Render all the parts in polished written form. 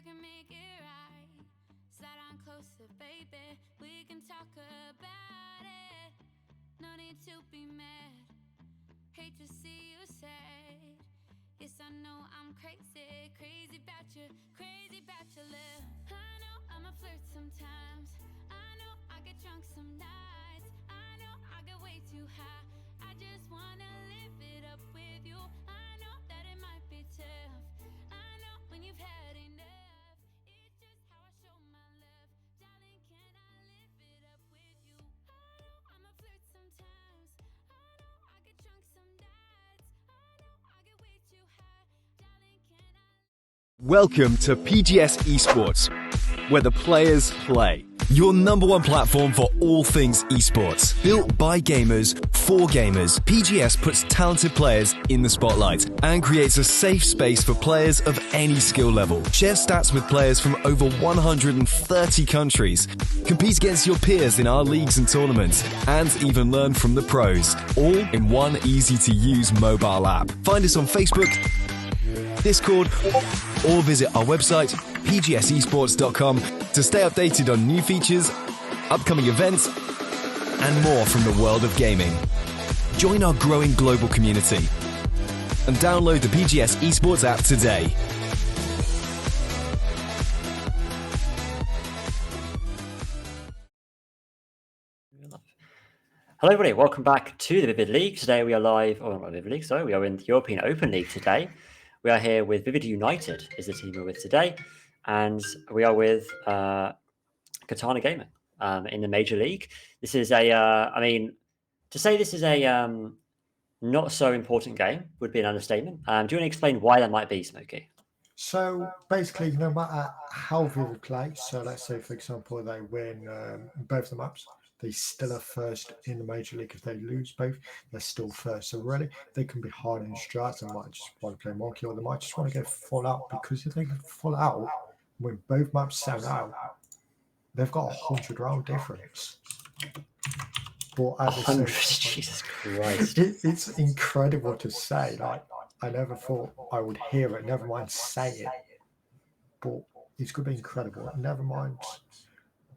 can make it right. Slide on closer, baby. We can talk about it. No need to be mad. Hate to see you sad. Yes, I know I'm crazy, crazy about your love. I know I'm a flirt sometimes. I know I get drunk some nights. I know I get way too high. I just wanna live it up with you. I know that it might be tough. I know when you've had enough. It's just how I show my love. Darling, can I live it up with you? I know I'm a flirt sometimes. I know I get drunk some nights. I know I get way too high. Darling, can I? Welcome to PGS Esports, where the players play. Your number one platform for all things esports. Built by gamers, for gamers, PGS puts talented players in the spotlight and creates a safe space for players of any skill level. Share stats with players from over 130 countries. Compete against your peers in our leagues and tournaments, and even learn from the pros. All in one easy-to-use mobile app. Find us on Facebook, Discord, or visit our website, pgsesports.com, to stay updated on new features, upcoming events, and more from the world of gaming. Join our growing global community and download the PGS Esports app today. Hello everybody, welcome back to the Vivid League. Today we are live, not Vivid League, sorry, we are in the European Open League today. We are here with Vivid United is the team we're with today, and we are with Katana Gaming in the Major League. This is to say this is a not so important game would be an understatement. Do you want to explain why that might be, Smokey? So basically, no matter how Vivid play, so let's say, for example, they win both the maps, they still are first in the Major League. If they lose both, they're still first. So really, they can be hard in strats. They might just want to play monkey, or they might just want to go full out, because if they go full out, when both maps 7 out, they've got 100 round difference. But at the same 100, Jesus Christ. it's incredible to say. Like, I never thought I would hear it, never mind say it. But it's going to be incredible. Never mind,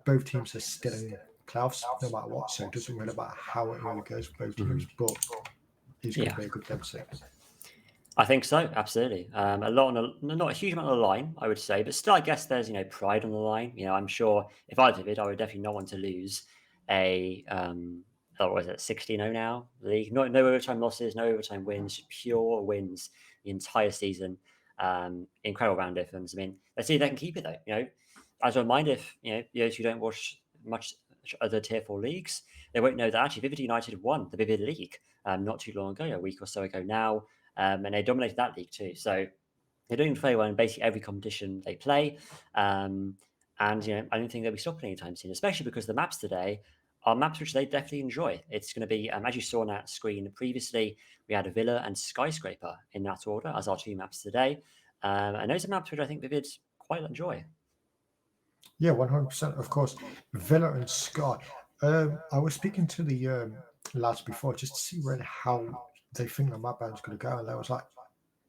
both teams are still in playoffs no matter what, so it doesn't really matter how it really goes for both teams, but it's going to be a good game to see. I think so, absolutely. Not a huge amount on the line, I would say, but still, I guess there's pride on the line. I'm sure if I did it, I would definitely not want to lose a 16-0 now league. No overtime losses, no overtime wins, pure wins the entire season. Incredible round difference. I mean, let's see if they can keep it though. As a reminder, if those who don't watch much other tier 4 leagues, they won't know that actually Vivid United won the Vivid League not too long ago, a week or so ago now. And they dominated that league too. So they're doing very well in basically every competition they play. And I don't think they'll be stopping anytime soon, especially because the maps today are maps which they definitely enjoy. It's going to be, as you saw on that screen previously, we had a Villa and Skyscraper in that order as our two maps today. And those are maps which I think Vivid quite enjoy. Yeah, 100%. Of course, Villa and Sky. I was speaking to the lads before just to see really how they think the map band's going to go, and they was like,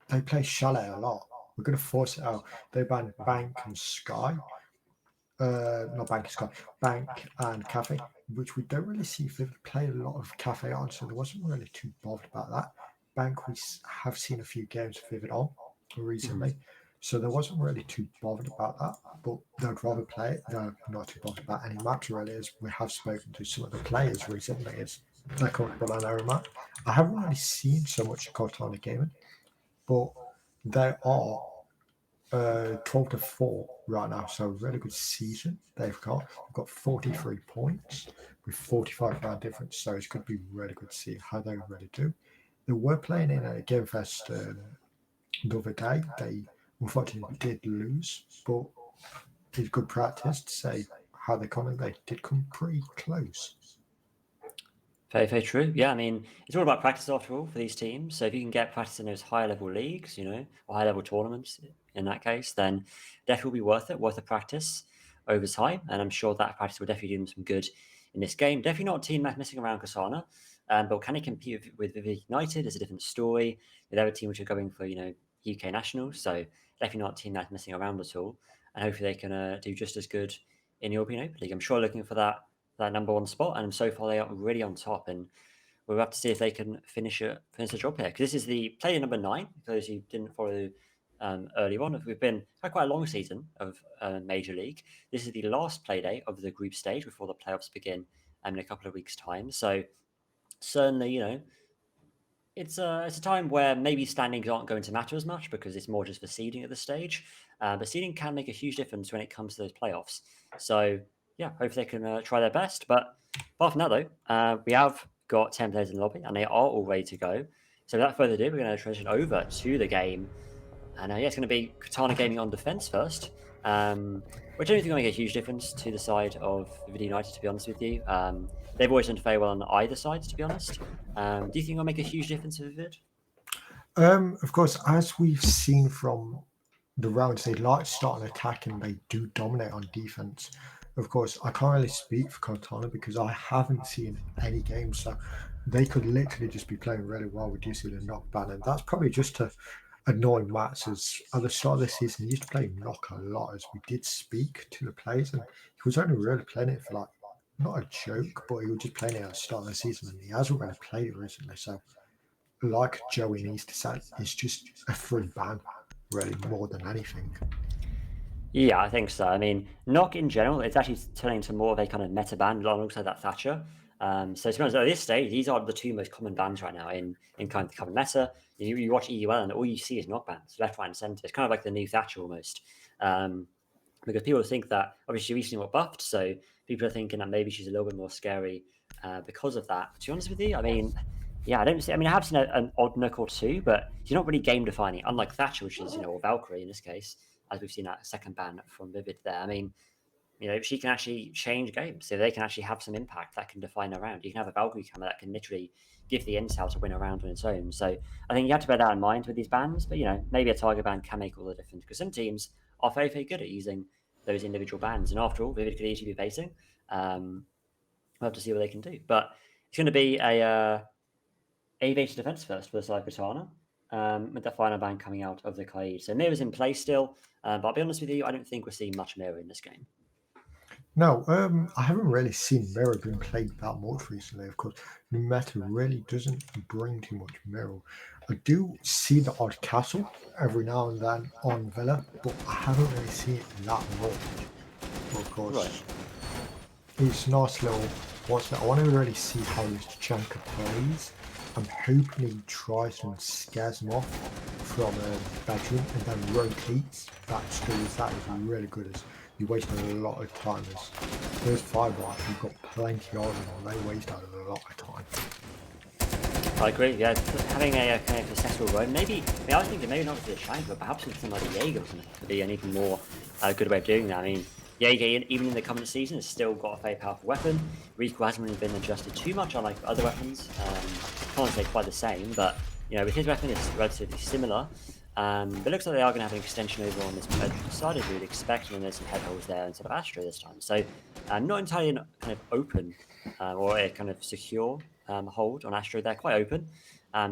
they play Chalet a lot. We're going to force it out. They ban Bank and Sky. Not Bank and Sky. Bank and Cafe, which we don't really see Vivid play a lot of Cafe on, so there wasn't really too bothered about that. Bank, we have seen a few games of Vivid on recently. So there wasn't really too bothered about that, but they'd rather play it. They're not too bothered about any maps really, as we have spoken to some of the players recently, as they're comfortable on their map. I haven't really seen so much Cortana gaming, but they are 12-4 right now, so a really good season they've got. They've got 43 points with 45 round difference, so it's going to be really good to see how they really do. They were playing in a Game Fest the other day. They unfortunately did lose, but it's good practice to say how they come, and they did come pretty close. Very, very true. Yeah, I mean, it's all about practice after all for these teams. So if you can get practice in those higher level leagues, or high level tournaments in that case, then definitely will be worth the practice over time. And I'm sure that practice will definitely do them some good in this game. Definitely not a team that's messing around Katana, but can they compete with Vivid United is a different story. They're a team which are going for, UK nationals. So definitely not a team that's messing around at all. and hopefully they can do just as good in the European Open League. I'm sure looking for that number 1 spot, and so far they are really on top, and we'll have to see if they can finish the job here, because this is the player number 9. For those who didn't follow earlier on, we've been had quite a long season of Major League. This is the last play day of the group stage before the playoffs begin in a couple of weeks' time. So certainly, it's a time where maybe standings aren't going to matter as much, because it's more just for seeding at this stage. But seeding can make a huge difference when it comes to those playoffs. So yeah, hopefully they can try their best. But apart from that, though, we have got 10 players in the lobby, and they are all ready to go. So without further ado, we're going to transition over to the game. And yeah, it's going to be Katana Gaming on defense first, which I don't think will make a huge difference to the side of Vivid United, to be honest with you. They've always done very well on either side, to be honest. Do you think it'll make a huge difference for Vivid? Of course, as we've seen from the rounds, they like to start an attack and they do dominate on defense. Of course, I can't really speak for Katana because I haven't seen any games, so they could literally just be playing really well with you see the knockban, and that's probably just to annoy Mats. As at the start of the season, he used to play knock a lot, as we did speak to the players, and he was only really playing it for like, not a joke, but he was just playing it at the start of the season, and he hasn't really played it recently. So, like Joey needs to say, it's just a free ban, really, more than anything. Yeah, I think so. I mean, knock in general, it's actually turning into more of a kind of meta ban alongside that Thatcher. So to be honest, at this stage, these are the 2 most common bans right now in kind of the common meta. You watch EUL and all you see is knock bans, left, right, and centre. It's kind of like the new Thatcher almost. Because people think that, obviously, she recently got buffed, so people are thinking that maybe she's a little bit more scary because of that. But to be honest with you, I mean, yeah, I have seen an odd knock or 2, but she's not really game defining, unlike Thatcher, which is, or Valkyrie in this case, as we've seen that second ban from Vivid there. I mean, she can actually change games, so they can actually have some impact that can define a round. You can have a Valkyrie camera that can literally give the intel to win a round on its own. So I think you have to bear that in mind with these bans, but maybe a target ban can make all the difference, because some teams are very, very good at using those individual bans, and after all, Vivid could easily be facing. We'll have to see what they can do, but it's going to be a base defense first for the side Katana. With the final ban coming out of the Kaid. So Mirror's in play still, but I'll be honest with you, I don't think we're seeing much Mirror in this game. No, I haven't really seen Mirror being played that much recently. Of course, the meta really doesn't bring too much Mirror. I do see the odd castle every now and then on Villa, but I haven't really seen it that much. Of course, Right. it's a nice little watch. I want to really see how this Janka plays. I'm hoping he tries and scares him off from a bedroom and then rotates. That is really good, as you wasted a lot of time. As those 5 right, you've got plenty of them, and they waste a lot of time. I agree, yeah. Having a kind of successful run, maybe I was thinking maybe not with the Shank, but perhaps with something like Jaeger could be an even more good way of doing that. I mean, Jaeger, even in the current season, has still got a very powerful weapon. Rico hasn't really been adjusted too much, unlike other weapons. Can't say quite the same, but with his weapon, it's relatively similar. But it looks like they are going to have an extension over on this side, as we would expect, and there's some head holes there instead of Astro this time. So not entirely kind of open or a kind of secure hold on Astro. They're quite open.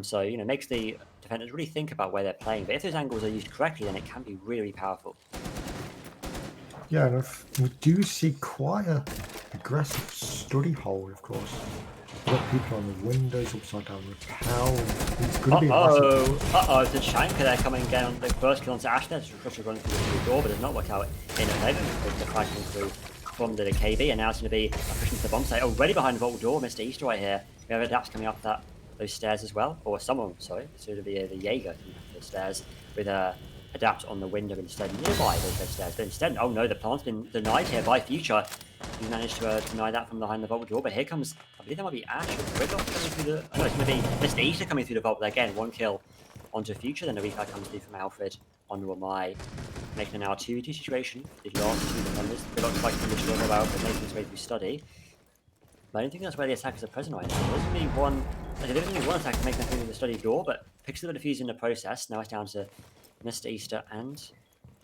So makes the defenders really think about where they're playing. But if those angles are used correctly, then it can be really powerful. Yeah, and we do see quite an aggressive study hold, of course. We've got people on the windows, upside down repel. It's going to be massive. The Shanker there coming down, the first kill onto Ash there, just running through the door, but does not work out in a favor with the crash coming through from the KB, and now it's going to be a push into the bomb site. Already behind the vault door, Mr. Easter right here. We have Adapts coming up those stairs as well, or someone, sorry, it's going to be the Jaeger coming up the stairs with Adapt on the window instead nearby those stairs. But instead, oh no, the plant's been denied here by Future. He managed to deny that from behind the vault door, but here comes, I believe that might be Ash or Gridlock coming through the, oh no, it's going to be Mr. Easter coming through the vault, but again, 1 kill onto Future, then the replay comes through from Alfred onto Amai, making an now 2v2 situation for the last 2 defenders. Gridlock's like to destroy the Alfred, making his way through study. But I don't think that's where the attackers are present right now. There's only one attack to make them through the study door, but picks up the defuse in the process. Now it's down to Mr. Easter and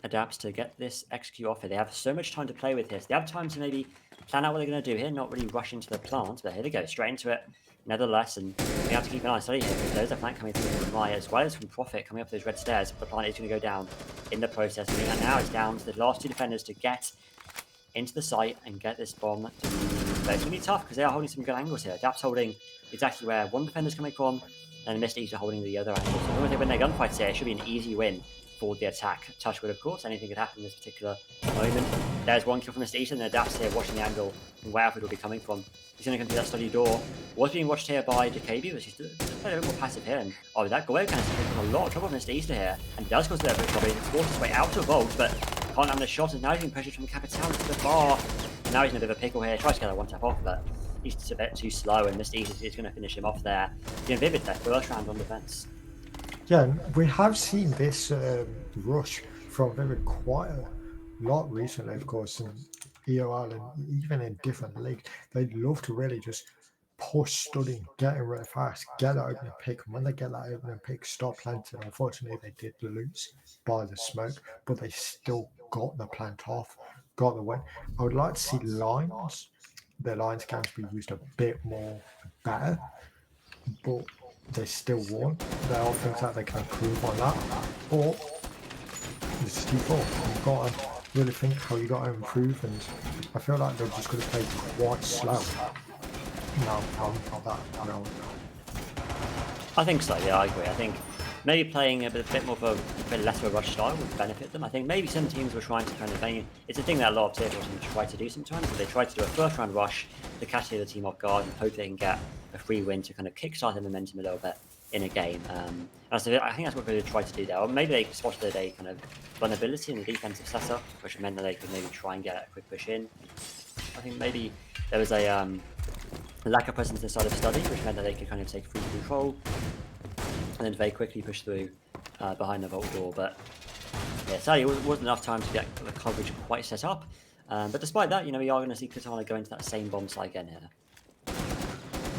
Adapts to get this execute off here. They have so much time to play with this. They have time to maybe plan out what they're going to do here, not really rush into the plant, but here they go, straight into it. Nevertheless, and we have to keep an eye on study here because there's a flank coming through from Maya as well as from Profit coming up those red stairs. The plant is going to go down in the process, and now it's down to the last 2 defenders to get into the site and get this bomb. But it's going to be tough because they are holding some good angles here. Dap's holding exactly where one defender's coming from, and Mr. Easter holding the other angle. So when they win their gunfights here, it should be an easy win for the attack. Touchwood, of course, anything could happen in this particular moment. There's one kill from Mr. Easter, and then Dap's here watching the angle and where Alfred will be coming from. He's going to come through that study door. Was being watched here by DeKB, but he's just a little more passive here. And that Goyo kind of in a lot of trouble with Mr. Easter here, and he does cause a bit of trouble. He's forced his way out of Vault, but can't land the shot, and now he's being pressured from Capital to the bar. Now he's in a bit of a pickle here. Tries to get that one tap off, but he's just a bit too slow, and Mr. Easter is going to finish him off there. Vivid there, first round on defense. Yeah, we have seen this rush from Vivid quite a lot recently, of course, in EOL and even in different leagues. They'd love to really just push study, get it really fast, get that opening pick, and when they get that opening pick, stop planting. Unfortunately, they did lose by the smoke, but they still got the plant off, got the win. I would like to see lines, their line scans be used a bit more better, but they still won. There are things that they can improve on that, but this is T4. You've got to really think how you got to improve, and I feel like they're just going to play quite slow. No, not that round. I think so, yeah, I agree. I think maybe playing a bit more of a bit less of a rush style would benefit them. I think maybe some teams were trying to kind of, it's a thing that a lot of tier 4 teams try to do sometimes, but they try to do a first round rush to catch the other team off guard and hope they can get a free win to kind of kickstart the momentum a little bit in a game. And so I think that's what they tried to do there. Or maybe they spotted a kind of vulnerability in the defensive setup, which meant that they could maybe try and get a quick push in. I think maybe there was a lack of presence inside of study, which meant that they could kind of take free control and then very quickly push through behind the vault door. But yeah, sadly, it wasn't enough time to get the coverage quite set up. But despite that, we are going to see Katana go into that same bomb site again here.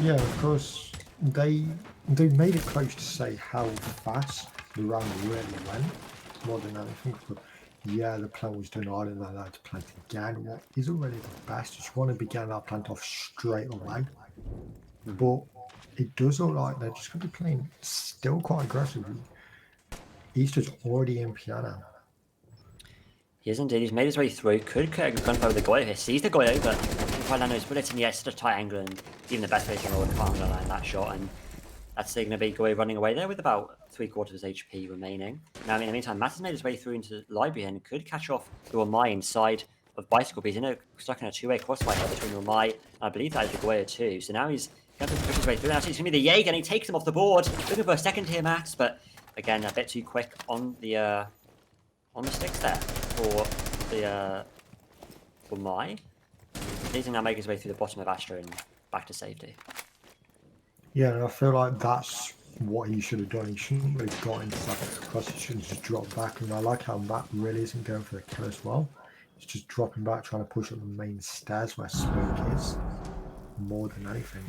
Yeah, of course, they made it close to say how fast the round really went, more than anything. But yeah, the plan was done hard and they allowed to plant again. What is already the best, just want to begin that plant off straight away. But it does look like they're just going to be playing still quite aggressively. Easter's already in piano. He is indeed. He's made his way through. Could get a good gunfire with the Goyo here. Sees the Goyo, but quite land his bullets. And yes, such a tight angle, and even the best player in the world can't land that shot. And that's going to be Goyo running away there with about 3/4 of his HP remaining. Now, in the meantime, Matt has made his way through into the library and could catch off the Ramai inside of Bicycle. But he's stuck in a two-way crossfire between Ramai and I believe that is the Goyo too. So now he's going to push his way through. Actually, it's going to be the Jaeger, and he takes him off the board. Looking for a second here, Matt, but again, a bit too quick on the sticks there for the Mai. He's now make his way through the bottom of Astra and back to safety. Yeah, and I feel like that's what he should have done. He shouldn't really have got into that because he should have just dropped back. And I like how Matt really isn't going for the kill as well. He's just dropping back, trying to push up the main stairs where smoke is, more than anything.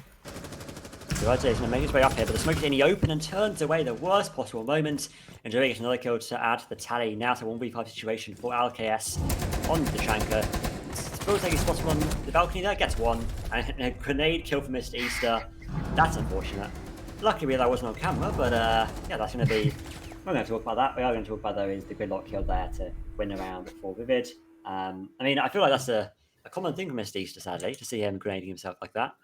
So I'd say he's going to make his way up here, but the smoke is in the open and turns away the worst possible moment. And Joey gets another kill to add to the tally. Now it's a 1v5 situation for LKS on the Chanka. Spilltake is spotted on the balcony there, gets one. And a grenade kill for Mr. Easter. That's unfortunate. Luckily that wasn't on camera, but yeah, that's going to be... We're going to talk about that. We are going to talk about, though, is the gridlock kill there to win the round for Vivid. I mean, I feel like that's a common thing for Mr. Easter, sadly, to see him grenading himself like that.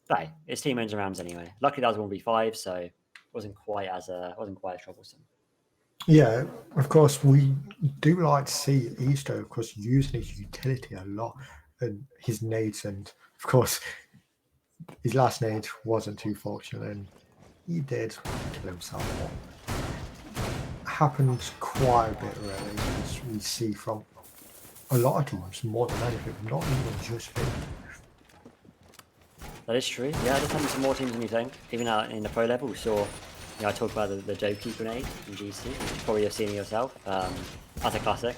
But hey, his team wins the rounds anyway. Luckily that was 1v5, so it wasn't quite as troublesome. Yeah, of course, we do like to see Easter, of course, using his utility a lot, and his nades, and of course, his last nade wasn't too fortunate, and he did kill himself. Happens quite a bit, really, as we see from a lot of teams, more than anything, not even just him. That is true. Yeah, there's happened to more teams than you think. Even out in the pro level, we saw, I talked about the Doki grenade in GC, which you probably have seen yourself. That's a classic.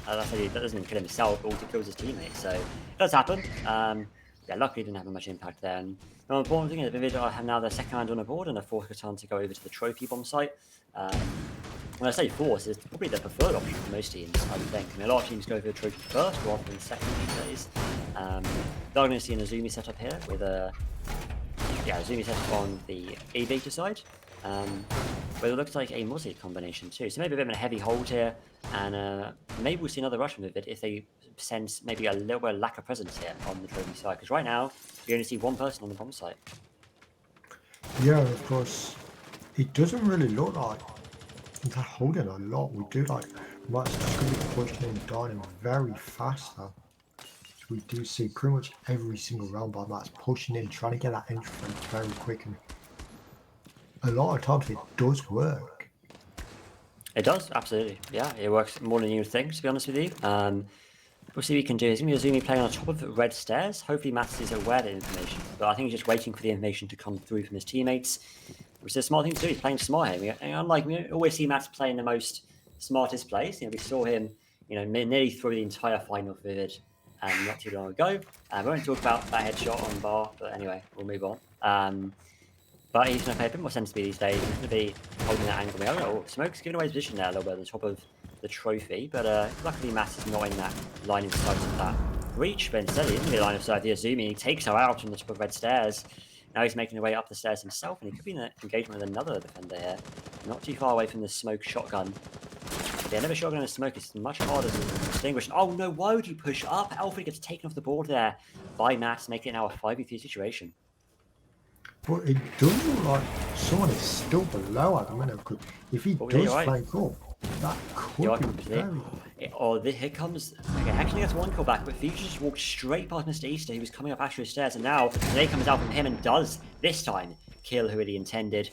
That doesn't even kill himself, but also kills his teammates. So it does happen. Yeah, luckily it didn't have much impact there. And the more important thing is that Vivid have now their second round on the board and a fourth Katana to go over to the trophy bomb site. when I say force, it's probably the preferred option for most teams, I would think. I mean, a lot of teams go for the trophy first rather than second these days. They're going to see an Azumi setup here with a Azumi setup on the A beta side. But it looks like a Mozzie combination too. So maybe a bit of a heavy hold here, and maybe we'll see another rush move if they sense maybe a little bit of lack of presence here on the trophy side. Because right now, you only see one person on the bomb site. Yeah, of course. It doesn't really look like they're holding a lot. We do like Matt's just going to be pushing and dying very fast now. So we do see pretty much every single round by Matt's pushing in, trying to get that entry very quick, and a lot of times it does work. It does, absolutely. Yeah, it works more than you would think, to be honest with you. We'll see what he can do. He's going to be Azumi playing on top of red stairs. Hopefully Mats is aware of the information, but I think he's just waiting for the information to come through from his teammates, which is a smart thing to do. He's playing smart here. And unlike, we always see Mats playing the most smartest plays. We saw him, nearly through the entire final for Vivid not too long ago. We won't talk about that headshot on bar, but anyway, we'll move on. But he's going to play a bit more sensibly these days. He's going to be holding that angle. Oh, Smoke's giving away his position there a little bit on the top of the trophy, but luckily Matt is not in that line of sight of that breach, but instead he's in the line of sight of the Azumi. He takes her out on the top of red stairs. Now he's making his way up the stairs himself, and he could be in an engagement with another defender here. Not too far away from the Smoke shotgun. Yeah, another shotgun and a Smoke is much harder to distinguish. Oh no, why would you push up? Alfred gets taken off the board there by Matt, making it now a 5v3 situation. But it does look like someone is still below at the minute, because if he does flank up, that could be very... here comes... Okay, actually gets one call back, but Future just walked straight past Mr. Easter, who was coming up actually stairs, and now Today comes out from him and does, this time, kill who he intended,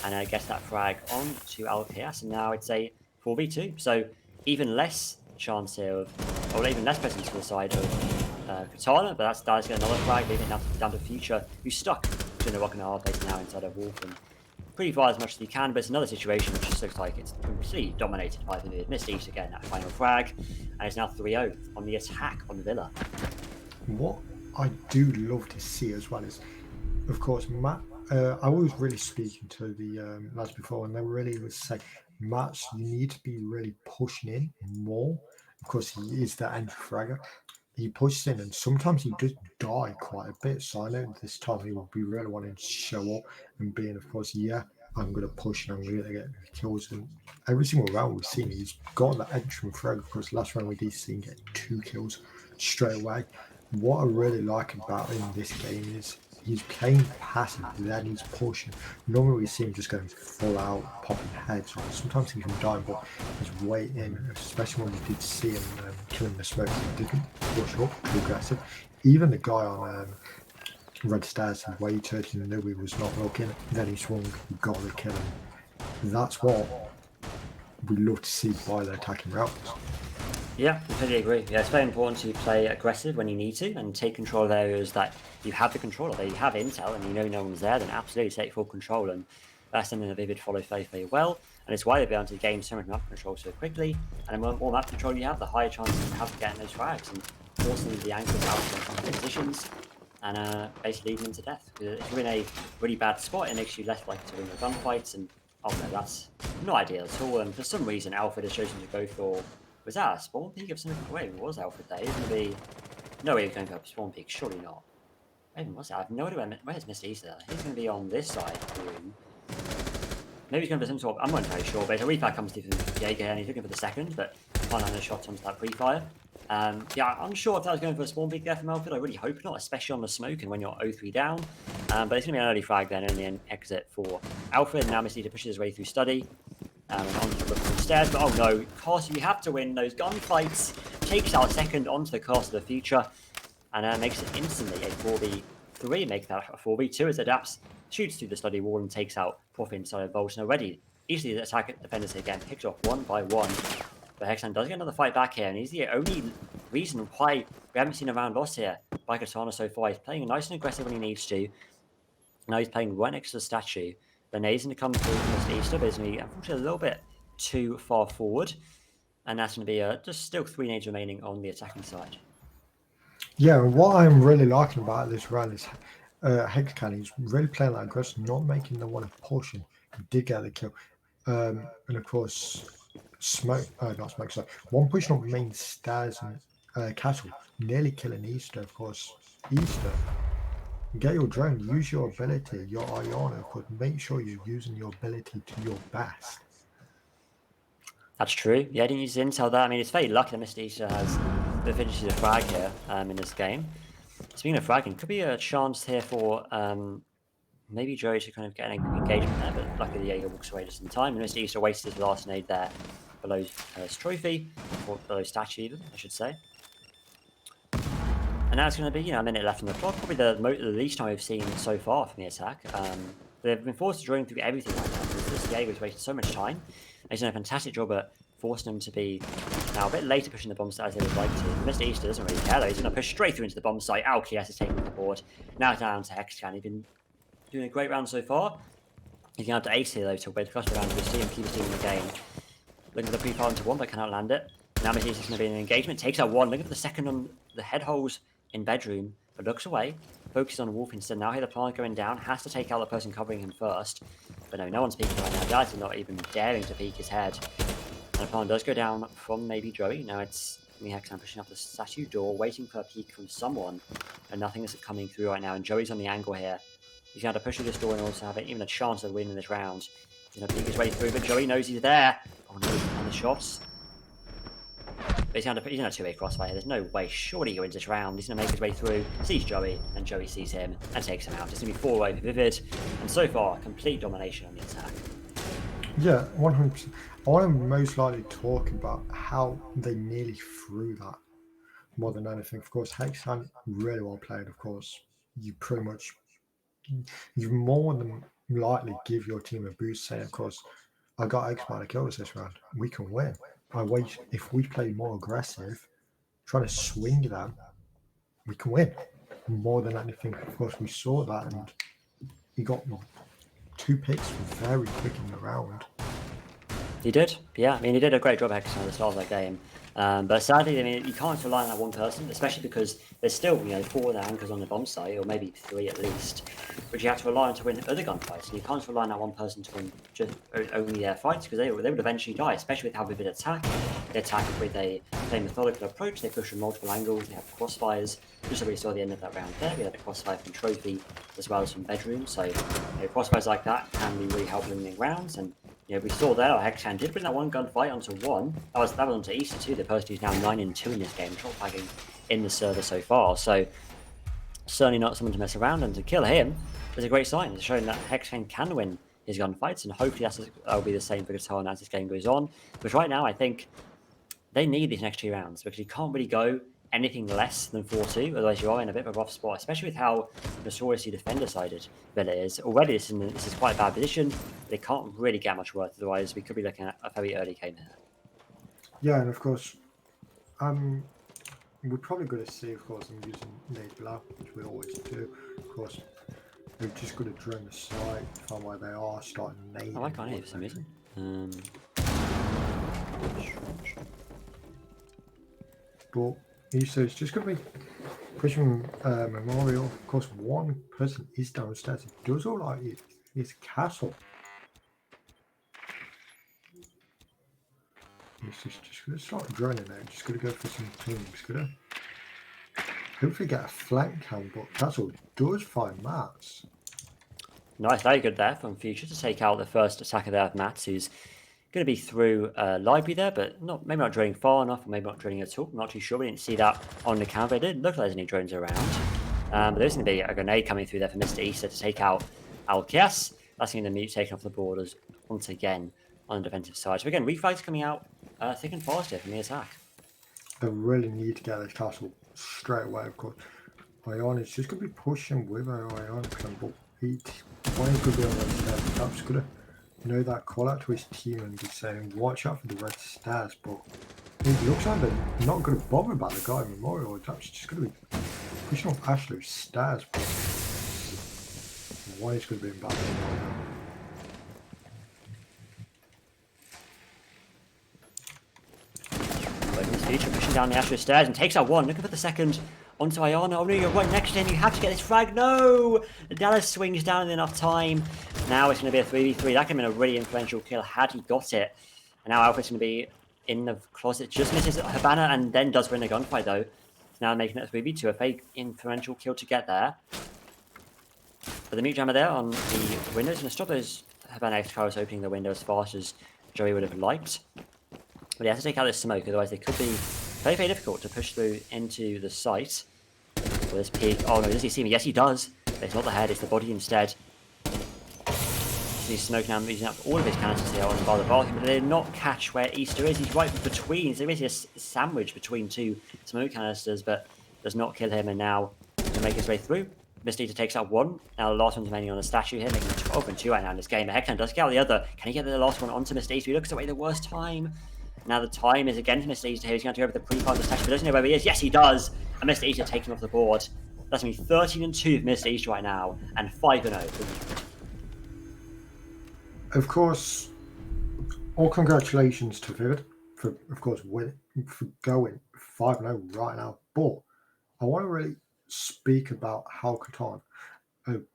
and gets that frag on to LKS, and now it's a 4v2, so even less chance here of... or even less presence for the side of Katana, but that's going to get another frag, leaving it now down to Future, who's stuck in a rock and a hard place now inside of Wolf, and pretty far as much as he can, but it's another situation which just looks like it's completely dominated by the Missed East again, that final frag, and it's now 3-0 on the attack on Villa. What I do love to see as well is, of course, Matt, I was really speaking to the lads before, and they really would say, Matt, you need to be really pushing in more. Of course, he is the entry fragger. He pushes in, and sometimes he does die quite a bit. So I know this time he will be really wanting to show up and being, of course, yeah, I'm going to push and I'm going to get kills. And every single round we've seen, he's got that entry frag. Of course, last round we did see him get 2 kills straight away. What I really like about him in this game is he's playing passive, then he's pushing. Normally we see him just going full out, popping heads. Sometimes he can die, but he's waiting, especially when we did see him killing the Smoke. He didn't push up too aggressive. Even the guy on red stairs, he waited, he knew he was not looking, then he swung, he got the kill. And that's what we love to see by the attacking routes. Yeah, completely agree. Yeah, it's very important to play aggressive when you need to and take control of areas that you have the control of. That you have intel and you know no one's there, then absolutely take full control. And that's something that Vivid follow very, very well. And it's why they've been able to gain so much map control so quickly. And the more map control you have, the higher chances you have of getting those frags and forcing the anchors out in some positions and basically leading them to death. Because if you're in a really bad spot, it makes you less likely to win your gunfights. And oh no, that's not ideal at all. And for some reason, Alfred has chosen to go for... Was that a spawn peak of something? Wait, it was Alfred there. He's going to be... No way he's going to go for spawn peak, surely not. Even was that? I have no idea where's Mr. Easter. He's going to be on this side of the room. Maybe he's going for some sort of... I'm not entirely sure, but a reflag comes through from Jaeger and he's looking for the second, but can't land a shot onto that pre-fire. Yeah, I'm sure if that was going for a spawn peak there from Alfred, I really hope not, especially on the smoke and when you're 0-3 down. But it's going to be an early frag then, only an exit for Alfred. Now Mr. Easter pushes his way through study. And onto the stairs, but oh no, Castle, you have to win those gunfights. Takes out second onto the Castle of the Future, and makes it instantly a 4v3, make that a 4v2 as Adapts shoots through the study wall and takes out Prof inside of Volts. And already, easily the attack defenders again, picked off one by one. But Hexan does get another fight back here, and he's the only reason why we haven't seen a round loss here by Katana so far. He's playing nice and aggressive when he needs to. Now he's playing right next to the statue. The nade's going to come through from this Easter, but it's going to be unfortunately a little bit too far forward. And that's going to be just still 3 nades remaining on the attacking side. Yeah, what I'm really liking about this round is Hexcan, he's really playing that aggressive, not making them want to push, and he did get the kill. And of course, not smoke, sorry. One pushing up main stairs and castle, nearly killing Easter, of course. Easter, get your drone, use your ability, your Iona, of course. Make sure you're using your ability to your best. That's true. Yeah, I didn't use intel there. I mean, it's very lucky that Mr. Easter has the finishes a frag here in this game. Speaking of fragging, could be a chance here for maybe Joey to kind of get an engagement there, but luckily the Jaeger walks away just in time. And Mr. Easter wasted his last nade there below his trophy, or below statue even, I should say. And now it's going to be, a minute left on the clock. Probably the least time we've seen so far from the attack. They've been forced to drone through everything right now because this Jaeger's wasted so much time. He's done a fantastic job at forcing them to be now a bit later pushing the bomb site as they would like to. Mr. Easter doesn't really care though. He's going to push straight through into the bomb site. Alkias is taking the board. Now down to Hexcan. He's been doing a great round so far. He's going to have to ace here though to win the cluster round of his team and keep his team in the game. Looking for the pre-fire into one, but cannot land it. Now Mr. Easter's going to be in an engagement. Takes out one. Looking for the second on the head holes in bedroom, but looks away. Focuses on Wolf instead. Now here the plant going down. Has to take out the person covering him first. But no one's peeking right now. Guys are not even daring to peek his head. And the plant does go down from maybe Joey. Now it's Hexan pushing up the statue door, waiting for a peek from someone. And nothing is coming through right now. And Joey's on the angle here. He's going to push through this door and also have even a chance of winning this round. He's going to peek his way through, but Joey knows he's there. Oh no, on the shots. But he's going to two-way crossfire. There's no way. Surely he wins this round. He's going to make his way through, sees Joey, and Joey sees him and takes him out. It's going to be 4-way for Vivid. And so far, complete domination on the attack. Yeah, 100%. I want to most likely talk about how they nearly threw that more than anything. Of course, Hexan really well played. Of course, you more than likely give your team a boost, saying, of course, I got X amount of kills this round. We can win. If we play more aggressive, trying to swing them, we can win. More than anything, of course, we saw that, and he got 2 picks very quick in the round. He did, yeah. I mean, he did a great job at the start of that game. But sadly, I mean, you can't rely on that one person, especially because there's still, 4 other anchors on the bomb site, or maybe 3 at least, which you have to rely on to win other gunfights. And you can't rely on that one person to win just only their fights, because they would eventually die, especially with how Vivid attack. They attack with a methodical approach. They push from multiple angles. They have crossfires. Just like we saw at the end of that round there, we had a crossfire from Trophy as well as from Bedroom. So crossfires like that can be really helpful in winning rounds. And we saw there, Hexan did bring that one gunfight onto 1. That was onto Easter too, the person who's now 9-2 in this game, top flagging in the server so far. So certainly not someone to mess around, and to kill him is a great sign. It's showing that Hexan can win his gunfights, and hopefully that'll be the same for Katana as this game goes on. Because right now, I think they need these next 2 rounds, because you can't really go anything less than 4-2, otherwise you are in a bit of a rough spot, especially with how notoriously defender-sided Villa is. Already this is quite a bad position, but it can't really get much worse, otherwise we could be looking at a very early game here. Yeah, and of course, we're probably going to see, of course, I'm using nade below, which we always do. Of course, we've just got to drone the site, find where they are, start nading. Oh, I can't hear for some reason. But so it's just going to be pushing Memorial. Of course, one person is downstairs. It does all like it's castle. It's just going to start droning now. Just going to go for some teams. Going to hopefully get a flank cam, but Castle does find Mats. Nice, very good there from Future to take out the first attacker there of Mats, who's going to be through library there, but maybe not drilling far enough, or maybe not drilling at all. I'm not too sure. We didn't see that on the camera. It didn't look like there's any drones around. But there's going to be a grenade coming through there for Mr. Easter to take out Alkias. That's going to be taken off the borders once again on the defensive side. So again, reflags coming out thick and fast here from the attack. They really need to get this castle straight away, of course. Ioni's just going to be pushing with Ionic, but he's going to be on the stairs. That's going to know that call out to his team and be saying, watch out for the red stairs, but it looks like they're not going to bother about the guy in Memorial. It's actually just going to be pushing off Ashley's stairs, but one is going to be in battle. Future pushing down the Ashley stairs and takes out one, looking for the second onto Iona. Oh no, you're right next to him, you have to get this frag. No! Dallas swings down in enough time. Now it's going to be a 3v3. That could have been a really influential kill had he got it. And now Alfred's going to be in the closet. Just misses Habana and then does win the gunfight, though. Now making it a 3v2. A fake influential kill to get there. But the mute jammer there on the window is going to stop those Habana X-Cars opening the window as fast as Joey would have liked. But he has to take out this smoke, otherwise they could be very, very difficult to push through into the site. With this peek. Oh no, does he see me? Yes, he does. But it's not the head, it's the body instead. He's smoke now, using up all of his canisters here on the bathroom, but they did not catch where Easter is. He's right between, so basically a sandwich between two smoke canisters, but does not kill him, and now to make his way through. Mr. Eater takes out one. Now the last one's remaining on the statue here, making 12 and 2 right now in this game. The Heckler does get out the other. Can he get the last one onto Mr. Easter? He looks away the worst time. Now the time is against Mr. Eater here. He's going to go over the pre-part of the statue, but doesn't know where he is. Yes, he does. And Mr. Eater taking off the board. That's going to be 13 and 2 for Mr. Easter right now, and 5 and 0. Of course, all congratulations to Vivid for, of course, for going 5-0 right now. But I want to really speak about how Katana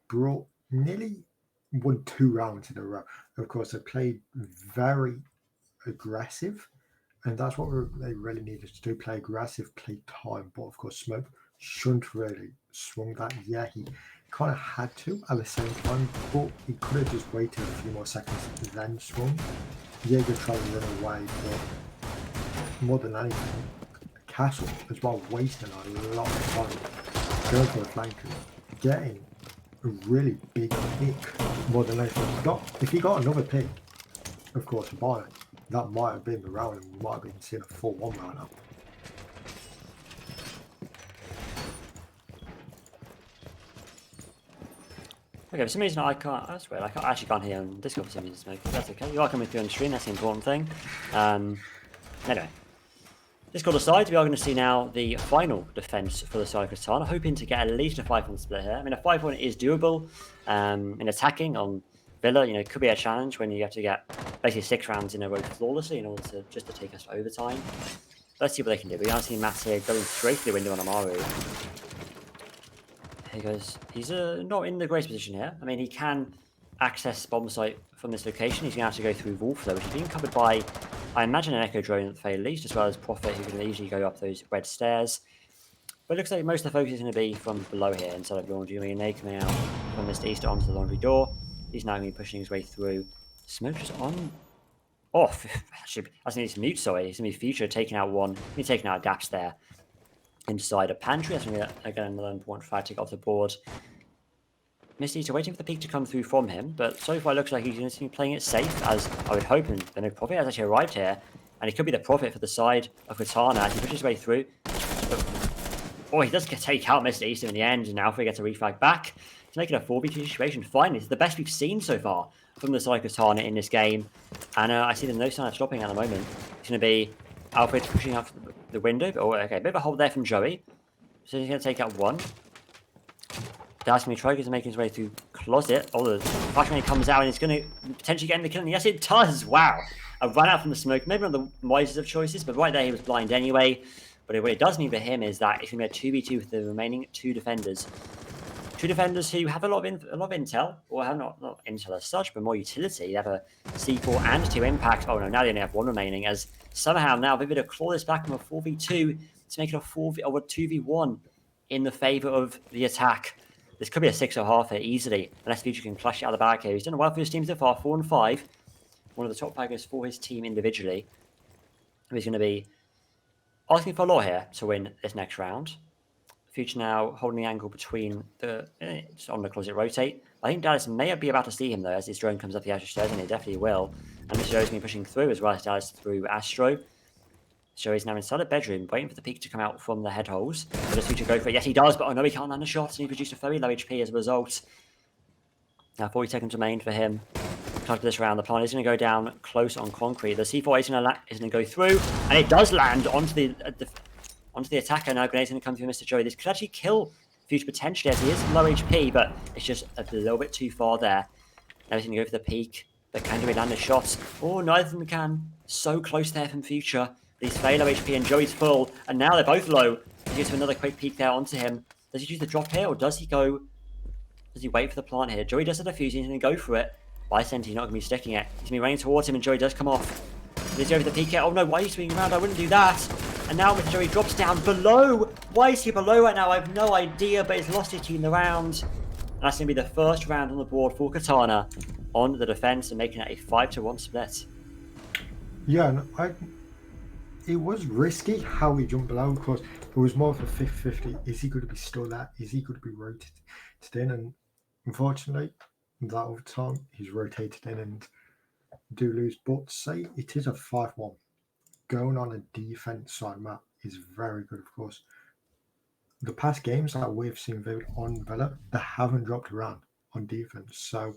brought nearly won 2 rounds in a row. Of course, they played very aggressive, and that's what they really needed to do: play aggressive, play time. But of course, Smoke shouldn't really swung that. Yeah, he kind of had to at the same time, but he could have just waited a few more seconds and then swung. Jaeger tried to run away, but more than anything, Castle as well, wasting a lot of time going for the flanker, getting a really big pick more than anything. If he got another pick, of course, by it, that might have been the round, and we might have been seeing a 4-1 right now. Okay, for some reason I can't. That's weird. I actually can't hear on Discord for some reason. Smoke. That's okay. You are coming through on stream. That's the important thing. Anyway, Discord aside, we are going to see now the final defense for the side of Katana, hoping to get at least a 5-1 split here. I mean, a 5-1 is doable. In attacking on Villa, you know, it could be a challenge when you have to get basically 6 rounds in a row flawlessly in order to just to take us to overtime. Let's see what they can do. We are seeing Matt here going straight through the window on Amaru. He goes, he's not in the greatest position here. I mean, he can access bomb site from this location. He's going to have to go through Wolf, though, which is being covered by, I imagine, an Echo drone at the very least, as well as Prophet, who can easily go up those red stairs. But it looks like most of the focus is going to be from below here, instead of laundry. I mean, they coming out from Mr. Easter onto the laundry door. He's now going to be pushing his way through. Smoke just on. Off. Actually, that's going to mute, sorry. He's going to be Future taking out one. He's taking out Daps there. Inside a pantry, that's going to be again another important flag tick off the board. Mr. Eater waiting for the peak to come through from him, but so far it looks like he's going to be playing it safe, as I would hope, and the no Prophet has actually arrived here, and he could be the Prophet for the side of Katana as he pushes his way through. But, he does take out Mr. Easter in the end, and Alfred gets a reflag back to make it a 4v2 situation. Finally, it's the best we've seen so far from the side of Katana in this game, and I see them no sign of stopping at the moment. It's going to be Alfred pushing out the window. Oh, okay, a bit of a hold there from Joey. So he's going to take out one. That's going to try to make his way through closet. Oh, the flash when he comes out, and it's going to potentially get in the kill. And yes, it does. Wow. A run out from the smoke. Maybe not the wisest of choices, but right there he was blind anyway. But what it does mean for him is that it's going to be a 2v2 with the remaining 2 defenders. 2 defenders who have a lot of intel, or have not intel as such, but more utility. They have a C4 and 2 impact. Oh no, now they only have 1 remaining, as somehow now Vivid have clawed this back from a 4v2 to make it a 2v1 in the favour of the attack. This could be a 6.5 here easily, unless Future can clutch it out of the bag here. He's done well for his team so far, 4 and 5. One of the top players for his team individually. He's going to be asking for a lot here to win this next round. Future now holding the angle between the just on the closet rotate. I think Dallas may be about to see him though as his drone comes up the Astro stairs, and he definitely will. And Mr. Joe's going to be pushing through as well as Dallas through Astro. So he's now inside a bedroom, waiting for the peak to come out from the head holes. Does Future go for it? Yes, he does, but oh no, he can't land a shot, and he produced a very low HP as a result. Now 40 seconds remain for him. After this round, the plant is going to go down close on concrete. The C4 is going to go through, and it does land onto the attacker. Now Grenade's going to come through Mr. Joey. This could actually kill Future potentially, as he is low HP, but it's just a little bit too far there. Now he's going to go for the peak, but can Joey land a shot? Oh, neither of them can. So close there from Future. He's very low HP, and Joey's full, and now they're both low. He gives him another quick peek there onto him. Does he choose the drop here, or does he wait for the plant here? Joey does the defuse, he's going to go for it. Vicente not going to be sticking it. He's going to be running towards him, and Joey does come off. There's Joey with the PK. Oh no, why are you swinging around? I wouldn't do that. And now Mr. Joey drops down below. Why is he below right now? I have no idea, but he's lost his team the round. And that's going to be the first round on the board for Katana on the defense and making it a 5-1 split. Yeah, and it was risky how he jumped below because it was more of a 50-50. Is he going to be still there? Is he going to be rotated in? And unfortunately, that over time, he's rotated in and do lose. But say it is a 5-1. Going on a defense side map is very good, of course. The past games that we've seen Vivid on Villa, they haven't dropped around on defense. So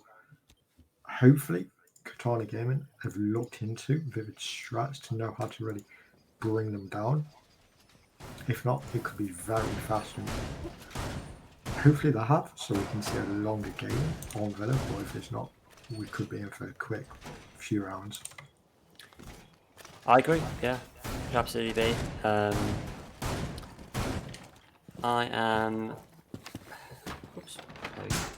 hopefully, Katana Gaming have looked into Vivid's strats to know how to really bring them down. If not, it could be very fast. And hopefully they have, so we can see a longer game on Villa. Or if it's not, we could be in for a quick few rounds. I agree. Yeah, could absolutely be. I am. Oops,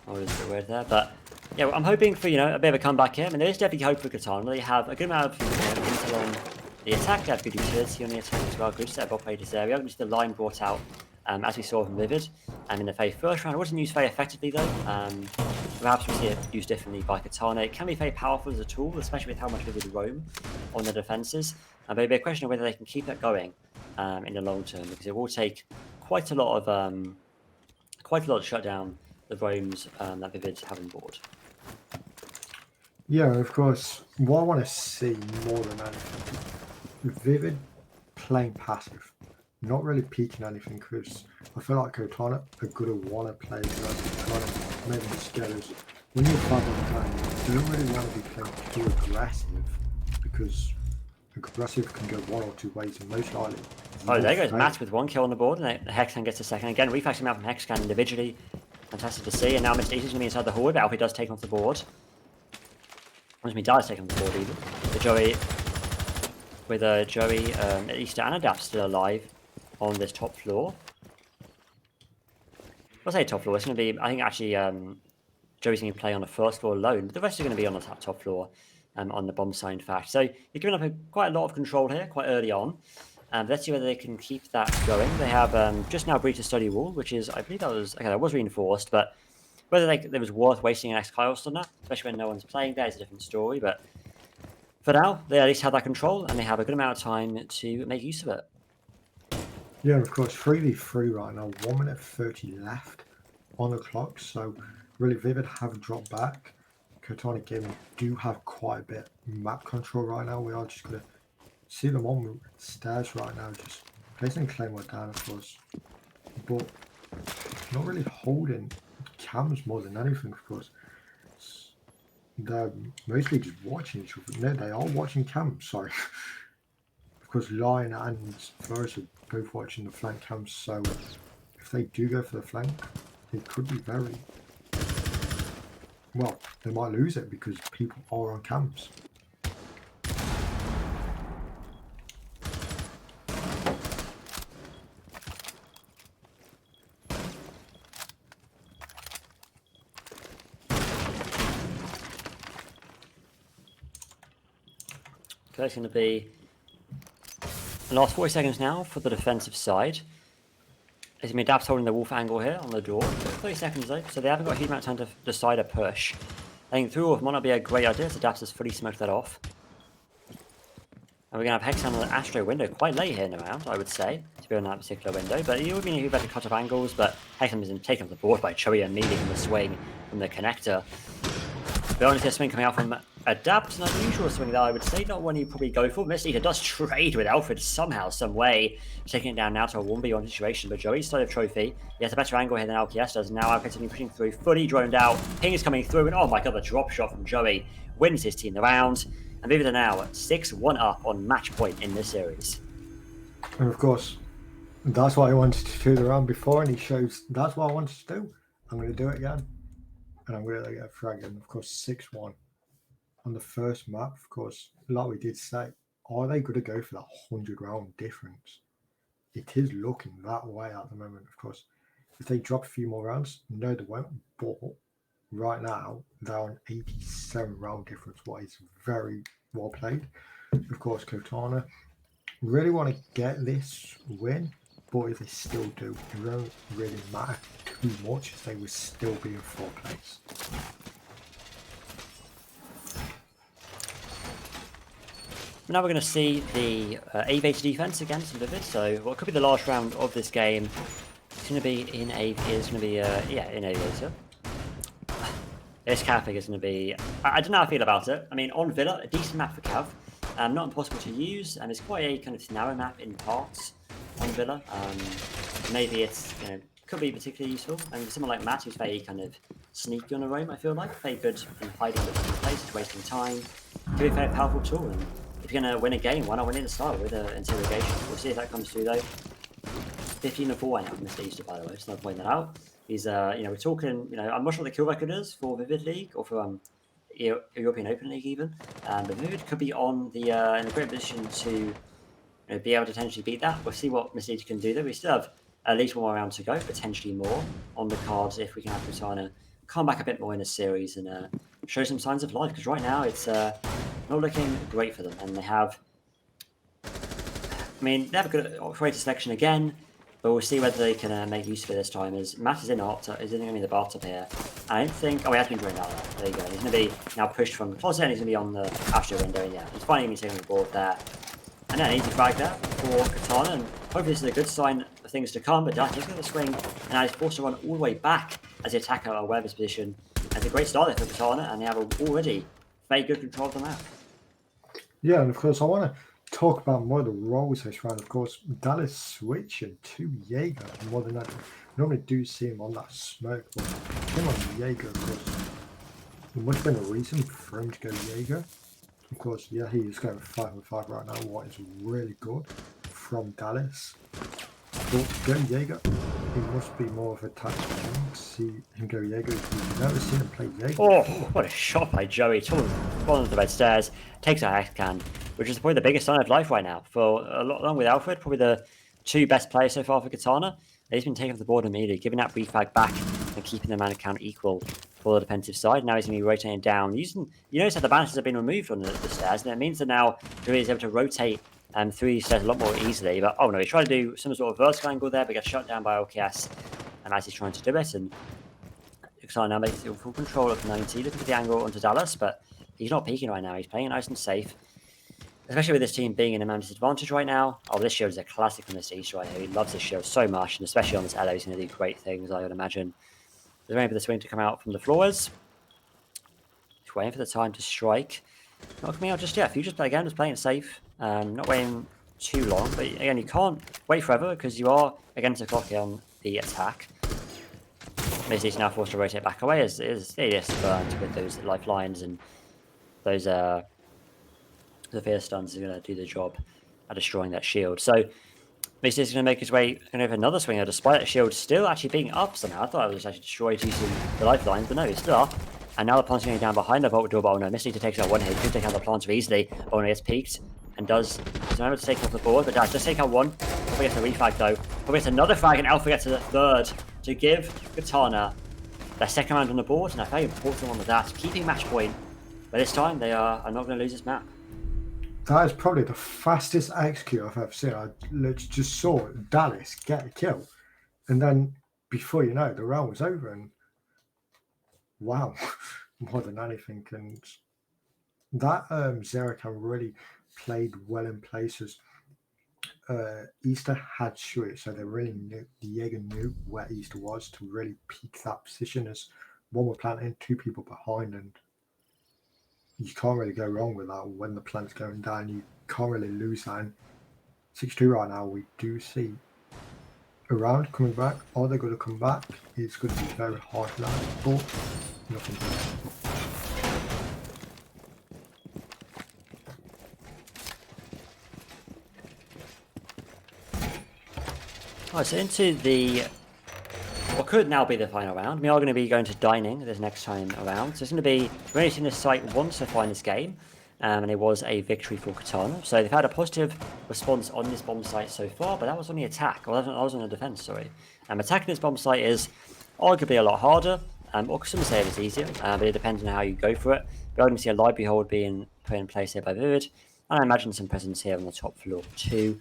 I was a bit weird there, but yeah, I'm hoping for a bit of a comeback here. I mean, there is definitely hope for Katana. They have a good amount of intel on the attack. They have good utility on the attack as well. Good set of operators there. We have just the line brought out as we saw from Vivid. In the very first round, it wasn't used very effectively though. Perhaps we see it used differently by Katana. It can be very powerful as a tool, especially with how much Vivid roam on the defenses. But it'll be a question of whether they can keep that going in the long term, because it will take quite a lot to shut down the roams that Vivid have on board. Yeah, of course. What I want to see more than anything, Vivid playing passive, not really peeking anything, because I feel like Katana are good at want to play maybe the scares. When you're 5 on time, you don't really want to be playing too aggressive, because aggressive can go one or two ways, and most likely. Oh, there goes Matt with 1 kill on the board, and Hexan gets a second. Again, refactoring out from Hexan individually. Fantastic to see. And now Mr. Easy's going to be inside the horde, but Alfie does take off the board. He does take on the board even. With Joey, Easter and Adapt still alive on this top floor. I'll say top floor. It's going to be, I think actually, Joey's going to play on the first floor alone, but the rest are going to be on the top floor on the bomb side, in fact. So you're giving up quite a lot of control here, quite early on. Let's see whether they can keep that going. They have just now breached a study wall, which is, I believe that was reinforced, but whether it was worth wasting an X-Kairos on that, especially when no one's playing there, is a different story. But for now, they at least have that control, and they have a good amount of time to make use of it. Yeah, of course, 3v3 right now, 1 minute 30 left on the clock, so really Vivid have dropped back. Katana Gaming do have quite a bit map control right now. We are just going to see them on the stairs right now, just placing Claymore down, of course, but not really holding cams more than anything, of course. They're mostly just watching each other. No, they are watching cams, sorry. Of course, Lion and Flores are both watching the flank cams, so if they do go for the flank, it could be very... Well, they might lose it because people are on cams. Okay, it's going to be the last 40 seconds now for the defensive side. It's going to be Daps holding the wolf angle here on the door. 30 seconds though, so they haven't got a huge amount of time to decide a push. I think through wolf might not be a great idea, so Daps has fully smoked that off. And we're going to have Hexan on the Astro window quite late here in the round, I would say, to be on that particular window. But you would mean who better cut off angles, but Hexan has been taken off the board by Choey immediately from the swing from the connector. We only see a swing coming out from Adapt, an unusual swing that I would say, not one you probably go for. Mr. Eater does trade with Alfred somehow, some way, taking it down now to a 1v1 situation, but Joey's side of trophy. He has a better angle here than LPS does. Now Alfred's pushing through, fully droned out. Ping is coming through, and oh my god, the drop shot from Joey wins his team the round. And Vivid are now 6-1 up on match point in this series. And of course, that's what I wanted to do the round before, and he shows that's what I wanted to do. I'm going to do it again. And I'm going to get a frag, and of course 6-1 on the first map. Of course, like we did say, are they going to go for that 100 round difference? It is looking that way at the moment. Of course, if they drop a few more rounds, no, they won't. But right now they're on 87 round difference, what is very well played. Of course, Katana really want to get this win, but if they still do, it won't really matter too much as they will still be in 4th place. Now we're going to see the aviator defense against Vivid. So what could be the last round of this game? It's going to be in in aviator. This Cav pick is going to be. I don't know how I feel about it. I mean, on Villa, a decent map for Cav. Not impossible to use, and it's quite a kind of narrow map in parts on Villa. Maybe it's could be particularly useful. And for someone like Matt, who's very kind of sneaky on a roam, I feel like very good in hiding between places, wasting time. Could be a very powerful tool. And if you're going to win a game, why not win it at the start with interrogation? We'll see if that comes through though. 15-4 right now from Mr. Easter, by the way. Just not pointing that out. He's we're talking. I'm not sure what the kill record is for Vivid League or for European Open League even. But Vivid could be on the in a great position to be able to potentially beat that. We'll see what Mr. Easter can do though. We still have at least one more round to go, potentially more on the cards if we can have Katana come back a bit more in the series and show some signs of life. Because right now it's not looking great for them, and they have. They have a good operator selection again. But we'll see whether they can make use of it this time. As Matt is in going to be the bathtub here. I don't think. Oh, he has been drained out there. There you go. He's going to be now pushed from the closet, and he's going to be on the Astro window. And yeah, he's finally going to be taking the board there. And then easy frag there for Katana. And hopefully this is a good sign of things to come. But Dad takes the swing, and now he's forced to run all the way back as the attacker are aware of his position. And it's a great start there for Katana, and they have already very good control of the map. Yeah, and of course I want to talk about more of the roles this round. Of course, Dallas switching to Jaeger more than that. Normally do see him on that smoke, but him on Jaeger, of course, there must have been a reason for him to go Jaeger. Of course, yeah, he is going 5-5 right now, what is really good from Dallas. But go Jaeger, he must be more of a tactical king. See him go Jaeger. You've never seen him play Jaeger. Oh, what a shot by Joey. Falling to the red stairs, takes a can, which is probably the biggest sign of life right now. For along with Alfred, probably the two best players so far for Katana. He's been taken off the board immediately, giving that refag back and keeping the mana count equal for the defensive side. Now he's going to be rotating down. You notice that the balances have been removed from the stairs, and it means that now Joey is able to rotate through these stairs a lot more easily. But oh no, he's trying to do some sort of vertical angle there, but gets shut down by LKS. And as he's trying to do it, and Katana now makes full control of 90, looking for the angle onto Dallas, but he's not peeking right now. He's playing nice and safe. Especially with this team being in a man disadvantage right now. Oh, this shield is a classic from this East right here. He loves this shield so much, and especially on this Elo, he's going to do great things, I would imagine. He's waiting for the swing to come out from the floors. He's waiting for the time to strike. Not coming out just yet. Future's play again, just playing it safe. Not waiting too long, but again, you can't wait forever because you are against the clock on the attack. He's now forced to rotate back away as it is burned with those lifelines and those the fear stuns are going to do the job at destroying that shield. So Mason is going to make his way over another swinger, despite that shield still actually being up somehow. I thought it was actually destroyed using the lifelines, but no, it's still up. And now the Planter's going down behind the Vault door, but oh no, Misty takes out one hit. He could take out the Planter easily. Oh no, he gets peeked and he's able to take off the board, but Dad does take out one. Probably gets a refrag though. Probably gets another frag, and Alpha gets to the third to give Katana their second round on the board, and a very important one with that. Keeping match point, but this time they are not going to lose this map. That is probably the fastest execute I've ever seen. I just saw Dallas get a kill, and then before you know it, the round was over. And wow, more than anything. And that Zerakan really played well in places. Easter had shoot, so they really knew, Jaeger knew where Easter was to really peak that position as one was planting, two people behind, and you can't really go wrong with that when the plant's going down. You can't really lose that. And 6-2 right now, we do see a round coming back. Are they going to come back? It's going to be very hard for that, but nothing to Alright, so into what could now be the final round. We are going to be going to dining this next time around. So it's going to be, we've only seen this site once so far in this game, and it was a victory for Katana. So they've had a positive response on this bomb site so far, but that was on the attack, or that was on the defense, sorry. Attacking this bomb site is arguably a lot harder, or some say it's easier, but it depends on how you go for it. But I can see a library hold being put in place here by Vivid, and I imagine some presence here on the top floor too.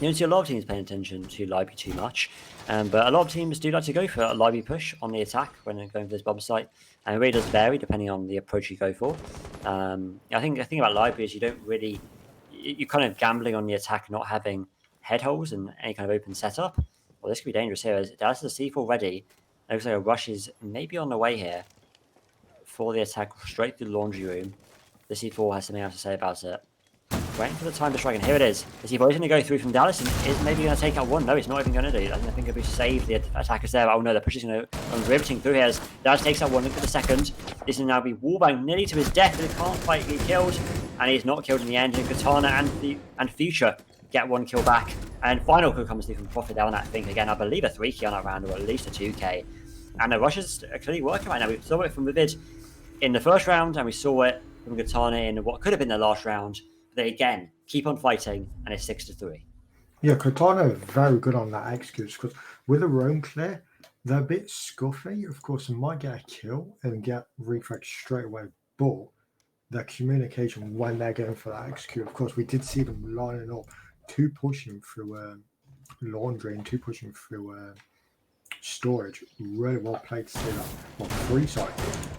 You don't see a lot of teams paying attention to library too much, but a lot of teams do like to go for a library push on the attack when they're going for this bomb site, and it really does vary depending on the approach you go for. I think the thing about library is you don't really, you're kind of gambling on the attack not having head holes and any kind of open setup. Well, this could be dangerous here. As Dallas has a C4 ready. It looks like a rush is maybe on the way here for the attack straight through the laundry room. The C4 has something else to say about it. Waiting for the time to strike, and here it is. The C4 is going to go through from Dallas and is maybe going to take out one. No, it's not even going to do. I think it'll be saved the attackers there. Oh no, they're pushing going to riveting through here as Dallas takes out one. Look at the second. This will now be wallbang nearly to his death, but he can't quite get killed. And he's not killed in the end. And Katana and Future get one kill back. And final kill comes through from Profit there on that thing. Again, I believe a 3K on that round, or at least a 2K. And the rush is clearly working right now. We saw it from Vivid in the first round, and we saw it from Katana in what could have been the last round. They again keep on fighting, and it's 6-3. Yeah, Katana is very good on that execute because with a roam clear, they're a bit scuffy. Of course, they might get a kill and get refresh straight away, but their communication when they're going for that execute, of course, we did see them lining up, two pushing through laundry and two pushing through storage. Really well played to see that. Well, three sides,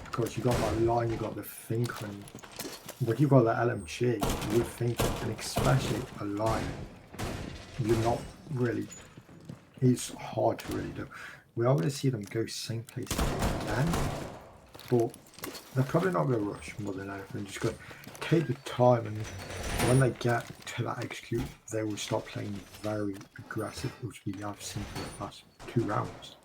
because you got that line, you got the thinker, and when you got the LMG, you're thinking, and especially a line, you're not really, it's hard to really do. We are going to see them go same place again, but they're probably not going to rush more than anything. Just going to take the time, and when they get to that execute, they will start playing very aggressive, which we have seen for the past 2 rounds.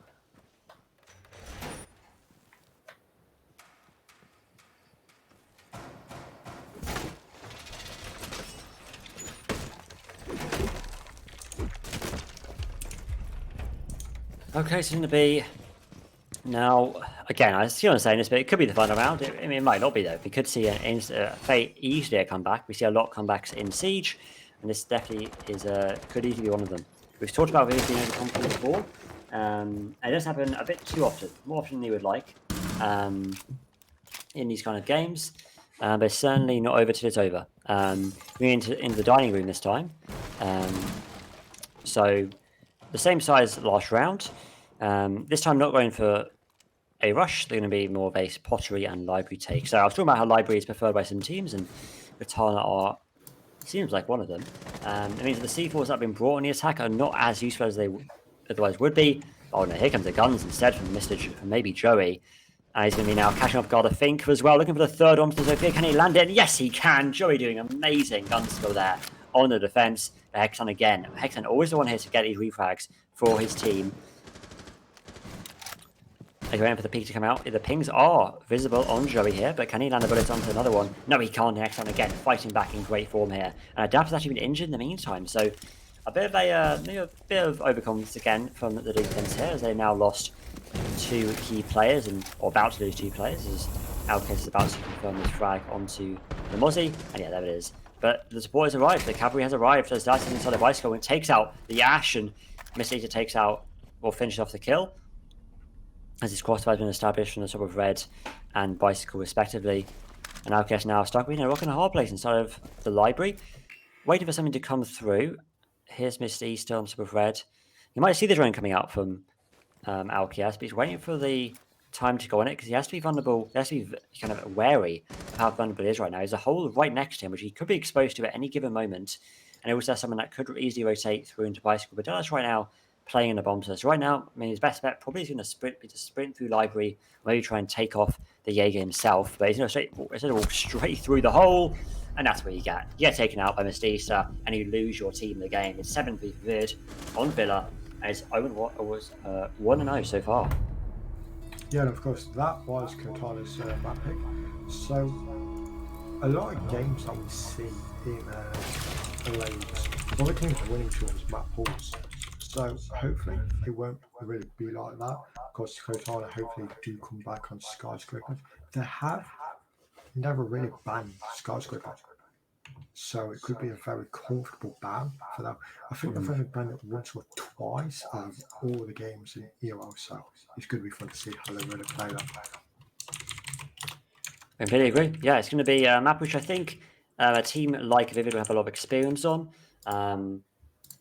Okay, so it's going to be now again. I see what I'm saying this, but it could be the final round. It might not be though. We could see Fate easily a comeback. We see a lot of comebacks in Siege, and this definitely is could easily be one of them. We've talked about Vivid being overconfident before, and it does happen a bit too often, more often than you would like, in these kind of games. But it's certainly not over till it's over. We're into the dining room this time, so. The same size last round. This time not going for a rush. They're going to be more of a pottery and library take. So I was talking about how library is preferred by some teams, and Katana seems like one of them. It means that the C4s that have been brought on the attack are not as useful as they otherwise would be. Oh no, here comes the guns instead from from maybe Joey. He's going to be now catching off guard a Fink as well, looking for the third onto Sophia. Can he land it? Yes, he can. Joey doing amazing gun skill there on the defense. Hexon again. Hexon always the one here to get these refrags for his team. He's waiting for the peak to come out. The pings are visible on Joey here, but can he land a bullet onto another one? No, he can't. Hexon again fighting back in great form here. And Adapt has actually been injured in the meantime, so a bit of overconfidence again from the defense here, as they now lost 2 key players, or about to lose 2 players, as Alcase is about to confirm his frag onto the Mozzie, and yeah, there it is. But the support has arrived, the cavalry has arrived, as Dyson inside the bicycle and takes out the Ash, and Miss Eater takes out, or finishes off the kill, as his crossfire has been established from the top of Red and Bicycle respectively. And Alcase now stuck between a rock and a hard place inside of the library, waiting for something to come through. Here's Miss Easter on top of Red. You might see the drone coming out from Alcase, but he's waiting for the time to go on it, because he has to be vulnerable. He has to be kind of wary of how vulnerable he is right now. There's a hole right next to him, which he could be exposed to at any given moment, and he also has someone that could easily rotate through into Bicycle. But Dallas right now playing in the bomb test. Right now, I mean, his best bet probably is going to sprint through library, maybe try and take off the Jaeger himself. But he's going to walk straight through the hole, and that's what you get. You get taken out by Mistisa, and you lose your team in the game. It's 7-3 for Vid on Villa, and it's 1-0 so far. Yeah, and of course that was Katana's map pick. So a lot of games that we see in lanes, other teams are winning towards map pools. So hopefully it won't really be like that. Of course, Katana hopefully do come back on skyscrapers. They have never really banned skyscrapers. So it could be a very comfortable ban for them. I think they've only banned it once or twice out of all the games in ERO, so it's going to be fun to see how they really play that. I completely agree. Yeah, it's going to be a map which I think a team like Vivid will have a lot of experience on.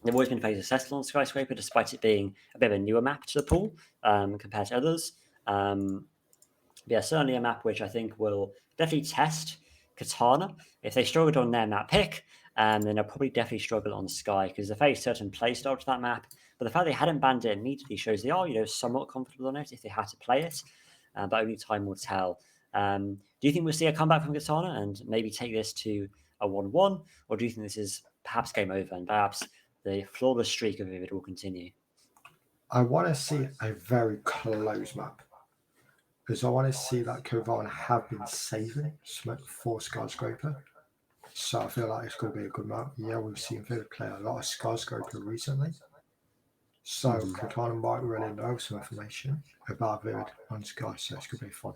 They've always been very successful on Skyscraper, despite it being a bit of a newer map to the pool compared to others. Yeah, certainly a map which I think will definitely test Katana. If they struggled on their map pick, then they'll probably definitely struggle on Sky because there's a very certain play style to that map. But the fact they hadn't banned it immediately shows they are, somewhat comfortable on it if they had to play it. But only time will tell. Do you think we'll see a comeback from Katana and maybe take this to a 1-1? Or do you think this is perhaps game over and perhaps the flawless streak of Vivid will continue? I want to see a very close map because I want to see that Kovan have been saving for Skyscraper. So I feel like it's going to be a good map. Yeah, we've seen Vivid play a lot of Skyscraper recently. So Katana might really know some information about Vivid on Sky, so it's going to be fun.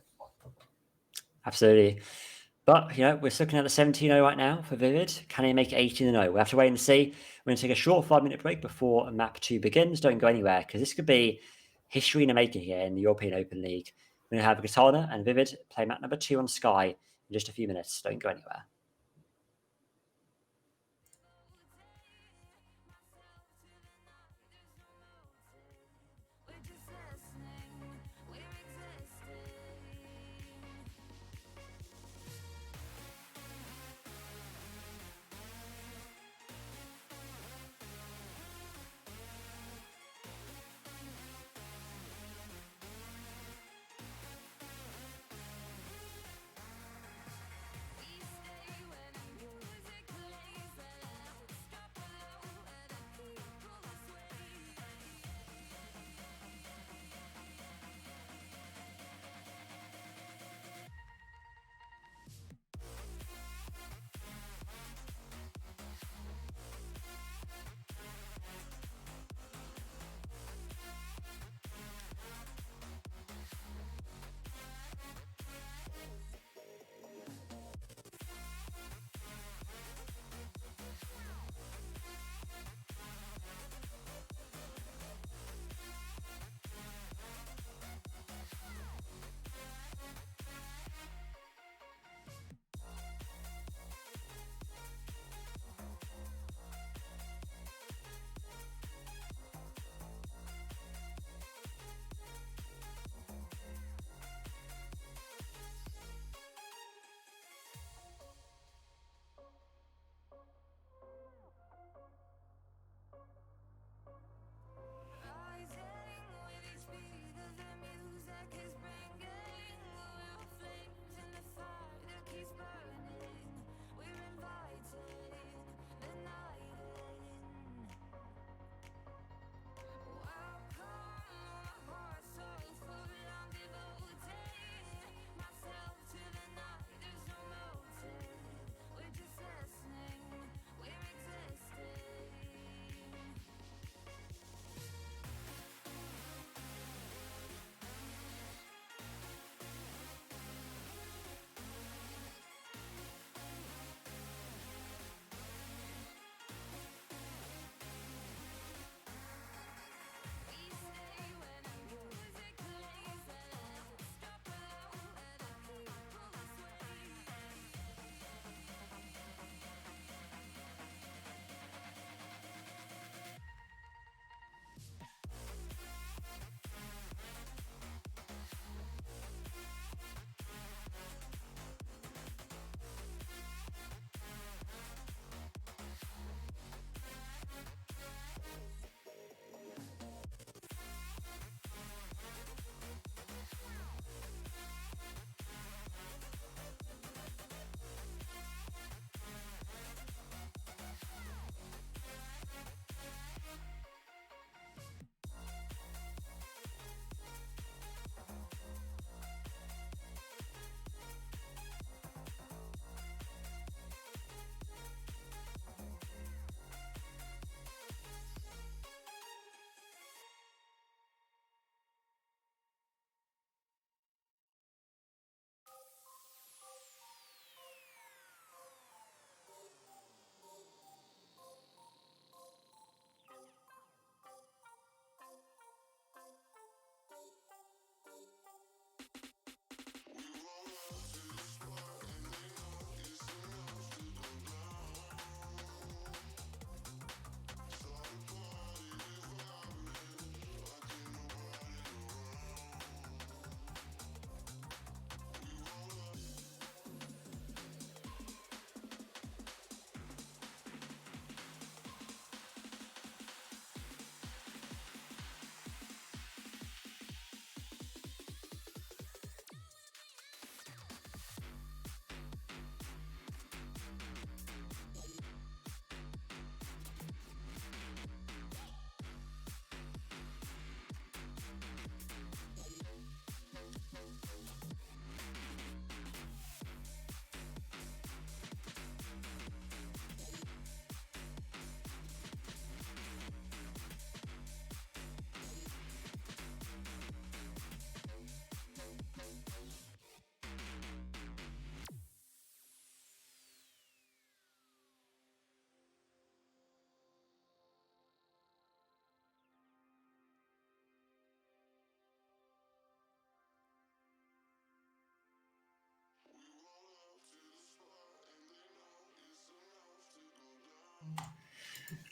Absolutely. But, we're looking at the 17-0 right now for Vivid. Can they make it 18-0? We'll have to wait and see. We're going to take a short 5-minute break before map 2 begins. Don't go anywhere, because this could be history in the making here in the European Open League. We're going to have Katana and Vivid play map number 2 on Sky in just a few minutes. Don't go anywhere.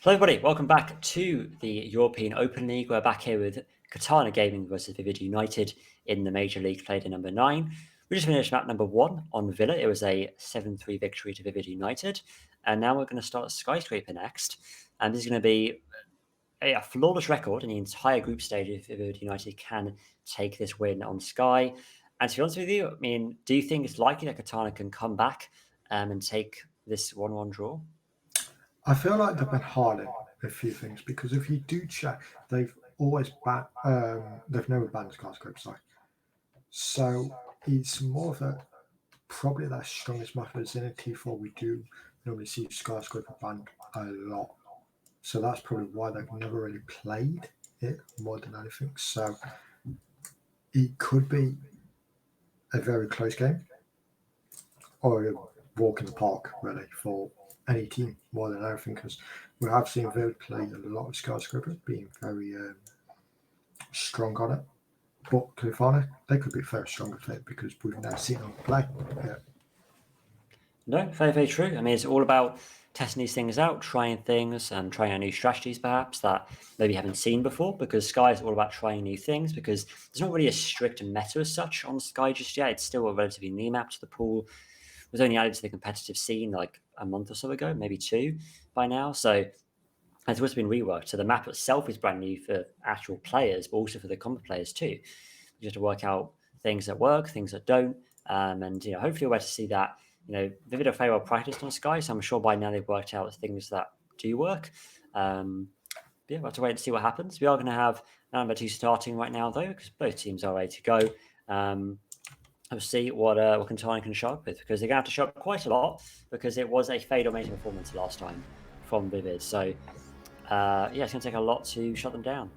Hello everybody, welcome back to the European Open League. We're back here with Katana Gaming versus Vivid United in the Major League Playday number 9. We just finished map number 1 on Villa. It was a 7-3 victory to Vivid United. And now we're going to start Skyscraper next. And this is going to be a flawless record in the entire group stage if Vivid United can take this win on Sky. And to be honest with you, I mean, do you think it's likely that Katana can come back and take this 1-1 draw? I feel like they've been hiding a few things because if you do check, they've always they've never banned Skyscraper side. So it's more of probably their strongest map is in a T4. We do normally see Skyscraper banned a lot. So that's probably why they've never really played it more than anything. So it could be a very close game or a walk in the park, really, for any team more than anything, because we have seen Vivid play a lot of Skyscrapers being very strong on it. But Katana, they could be very strong at it because we've never seen them play. Yeah. No, very, very true. I mean, it's all about testing these things out, trying things, and trying out new strategies perhaps that maybe you haven't seen before, because Sky is all about trying new things, because there's not really a strict meta as such on Sky just yet. It's still a relatively new map to the pool. It was only added to the competitive scene like a month or so ago, maybe 2 by now. So it's always been reworked. So the map itself is brand new for actual players, but also for the comp players too. You have to work out things that work, things that don't. And, hopefully we're to see that, Vivid are very well practiced on Sky. So I'm sure by now they've worked out things that do work. Yeah, we'll have to wait and see what happens. We are going to have number 2 starting right now, though, because both teams are ready to go. We'll see what Katana can show up with, because they're going to have to show up quite a lot, because it was a fade or major performance last time from Vivid. So, it's going to take a lot to shut them down.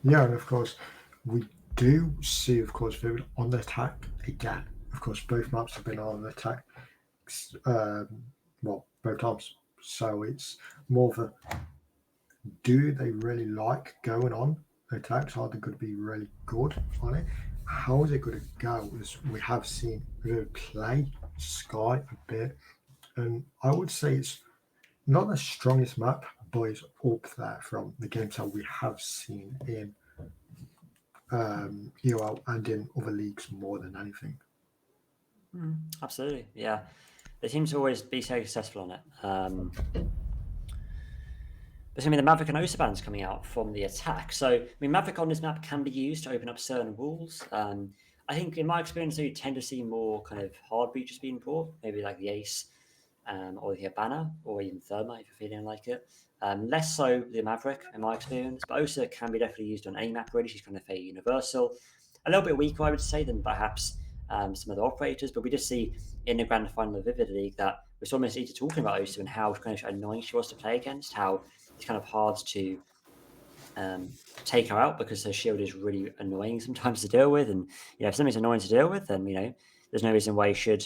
Yeah, and of course, we do see, of course, Vivid on the attack again. Of course, both maps have been on the attack, both times. So it's more of a, do they really like going on attacks? Are they going to be really good on it? How is it going to go? As we have seen Vivid play Sky a bit, and I would say it's not the strongest map, but it's up there from the games that we have seen in EOL and in other leagues more than anything. Absolutely, yeah. They seem to always be so successful on it. But the Maverick and Osaban's coming out from the attack. So, Maverick on this map can be used to open up certain walls. I think in my experience, you tend to see more kind of hard breaches being brought, maybe like the Ace or the Habana or even Therma if you're feeling like it. Less so the Maverick in my experience, but Osa can be definitely used on any map really. She's kind of a universal. A little bit weaker, I would say, than perhaps some other operators, but we just see in the grand final of Vivid League that we're almost either talking about Osa and how kind of annoying she was to play against, how it's kind of hard to take her out because her shield is really annoying sometimes to deal with. And, if something's annoying to deal with, then, there's no reason why you should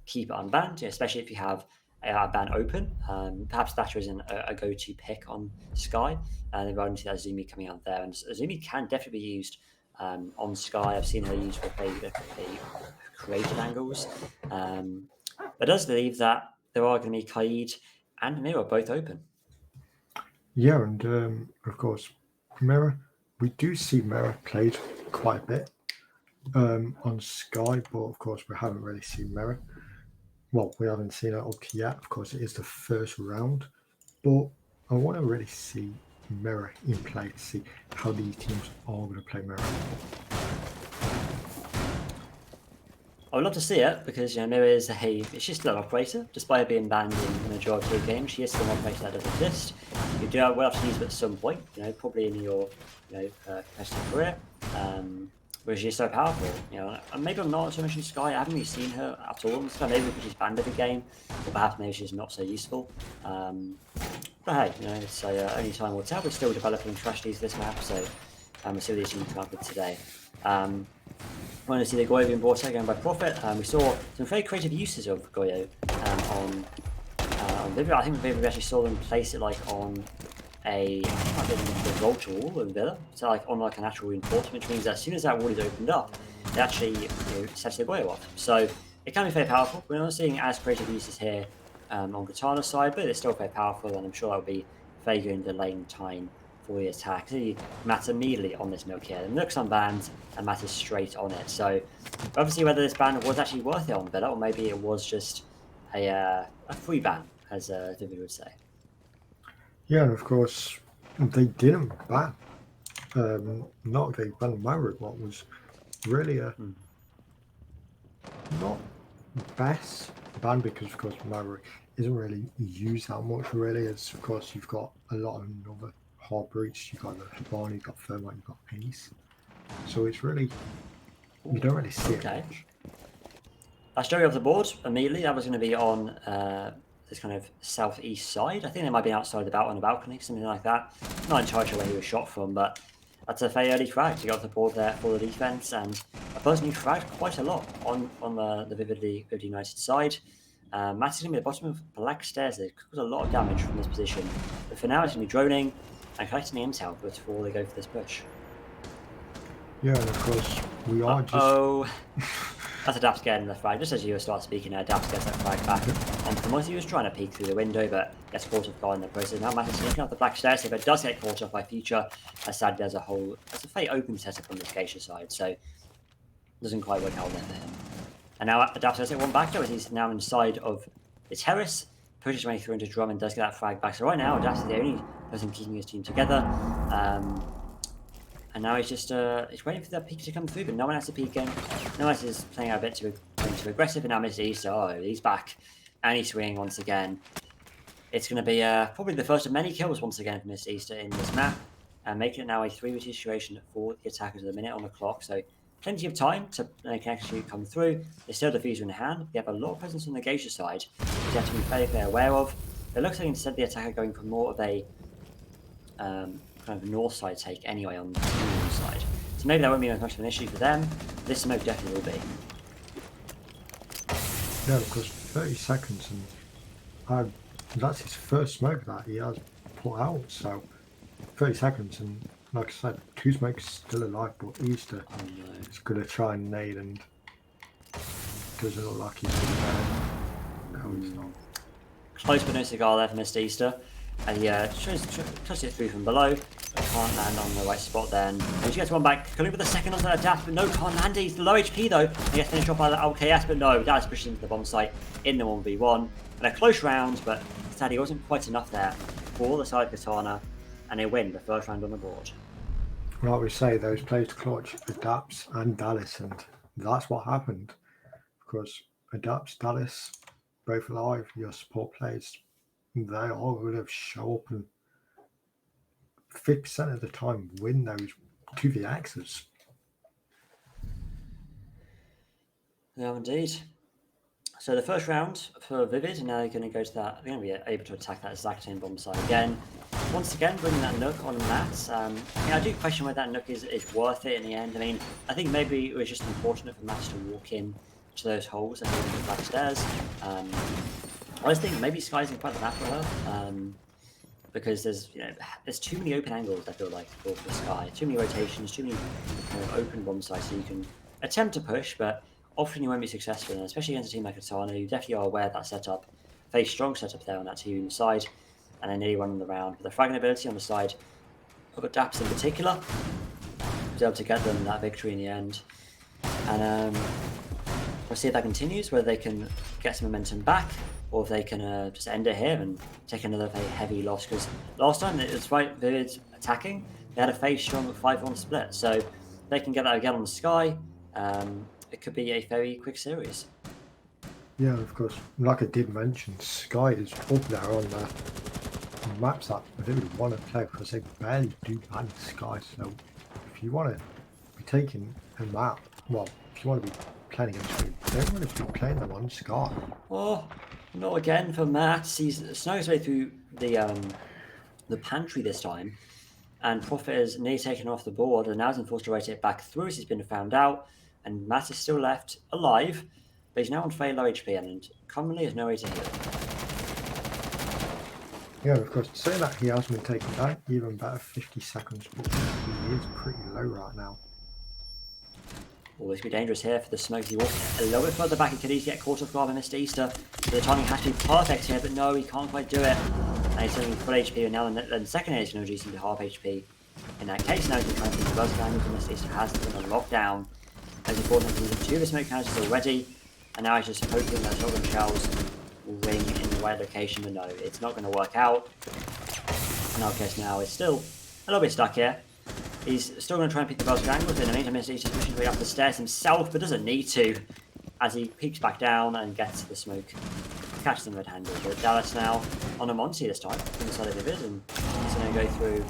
keep it unbanned, especially if you have a ban open. Perhaps Thatcher isn't a go-to pick on Sky. And they're running to that Azumi coming out there. And Azumi can definitely be used on Sky. I've seen her used for creative angles. But it does leave that there are going to be Kaid and Mira both open. Yeah, and of course, Mirror, we do see Mirror played quite a bit on Sky, but of course we haven't really seen Mirror. Well, we haven't seen it up yet. Of course, it is the first round, but I want to really see Mirror in play to see how these teams are going to play Mirror. I would love to see it because Mira is she's still an operator, despite her being banned in the majority of games. She is still an operator that does exist. You will have to use it at some point, probably in your competitive career. Where she's so powerful, and maybe I'm not so much in Sky. I haven't really seen her at all in Sky. Maybe because she's banned every game, or perhaps maybe she's not so useful. But hey, it's only time will tell. We're still developing strategies this map, so we'll see what these teams come up with today. We want to see the Goyo being brought out again by Profit. We saw some very creative uses of Goyo on Vivid. I think Vivid actually saw them place it on the vulture wall in Villa, so on an actual reinforcement, which means that as soon as that wall is opened up, it actually sets the Goyo off. So it can be very powerful. We're not seeing as creative uses here on Katana's side, but it's still very powerful, and I'm sure that will be very good in delaying time for the attack. See, Matt's immediately on this Nook here. The Nook's unbanned, and Matt is straight on it. So, obviously, whether this ban was actually worth it on Villa, or maybe it was just a free ban, as Vivid would say. Yeah, and of course, they didn't ban. Not they banned Maverick, what was really a not best ban, because of course Maverick isn't really used that much really, as of course you've got a lot of other hard breach, you've got the Habani, you've got Thermite, you've got Ace, so it's really, you don't really see it much. That's Joey off the board immediately. That was going to be on this kind of southeast side. I think they might be outside on the balcony, something like that. Not entirely sure where he was shot from, but that's a very early frag to get off the board there for the defense, and a person who fragged quite a lot on the Vivid United side. Matt is going to be at the bottom of Black Stairs. They cause a lot of damage from this position, but for now it's going to be droning and collecting the intel before they go for this push. Yeah, and of course we are just... That's Adapt getting the frag. Just as you start speaking, Adapt gets that frag back onto the He was trying to peek through the window, but gets caught off guard in the process. Now Matt is sneaking off the Black Stairs, but does get caught off by Future. As sadly, there's a very open setup on this Geisha side, so it doesn't quite work out there for him. And now Adapt does get one back though, as he's now inside of the terrace. Pushes way through into Drum and does get that frag back. So right now, Adapt is the only person keeping his team together. And now he's just he's waiting for that peek to come through, but no one has to peek in. No one else is playing out a bit too aggressive, and now Mr. Easter, he's back. And he's swinging once again. It's going to be probably the first of many kills once again from Mr. Easter in this map, and making it now a 3v2 situation for the attackers at the minute on the clock. So plenty of time to they can actually come through. They still have the diffuser in hand. They have a lot of presence on the Geisha side, which you have to be very aware of. It looks like instead the attacker going for more of a kind of north side take anyway on the north side. So maybe that won't be as much of an issue for them. This smoke definitely will be. Yeah, because 30 seconds, and that's his first smoke that he has put out, so 30 seconds, and like I said, 2 smokes still alive, but Easter is going to try and nade, and doesn't look like he's going to No, he's not. Close but no cigar there for Mr. Easter. And he tries it through from below, but can't land on the right spot then. And he gets one back, going with the second onto that Adapt, but no, can't land. He's low HP though. He gets finished off by the LKS, but no, Dallas pushes into the bomb site in the 1v1. And a close round, but sadly it wasn't quite enough there for the side of Katana, and they win the first round on the board. Like we say, those players clutch Adapts and Dallas, and that's what happened. Of course, Adapts, Dallas, both alive, your support players, they all would have show up and 50% of the time win those 2v-axes. Yeah, indeed. So the first round for Vivid, and now they're going to go to that. They're going to be able to attack that Zacatine bomb site again. Once again, bringing that Nook on Matt. I do question whether that Nook is worth it in the end. I mean, I think maybe it was just unfortunate for Matt to walk in to those holes and go to the back stairs. I just think maybe Sky's in quite the map for her, because there's too many open angles, I feel like, for Sky. Too many rotations, too many open bomb sites, so you can attempt to push, but often you won't be successful, and especially against a team like Katana, you definitely are aware of that setup. Very strong setup there on that team side, and they nearly won the round. But the fragging ability on the side of Adapts in particular was able to get them that victory in the end. And we'll see if that continues, whether they can get some momentum back, or if they can just end it here and take another very heavy loss. Because last time it was Vivid attacking, they had a very strong 5-1 split. So if they can get that again on the Sky, it could be a very quick series. Yeah, of course. Like I did mention, Sky is up there on the maps that I really want to play, because they barely do ban Sky. So if you want to be taking a map, well, if you want to be playing against me, you don't want to be playing them on Sky. Oh, not again for Matt. He's snowing his way through the pantry this time, and Prophet is nearly taken off the board, and now he's been forced to rotate back through as he's been found out, and Matt is still left alive, but he's now on very low HP, and commonly has no way to heal. Yeah, of course, to say that he has been taken down, even better, 50 seconds, but he is pretty low right now. Always be dangerous here for the smoke. He walks a little bit further back. He could easily get caught off guard by Mr. Easter. So the timing has to be perfect here, but no, he can't quite do it. And he's suddenly full HP, and now the second aid is going to reduce him to half HP. In that case, now he can try and keep the burst damage, and Mr. Easter has been on lockdown. As he fought into 2 of the smoke counters already, and now he's just hoping that shotgun shells will ring in the right location, but no, it's not going to work out. And our guess now is still a little bit stuck here. He's still going to try and pick the burst angles, but in the meantime, Mr. Easter's pushing his way up the stairs himself, but doesn't need to, as he peeks back down and gets the smoke. Catches them red-handed. But Dallas now on a Monty this time, inside of Vivid, and he's going to go through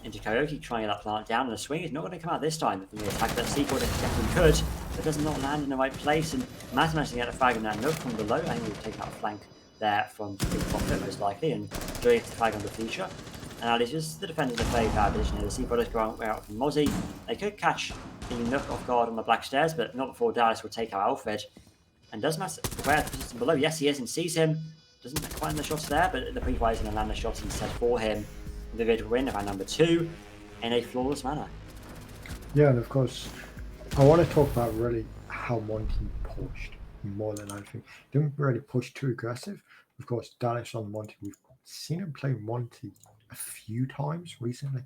into Karaoke, trying to get that plant down, and the swing is not going to come out this time from the attack. That C4 definitely could, but does not land in the right place, and Matt managed to get a frag in that nook from below. I think we've taken out a flank there from Big Profit, most likely, and Joey gets the flag on the future. And at least just the defenders in a very bad position here. The C brothers go out from Mozzie. They could catch the Nook off guard on the black stairs, but not before Dallas will take out Alfred. And does Matt aware of the position below? Yes, he is, and sees him. Doesn't quite land the shots there, but the pre-fire is going to land the shots instead for him. Vivid win around number 2 in a flawless manner. Yeah, and of course, I want to talk about really how Monty pushed more than anything. Didn't really push too aggressive. Of course, Dallas on Monty, we've seen him play Monty a few times recently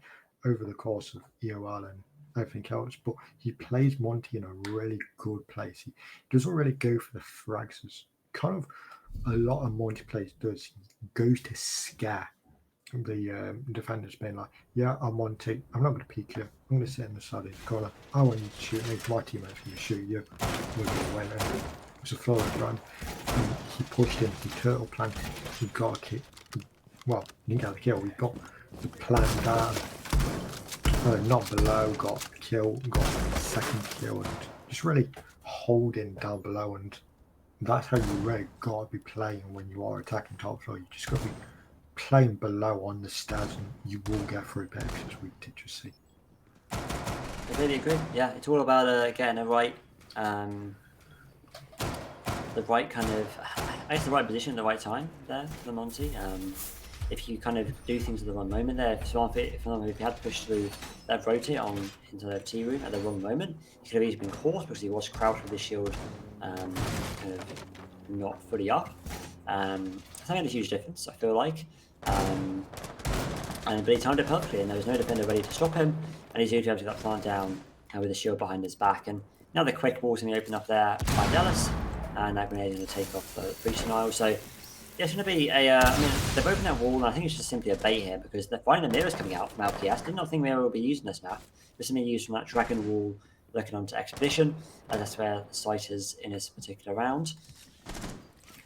over the course of EOL and everything else, but he plays Monty in a really good place. He doesn't really go for the frags as kind of a lot of Monty plays does. He goes to scare the defenders, being like, yeah, I'm Monty, I'm not going to peek you, I'm going to sit in the side of the corner, I want you to shoot me, my teammate's going to shoot you, we're going to win. And it was a flawless run, and he pushed in, he turtle planted, he got a kick. Well, he didn't get the kill, we got the plan down, not below, got a kill, got a second kill, and just really holding down below, and that's how you really got to be playing when you are attacking top floor. You just got to be playing below on the stairs, and you will get through picks, as we did just see. I really agree. Yeah, it's all about getting the right kind of, I guess, the right position at the right time there for the Monty. If you kind of do things at the wrong moment there, if you had to push through that rotate on into the T room at the wrong moment, he could have easily been caught because he was crouched with his shield kind of not fully up. I think it made a huge difference, I feel like. But he timed it perfectly, and there was no defender ready to stop him, and he's able to get that plant down with the shield behind his back. And now the quick ball's going to open up there by Dallas, and that grenade is going to take off the breach denial. So yeah, it's going to be a, I mean, they've opened that wall, and I think it's just simply a bait here, because they're finding the mirrors coming out from LPS. Did not think Mirror will be using this map. It's something used from that Dragon Wall looking onto Expedition, as that's where the site is in this particular round.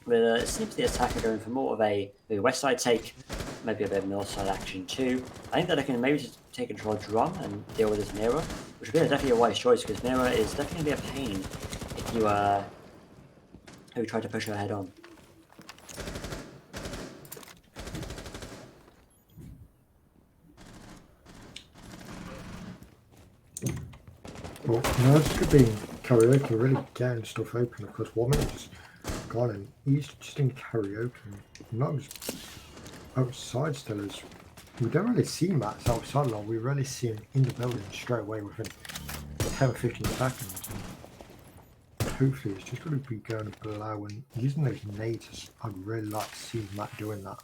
But it seems the attacker going for more of a west side take, maybe a bit of north side action too. I think they're looking maybe to take control of Drum and deal with this Mirror, which would be definitely a wise choice, because Mirror is definitely going to be a pain if you try to push her head on. Well, no, this could be Karaoke really getting stuff open. Of course, Woman just gone, and he's just in Karaoke, not just outside still. As we don't really see Matt's outside long, we really see him in the building straight away within 10-15 seconds. And hopefully, it's just going to be going below and using those nades. I'd really like to see Matt doing that.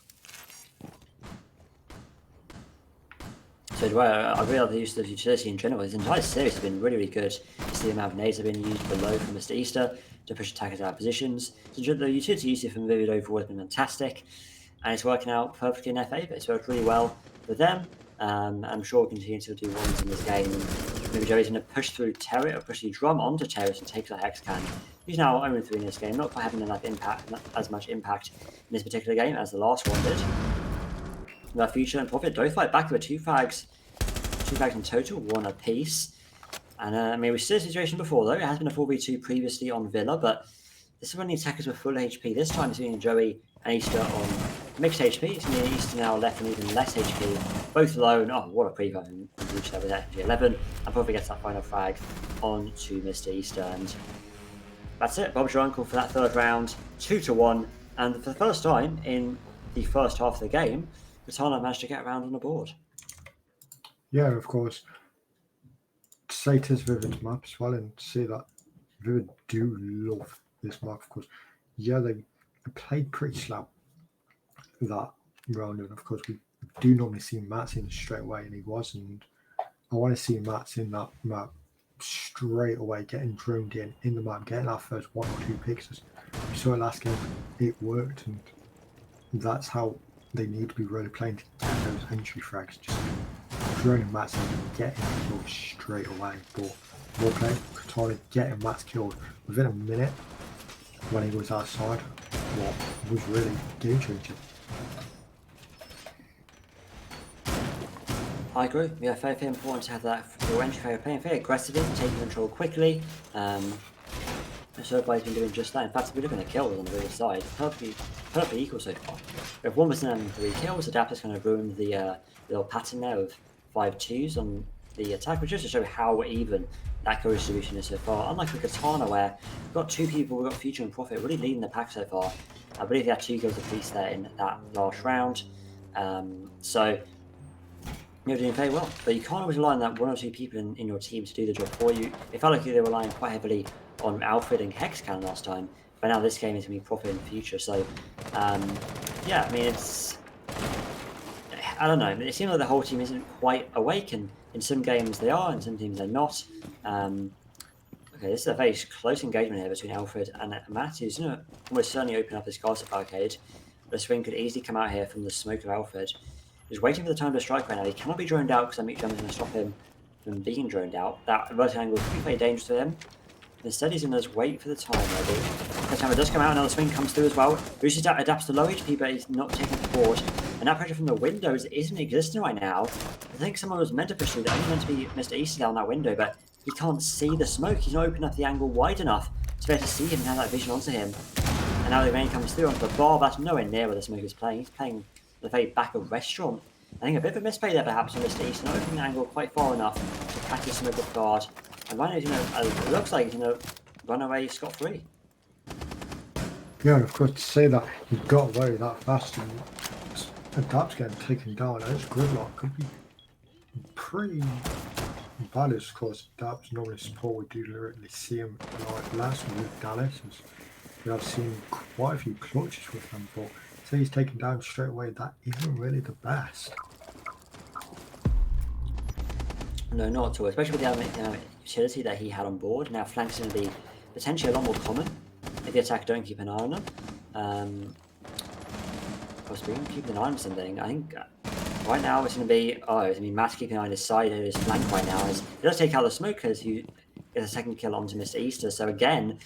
So do I really like the use of utility in general. This entire series has been really, really good. You see the amount of nades that have been used below from Mr. Easter to push attackers out of positions. So the utility usage from Vivid overall has been fantastic, and it's working out perfectly in their favour. It's worked really well for them. I'm sure we'll continue to do ones in this game. Maybe Joey's going to push through Terry, or push the Drum onto Terrace and take that Hex Cannon. He's now 0-3 in this game, not quite having enough impact, not as much impact in this particular game as the last one did. The Future and Profit both fight back with two frags in total, one apiece. And I mean, we've seen a situation before though. It has been a 4v2 previously on Villa, but this is when the attackers were full HP. This time it's been Joey and Easter on mixed HP. It's been Easter now left and even less HP, both low. Oh, what a pre-vote and reach there with FG 11, and probably gets that final frag onto Mr. Easter. And that's it. Bob's your uncle for that third round, 2-1. And for the first time in the first half of the game, Katana managed to get around on the board. Yeah, of course. Say it is Vivid's map as well, and see that really do love this map, of course. Yeah, they played pretty slow that round, and of course we do normally see Mats in straight away, and he wasn't. I want to see Mats in that map straight away, getting droned in the map, getting our first 1 or 2 picks. We saw it last game, it worked, and that's how they need to be really playing to get those entry frags, just droning Mats and getting the kill straight away. But more play, Katana getting Mats killed within a minute when he was outside, what was really game changing. I agree. Yeah, very, very important to have that for entry frag, playing very aggressively, taking control quickly. So everybody's been doing just that. In fact, we're looking at kills on the other side. Perfectly equal so far. We have 1% and 3 kills. Adapter's kind of ruined the little pattern there of 5 2s on the attack, which just to show how even that kill distribution is so far. Unlike with Katana, where we've got 2 people, we've got Future and Prophet really leading the pack so far. I believe they had 2 kills apiece there in that last round. So you're doing very well, but you can't always rely on that 1 or 2 people in your team to do the job for you. It felt like they were relying quite heavily on Alfred and Hexcan last time, but now this game is going to be Prophet in the future. So, yeah, I mean, it's... I don't know. It seems like the whole team isn't quite awake, and in some games they are, and some teams they're not. Okay, this is a very close engagement here between Alfred and Matt, who's going to almost certainly open up his castle barricade. The swing could easily come out here from the smoke of Alfred. He's waiting for the time to strike right now. He cannot be droned out because that meat jump is going to stop him from being droned out. That reverse angle could be very dangerous to him. Instead, he's going to just wait for the time, maybe. The timer does come out, another swing comes through as well. Boosted adapts to low HP, but he's not taking the board. And that pressure from the windows isn't existing right now. I think someone was meant to push through, only meant to be Mr. Easter on that window, but he can't see the smoke. He's not opening up the angle wide enough to be able to see him and have that vision onto him. And now the rain comes through onto the bar. That's nowhere near where the smoke is playing. He's playing the very back of restaurant. I think a bit of a misplay there perhaps on Mr. East, not opening the angle quite far enough to catch the smoke off guard. And Rhino's, it looks like he's going to run away scot-free. Yeah, and of course to say that he got away that fast and Adapt's getting taken down, and his gridlock could be pretty bad. Of course, Adapt's normally support, we do literally see him like last with Dallas. We have seen quite a few clutches with him, but so he's taken down straight away, that isn't really the best. No, not at all, especially with the utility that he had on board. Now flanks going to be potentially a lot more common if the attacker don't keep an eye on them. Possibly keep an eye on something. I think right now it's going to be, Matt's keeping an eye on his side, his flank right now. As he does take out the smokers, who gets a second kill onto Mr. Easter. So again,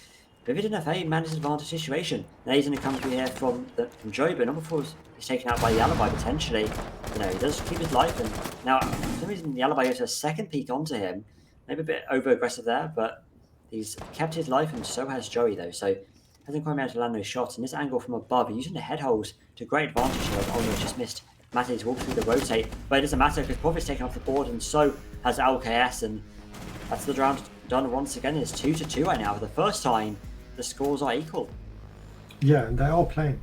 Vivid in a very managed advantage situation. Now he's going to come through here from Joe, but not before he's taken out by the Alibi potentially. He does keep his life, and now for some reason the Alibi goes a second peek onto him. Maybe a bit over aggressive there, but he's kept his life, and so has Joey though. So hasn't quite managed to land those shots. And this angle from above, using the head holes to great advantage here. Almost just missed Matty's walk through the rotate, but it doesn't matter because Prophet's taken off the board, and so has LKS, and that's the round done once again. It's 2-2 right now for the first time. The scores are equal. Yeah, and they are playing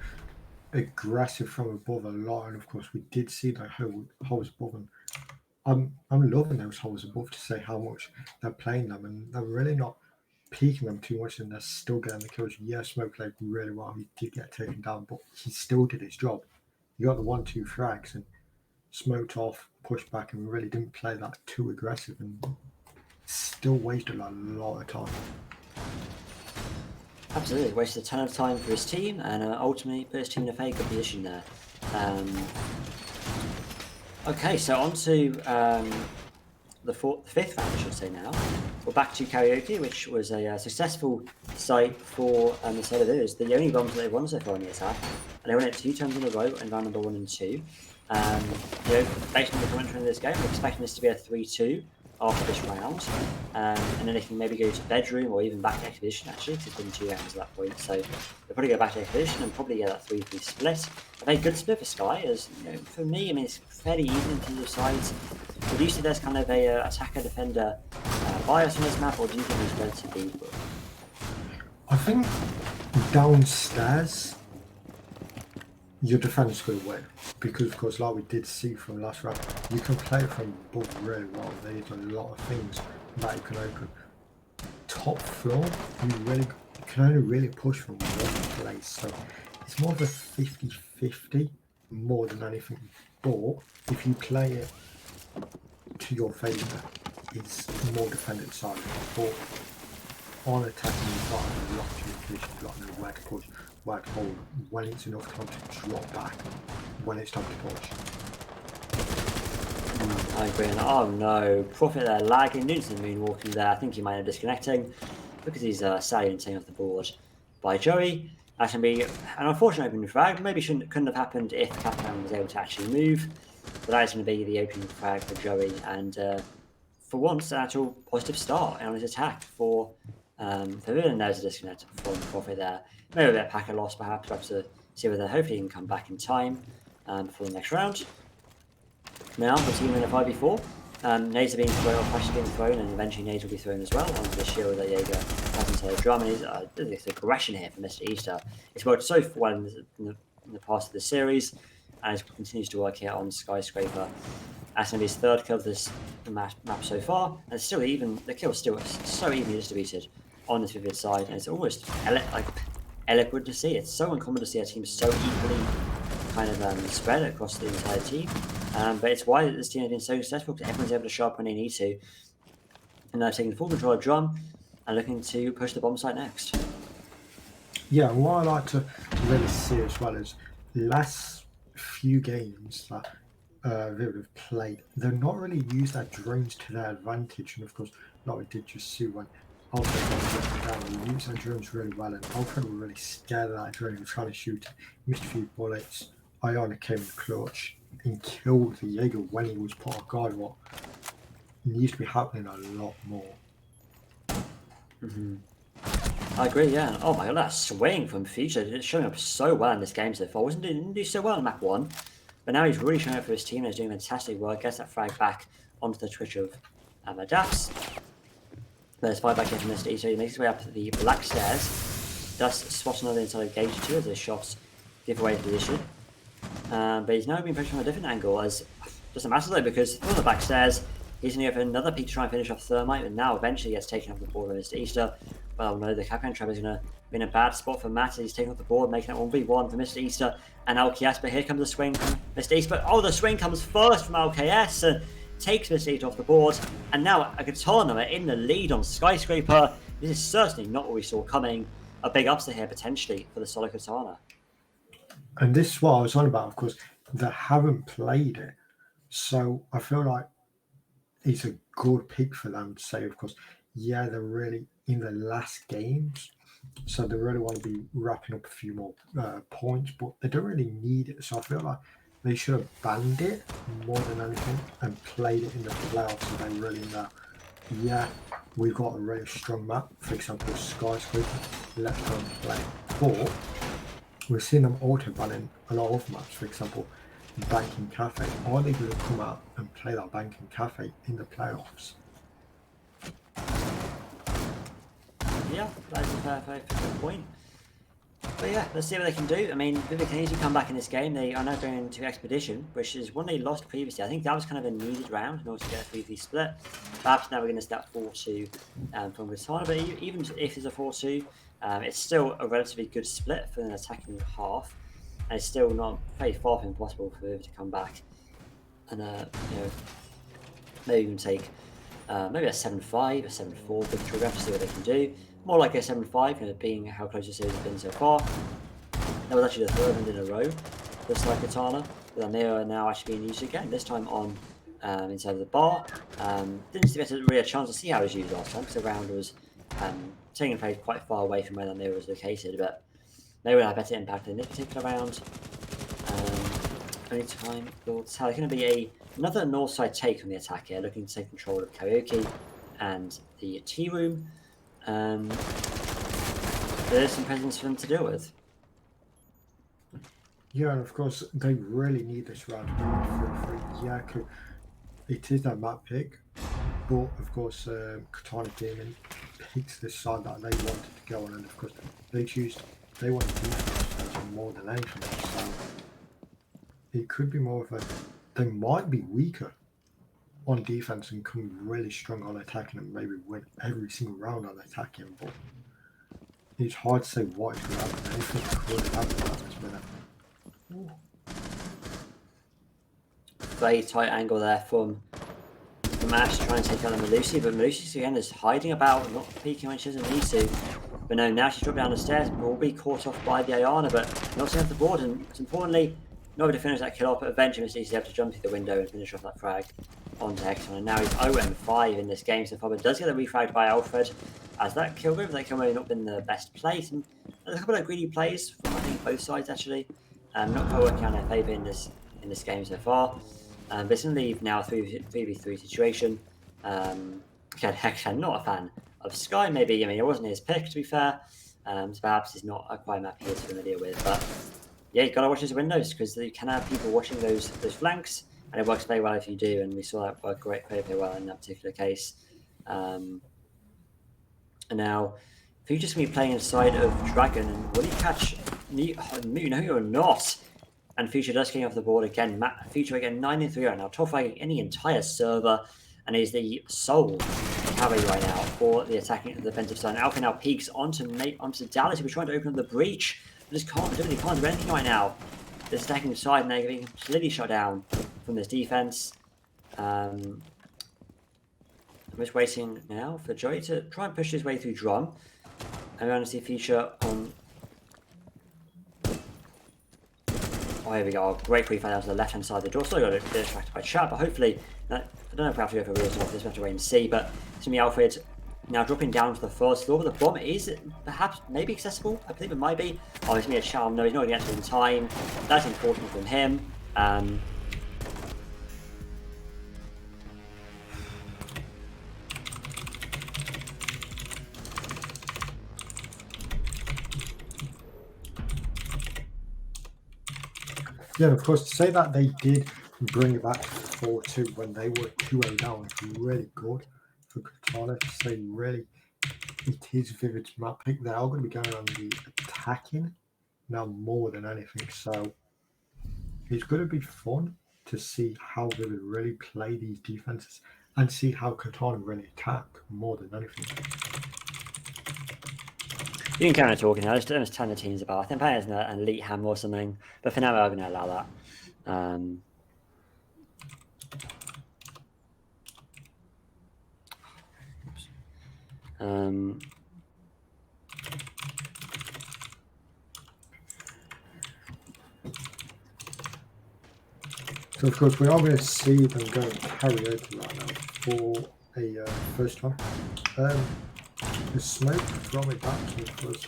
aggressive from above a lot, and of course we did see the holes above, and I'm loving those holes above to say how much they're playing them, and they're really not peaking them too much, and they're still getting the kills. Yeah, Smoke played really well. He did get taken down, but he still did his job. He got the 1-2 frags and smoked off, pushed back, and really didn't play that too aggressive, and still wasted a lot of time. Absolutely, wasted a ton of time for his team, and ultimately put his team in a very good position there. Okay, so on to the fifth round, I should say now. We're back to Karaoke, which was a successful site for the Sailor Village. The only bombs that they've won so far in the attack, and they won it 2 times in a row in round number 1 and 2. Based on the commentary in this game, we're expecting this to be a 3-2 after this round, and then they can maybe go to bedroom or even back to Expedition actually, because it's been 2 rounds at that point. So they'll probably go back to Expedition and probably get that 3-3 split. A very good split for Sky, as for me, it's fairly even in terms of sides. Would you say there's kind of a attacker-defender bias on this map, or do you think it's relatively equal? I think downstairs your defense could win, because of course, like we did see from last round, you can play it from above really well. There's a lot of things that you can open. top floor, you can only really push from one place. So it's more of a 50-50 more than anything. But if you play it to your favour, it's more defended side. But on attacking, you've got a lot of communication, you've got to know where to push, where to hold, when it's enough time to drop back, when it's time to push. I agree. And oh no, Prophet there lagging, Newton moonwalking there. I think he might end up disconnecting because he's sadly been taken off the board by Joey. That can be an unfortunate opening frag. Maybe couldn't have happened if Katana was able to actually move. But that is going to be the opening frag for Joey. And for once, an actual positive start on his attack for Vivian. There's a disconnect from Prophet there. Maybe a bit of packet loss perhaps. We'll have to see whether hopefully he can come back in time for the next round. Now, the team in a 5v4. Nades are being thrown, or flashes being thrown, and eventually nades will be thrown as well onto the shield that Jaeger has inside the drum. And there's aggression here from Mr. Easter. It's worked so well in the past of the series, and it continues to work here on Skyscraper. That's going to be his third kill of this map so far, and it's still even, the kill's still so evenly distributed on this Vivid side, and it's almost eloquent to see. It's so uncommon to see a team so equally kind of spread across the entire team. But it's why this team has been so successful, because everyone's able to show up when they need to. And they're taking full control of drum and looking to push the bomb site next. Yeah, what I like to really see as well is last few games that Vivid have played, they've not really used their drones to their advantage. And of course, like we did just see when Alfred down, they used their drones really well, and Alfred was really scared of that drone and trying to shoot, missed a few bullets. Iona came in clutch and killed the Jaeger when he was put on guard. What needs to be happening a lot more. I agree, yeah. Oh my god, that swing from Future is showing up so well in this game so far. Didn't do so well in map 1, but now he's really showing up for his team and he's doing fantastic work. Gets that frag back onto the Twitch of Adapts. There's 5 back here from Mr. E, so he makes his way up to the black stairs. Does spot another inside of Gauge too as his shots give away his position. But he's now being pushed from a different angle, as doesn't matter though, because from the back stairs, he's going to go for another peek to try and finish off Thermite, and now eventually gets taken off the board by Mr. Easter. Well, no, the Capcan Trap is going to be in a bad spot for Matt as he's taking off the board, making it 1v1 for Mr. Easter and LKS. But here comes the swing from Mr. Easter. But oh, the swing comes first from LKS and takes Mr. Easter off the board. And now a Katana in the lead on Skyscraper. This is certainly not what we saw coming. A big upset here potentially for the solo Katana. And this is what I was on about, of course. They haven't played it, so I feel like it's a good pick for them to say, of course, yeah, they're really in the last games, so they really want to be wrapping up a few more points, but they don't really need it. So I feel like they should have banned it more than anything and played it in the playoffs, so they really know, yeah, we've got a really strong map, for example, Skyscraper, let's go and play. But we've seen them auto-banning a lot of maps, for example, Banking Cafe. Are they going to come out and play that Banking Cafe in the playoffs? Yeah, that is a fair point. But yeah, let's see what they can do. I mean, Vivid can easily come back in this game. They are now going to Expedition, which is one they lost previously. I think that was kind of a needed round in order to get a 3v split. Perhaps now we're going to start 4-2 from Katana, but even if it's a 4-2, it's still a relatively good split for an attacking half, and it's still not very far from impossible for Vivid to come back and maybe even take maybe a 7-5, a 7-4 victory. We have to see what they can do. More like a 7-5, being how close the series has been so far. That was actually the third end in a row for Sly Katana, with Amira now actually being used again, this time on inside of the bar. Didn't get really a chance to see how it was used last time, because the round was taking place quite far away from where the Amira was located, but they would have better impact in this particular round. Only time will tell. It's going to be another north side take on the attack here, looking to take control of Karaoke and the tea room. There's some presence for them to deal with. Yeah, and of course, they really need this round to be 3-3. Yeah, it is their map pick, but of course, Katana Gaming picks the side that they wanted to go on, and of course, they want to defense more than anything. So it could be more of a, they might be weaker on defense and come really strong on attacking and maybe win every single round on attacking, but it's hard to say what is going to happen. Anything could happen at this minute. Very tight angle there from Ash trying to take out Melusi, but Melusi again is hiding about, not peeking when she doesn't need to. But no, now she's dropped down the stairs, will be caught off by the Ayana, but not setting up the board, and importantly, not able to finish that kill off, but eventually he's able to jump through the window and finish off that frag onto Hexon. And now he's 0-5 in this game so far, but does get the refragged by Alfred. As that kill move, that kill move not been the best place, and there's a couple of greedy plays from I think both sides actually. Not quite working out in their favour in this game so far. But it's going to leave now a 3v3 situation. Again, Hexon, not a fan of Sky, maybe. I mean, it wasn't his pick, to be fair. So perhaps he's not a quite map he is familiar with. But yeah, you've got to watch his windows because you can have people watching those flanks, and it works very well if you do. And we saw that work very well in that particular case. And now, Future's going to be playing inside of Dragon, and will he catch Mu? No, you're not. And Future does getting off the board again. Future again 9-3 right now, top fragging in the entire server, and is the sole carry right now for the attacking defensive side. Alpha now peeks onto Dallas, who's trying to open up the breach, but just can't do anything right now. This attacking side, and they're getting completely shut down from this defense. I'm just waiting now for Joey to try and push his way through Drum. And we're going to see Future on. Oh, here we go. Great free fire down to the left-hand side of the door. Still got a bit distracted by chat, but hopefully, I don't know if we have to go for real stuff. This we have to wait and see. But it's going to be Alfred now dropping down to the first floor. But the bomb is perhaps maybe accessible. I believe it might be. Oh, it's going to be a charm. No, he's not going to get to it in time. That's important from him. Yeah, and of course, to say that they did bring it back 4-2 when they were 2-0 down is really good for Katana. To say really, it is Vivid's map pick. They are going to be going on the attacking now more than anything. So it's going to be fun to see how Vivid really play these defenses and see how Katana really attack more than anything. You can carry on talking now. There's 10 of teams about. I think playing an elite hammer or something. But for now, we're going to allow that. So of course we are going to see them go karaoke right now for a first one. The smoke from it back was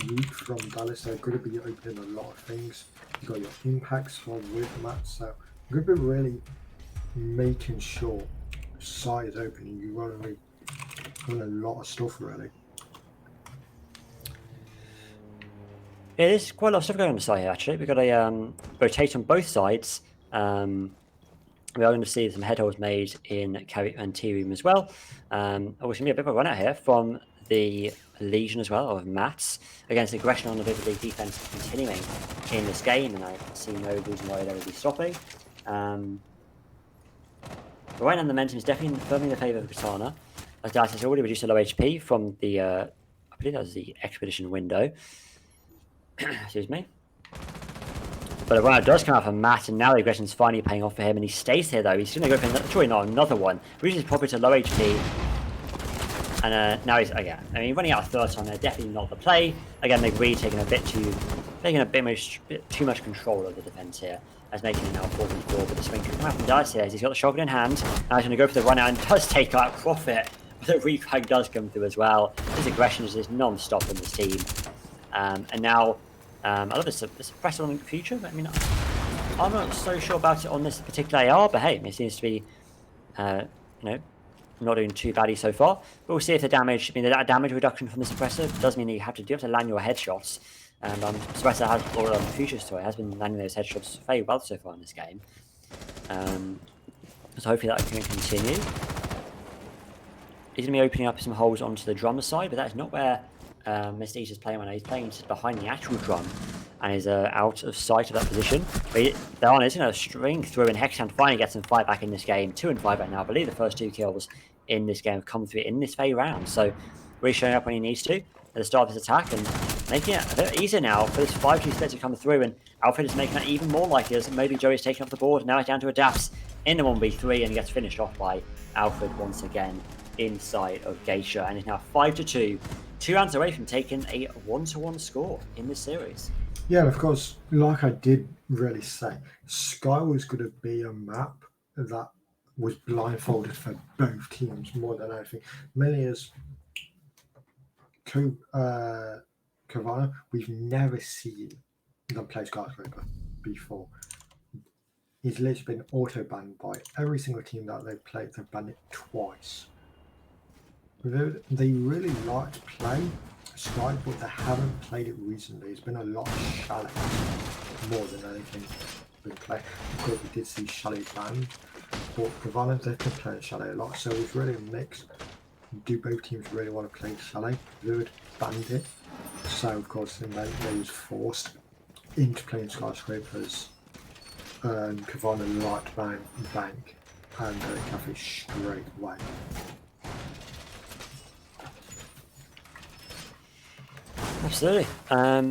weak from Dallas. They're going to be opening a lot of things. You've got your impacts from with Matt, so you're going to be really making sure the site is open and you're going to be doing a lot of stuff really. Yeah, there's quite a lot of stuff going on the side here actually. We've got a rotate on both sides. We are going to see some headholds made in Carry and T-Room as well. Obviously, going to be a bit of a run out here from the Legion as well, of Mats, against aggression on the Vivid League defense continuing in this game, and I see no reason why they would be stopping. But right now, the momentum is definitely firmly in the favour of Katana, as Dallas has already reduced a low HP from the, I believe that was the Expedition window. Excuse me. But a runner does come out for Matt, and now the aggression is finally paying off for him, and he stays here though. He's going to go for surely not another one. Reaches probably to low HP, and now he's again. I mean, running out of third time, they're definitely not the play. Again, they've really taken a bit too much control of the defense here, as making it now 4v4. But the swing can come out from Dice here, as he's got the shotgun in hand. Now he's going to go for the run out and does take out Profit. But the refrag does come through as well. His aggression is just non-stop from this team, and now. I love this suppressor on the Future, but I mean, I'm not so sure about it on this particular AR, but hey, it seems to be, not doing too badly so far. But we'll see if the damage, the damage reduction from the suppressor does mean that you have to land your headshots. And suppressor has, or Future story has been landing those headshots very well so far in this game. So hopefully that can continue. He's going to be opening up some holes onto the drummer side, but that's not where Mr. East is playing right now. He's playing just behind the actual drum. and is out of sight of that position. But they're on, isn't a string through, and Hexhand finally gets some fight back in this game. 2-5 right now. I believe the first 2 kills in this game have come through in this very round. So really showing up when he needs to at the start of his attack and making it a bit easier now for this 5-2 split to come through. And Alfred is making that even more likely as maybe Joey's taking off the board. Now it's down to Adaps in the 1v3 and he gets finished off by Alfred once again inside of Geisha, and is now 5-2. 2 rounds away from taking a 1-1 score in this series. Yeah, of course, like I did really say, Sky was going to be a map that was blindfolded for both teams more than anything. Mainly as Katana, we've never seen them play Skyscraper before. He's literally been auto-banned by every single team that they've played. They've banned it twice. They really like to play Sky, but they haven't played it recently. It's been a lot of Chalet more than anything we play. Of course, we did see Chalet banned, but Katana, they've been playing Chalet a lot, so it's really a mix. Do both teams really want to play Chalet? Third banned it, so of course they was forced into playing Skyscrapers. Katana liked Bank and Cafe straight away. Absolutely. I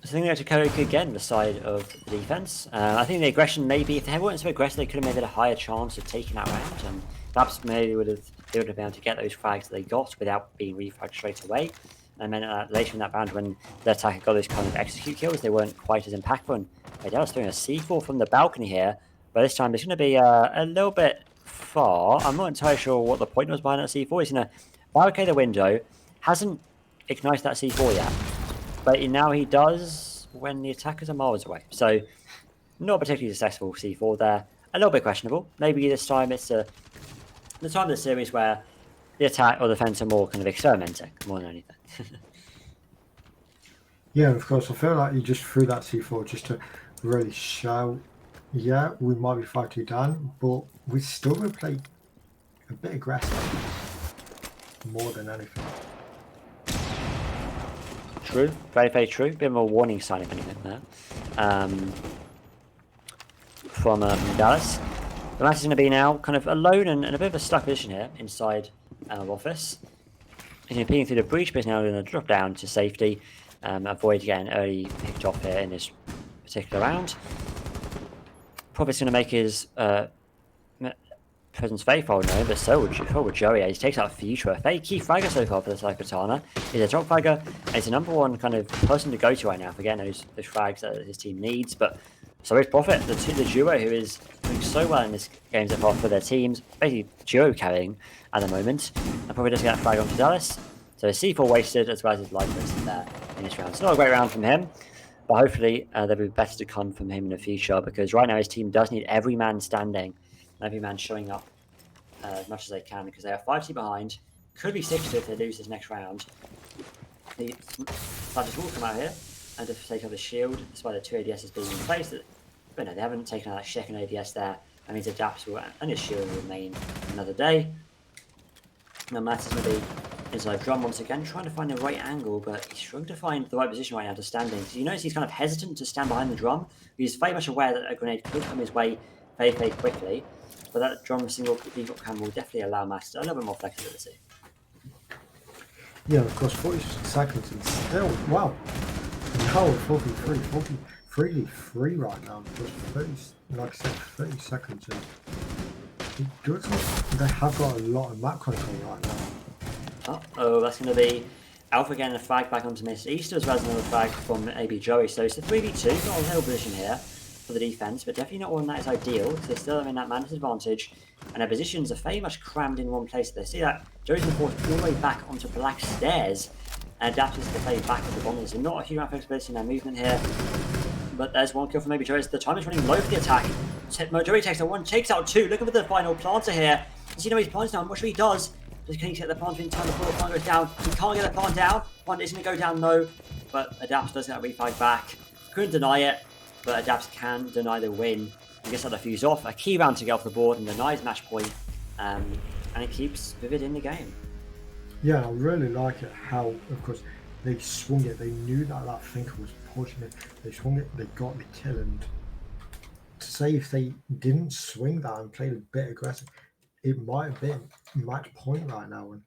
think they go to Karaoke again, the side of the defense. I think the aggression, maybe if they weren't so aggressive, they could have made it a higher chance of taking that round, and perhaps maybe they would have been able to get those frags that they got without being refragged straight away. And then later in that round, when the attacker got those kind of execute kills, they weren't quite as impactful. And Adele's throwing a C4 from the balcony here, but this time it's going to be a little bit far. I'm not entirely sure what the point was behind that C4. He's going to barricade the window, hasn't ignited that C4 yet. But now he does when the attackers are miles away. So, not particularly successful C4 there. A little bit questionable. Maybe this time it's the time of the series where the attack or defense are more kind of experimenting more than anything. Yeah, of course. I feel like he just threw that C4 just to really show, yeah, we might be 5-2 down, but we still will play a bit aggressive more than anything. True, very, very true. Bit of a warning sign, if anything, there. From Dallas. The match is going to be now kind of alone and a bit of a stuck position here inside office. He's going to be peeking through the breach, but he's now going to drop down to safety. Avoid getting early picked off here in this particular round. Probably going to make his presence very far known, but so would Joey. He takes out Future. A very key fragger so far for the Katana. He's a top fragger, and he's the number one kind of person to go to right now for getting those frags that his team needs. But so is Prophet, the duo who is doing so well in this game so far for their teams. Basically, duo carrying at the moment. And probably doesn't get a frag onto Dallas. So C4 wasted as well as his life wasted there in this round. It's not a great round from him, but hopefully there'll be better to come from him in the future, because right now his team does need every man standing. Every man showing up as much as they can, because they are 5-2 behind. Could be 6-2 if they lose this next round. The Fighters will come out here and to take out the shield, despite the 2 ADSs being in place. But no, they haven't taken out that second ADS there. That means Adapt will, and his shield will remain another day. Now Matt is going to be inside drum once again, trying to find the right angle, but he's struggling to find the right position right now to standing. So you notice he's kind of hesitant to stand behind the drum. He's very much aware that a grenade could come his way very, very quickly. But that drum single default cam will definitely allow Master a little bit more flexibility. Yeah, of course, 46 seconds and still, wow. Now 43 right now. Just 30, like I said, 30 seconds in. They have got a lot of map control right now. Oh, that's going to be Alpha getting a frag back onto Miss Easter, as well as another frag from AB Joey. So it's a 3v2, not a hill position here for the defense, but definitely not one that is ideal, because they still have in that man disadvantage, and their positions are very much crammed in one place. They see that Joey's been forced all the way back onto Black Stairs, and adapted to play back at the bottom. So not a huge amount of flexibility in their movement here, but there's one kill from maybe Joey. The time is running low for the attack. Joey takes out one, takes out two, looking for the final planter here. As you know, he's planted down, what he does. Can he get the planter in time before the plant goes down? He can't get the plant down. Plant isn't going to go down though, but Adapt does get a reflag back. Couldn't deny it, but Adapt can deny the win. He gets that defuse off. A key round to get off the board and denies match point, and it keeps Vivid in the game. Yeah, I really like it how, of course, they swung it. They knew that Thinker was pushing it. They swung it. They got the kill. And to say if they didn't swing that and played a bit aggressive, it might have been match point right now. And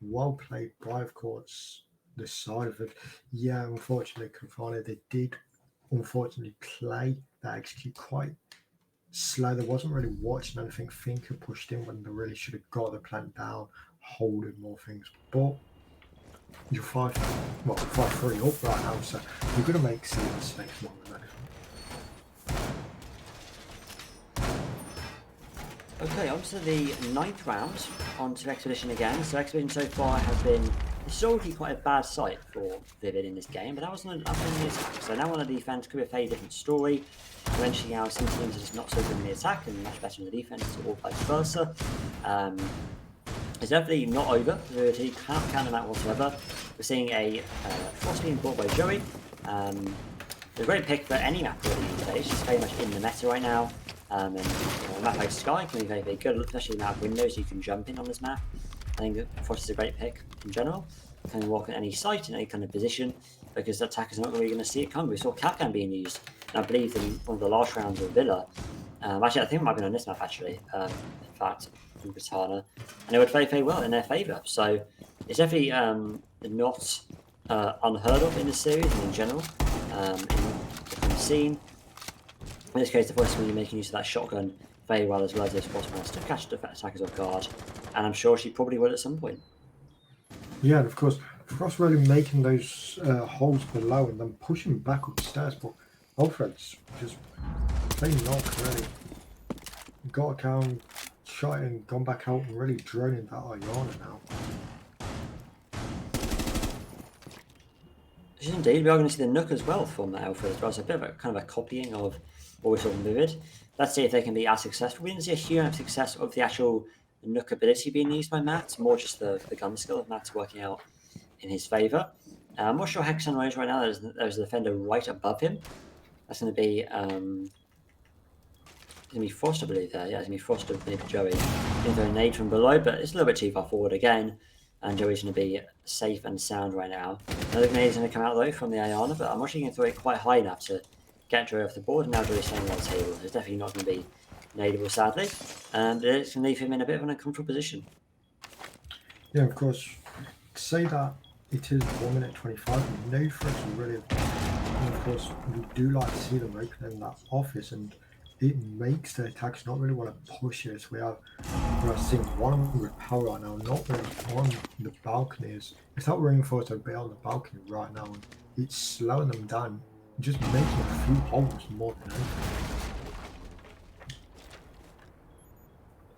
well played by, of course, the side of it. Yeah, unfortunately, Katana, they did unfortunately play that execute quite slow. They wasn't really watching anything. Thinker pushed in when they really should have got the plant down, holding more things. But you're 5-3 up right now, so you're going to make silly mistakes more than anything. Okay, on to the 9th round, on to Expedition again. So Expedition so far has been historically quite a bad sight for Vivid in this game, but that was on the attack. So now on the defense could be a very different story. Eventually now some teams are just not so good in the attack and much better in the defense, or vice versa. It's definitely not over. The UTD can't count on that whatsoever. We're seeing a Frost being bought by Joey. It's a great pick for any map really these days. It's very much in the meta right now. And a map like Sky can be very, very good, especially the amount of windows you can jump in on this map. I think Frost is a great pick in general. You can walk at any site, in any kind of position, because the attackers are not really going to see it come. We saw Katana being used, and I believe in one of the last rounds of Villa. Actually, I think it might have been on this map, actually. In fact, from Katana. And it worked very, very well in their favour. So it's definitely not unheard of in the series and in general. In the scene. In this case, the first one you're making use of that shotgun very well as those Frostmaster to catch the attackers off guard, and I'm sure she probably will at some point. Yeah, and of course, Frost really making those holes below and then pushing back upstairs, but Alfred's just playing knock really. Got a count, shot and gone back out and really droning that Ayana now. Indeed, we are going to see the Nook as well from Alfred as well. So a bit of a kind of a copying of what we saw in Vivid. Let's see if they can be as successful. We didn't see a huge amount of success of the actual Nook ability being used by Matt, more just the gun skill of Matt working out in his favour. I'm not sure how Hexon is right now. There's a defender right above him. That's going to be Frost, I believe. There, yeah, it's going to be Frost or maybe Joey. Going to throw a nade from below, but it's a little bit too far forward again. And Joey's going to be safe and sound right now. Another grenade is going to come out though from the Ayana, but I'm actually going to throw it quite high enough to get Joey off the board. And now Joey's staying on the table. So it's definitely not going to be nadeable, sadly. And it's going to leave him in a bit of an uncomfortable position. Yeah, of course. To say that it is 1 minute 25, no threats really. And of course, we do like to see them opening that office, and it makes the attackers not really want to push it. We are seeing one with power right now, not really on the balconies. It's not reinforced a bit on the balcony right now, and it's slowing them down, just making a few holes more than anything.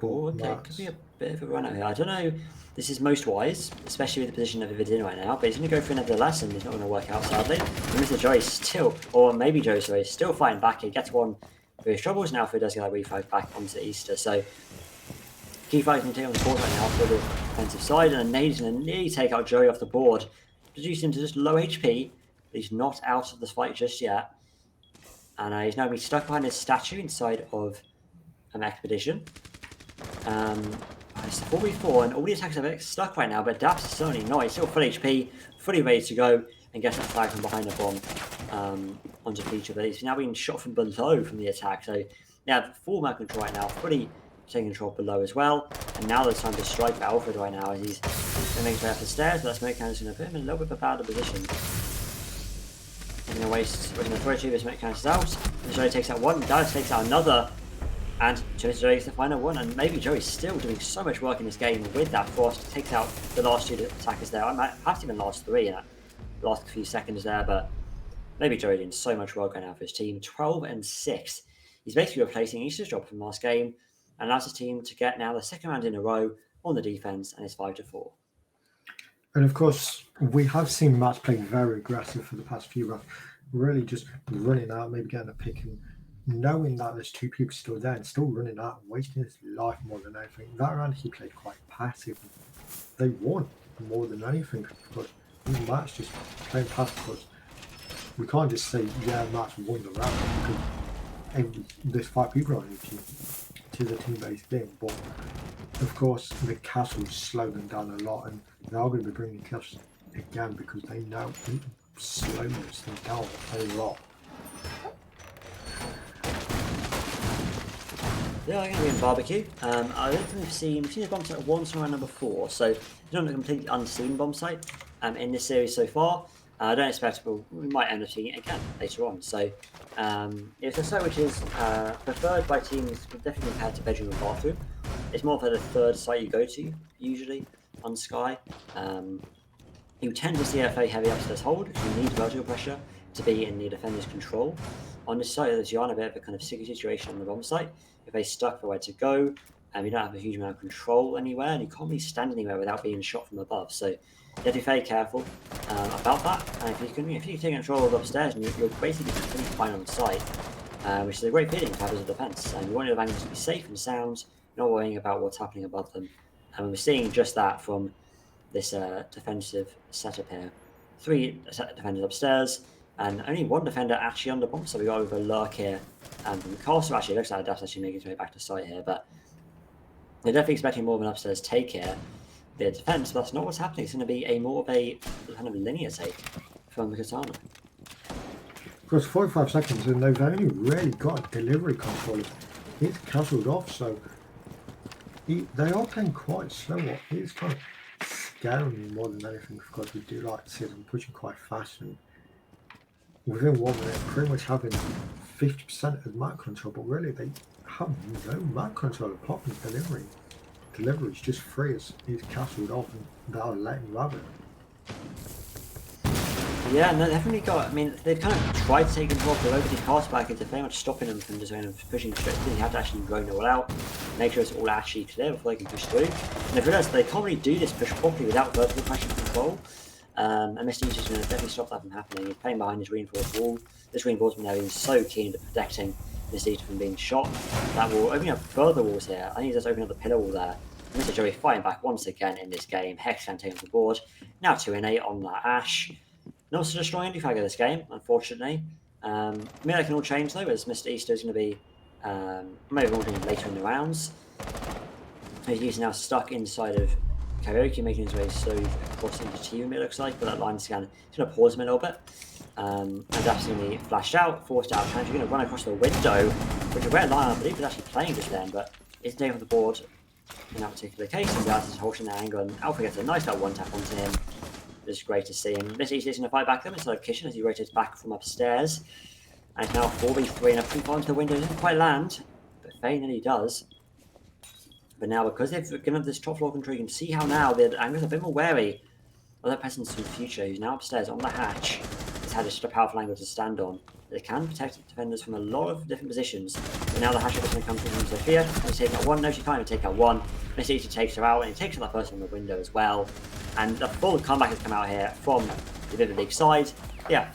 Oh, okay, it could be a bit of a run out here. I don't know. This is most wise, especially with the position of Vivid in right now, but he's going to go for another lesson. He's not going to work out, sadly. And Mr. Joey still, or maybe Joey, sorry, still fighting back. He gets one for his troubles, and Alfred does get that refight back onto Easter. So, key fight can take on the board right now for the defensive side, and Nade's going to nearly take out Joey off the board, reduce him to just low HP, but he's not out of the fight just yet. And he's now going to be stuck behind his statue inside of an Expedition. It's 4v4, and all the attackers are stuck right now, but Daps is certainly not. He's still full HP, fully ready to go, and gets that flag from behind the bomb onto Feature. But he's now being shot from below from the attack. So, yeah, full map control right now, fully taking control below as well. And now there's time to strike for Alfred right now, as he's going to make his way up the stairs, but that smoke cannon is going to put him in a little bit of a bad position. He's going to waste, we're going to throw two of his smoke cannons out. And Joey takes out one, Dallas takes out another. And Joey gets the final one, and maybe Joey's still doing so much work in this game with that. Frost takes out the last two attackers there. I might have to even last three in that last few seconds there, but maybe Joey doing so much work right now for his team. 12-6. He's basically replacing Easter's job from last game, and allows his team to get now the second round in a row on the defense, and it's 5-4. And of course, we have seen Matt play very aggressive for the past few rounds, really just running out, maybe getting a pick and knowing that there's two people still there and still running out and wasting his life more than anything. That round he played quite passive. They won more than anything because Matt's just playing passive, because we can't just say, yeah, Matt's won the round because there's 5 people on your team. It is a team-based game, but of course the castle slowed them down a lot, and they are going to be bringing again because they know it slows them down a lot. They are going to be in barbecue. I don't think we've seen the bomb site once around number 4, so it's not a completely unseen bomb site in this series so far. I don't expect we might end up seeing it again later on. So it's a site which is preferred by teams definitely compared to bedroom and bathroom. It's more for the third site you go to usually on Sky. You tend to see a very heavy upstairs hold, because you need vertical pressure to be in the defender's control. On this site, you're on a bit of a kind of sticky situation on the bomb site. You're very stuck for where to go, and you don't have a huge amount of control anywhere, and you can't really stand anywhere without being shot from above. So you have to be very careful about that. And if you take control of upstairs, and you're basically completely fine on the site, which is a great feeling to have as a defense. And you want your angles to be safe and sound, not worrying about what's happening above them. And we're seeing just that from this defensive setup here. 3 defenders upstairs, and only 1 defender actually on the bomb. So we got over lurk here from the castle. Actually, it looks like that's actually making its way back to site here, but they're definitely expecting more of an upstairs take here. Their defense, but that's not what's happening. It's going to be more of a kind of linear take from the Katana. Because 45 seconds, and they've only really got delivery control. It's castled off, so they are playing quite slow. It's kind of scaring me more than anything, because we do like to see them pushing quite fast, and within 1 minute pretty much having 50% of map control, but really they have no map control apart from delivery. Delivery is just free as he's castled off, and they're letting you have it. Yeah, and they've definitely got. I mean, they've kind of tried to take control of the overseas pass back. They're very much stopping them from just kind of pushing straight through. You have to actually drone it all out, make sure it's all actually clear before they can push through. And they've realised they can't really do this push properly without vertical pressure control. And Mr. East is going to definitely stop that from happening. He's playing behind his reinforced wall. This reinforcement area is so keen to protecting Mr. East from being shot. That will open up further walls here. I think he's just opening up the pillar wall there. Mr. Joey fighting back once again in this game. Hexcan taking the board. Now 2-8 on that Ash. Not such a strong indie flag of this game, unfortunately. Maybe that can all change though, as Mr. Easter is going to be maybe more later in the rounds. He's now stuck inside of Karaoke, making his way slowly across into T-room, it looks like, but that line scan is going to pause him a little bit. And that's going to be flashed out, forced out of challenge. You're going to run across the window, which a red line I believe was actually playing just then, but isn't able to board in that particular case. And Dallas is holding that angle, and Alpha gets a nice little one tap onto him. It's great to see him. Mr. East is going to fight back them instead of Kitchen as he rotates back from upstairs. And it's now 4v3, and a free onto the window. It doesn't quite land, but Faye nearly does. But now, because they've given up this top floor control, you can see how now the Angler's a bit more wary of their presence in the future. He's now upstairs on the hatch. He's had just a powerful angle to stand on. They can protect defenders from a lot of different positions. But now the hatch is going to come through from Sophia. He's taking out 1. No, she can't even take out 1. Mr. Easter takes her out, and he takes out that person on the window as well. And the full comeback has come out here from the Vivid League side. Yeah,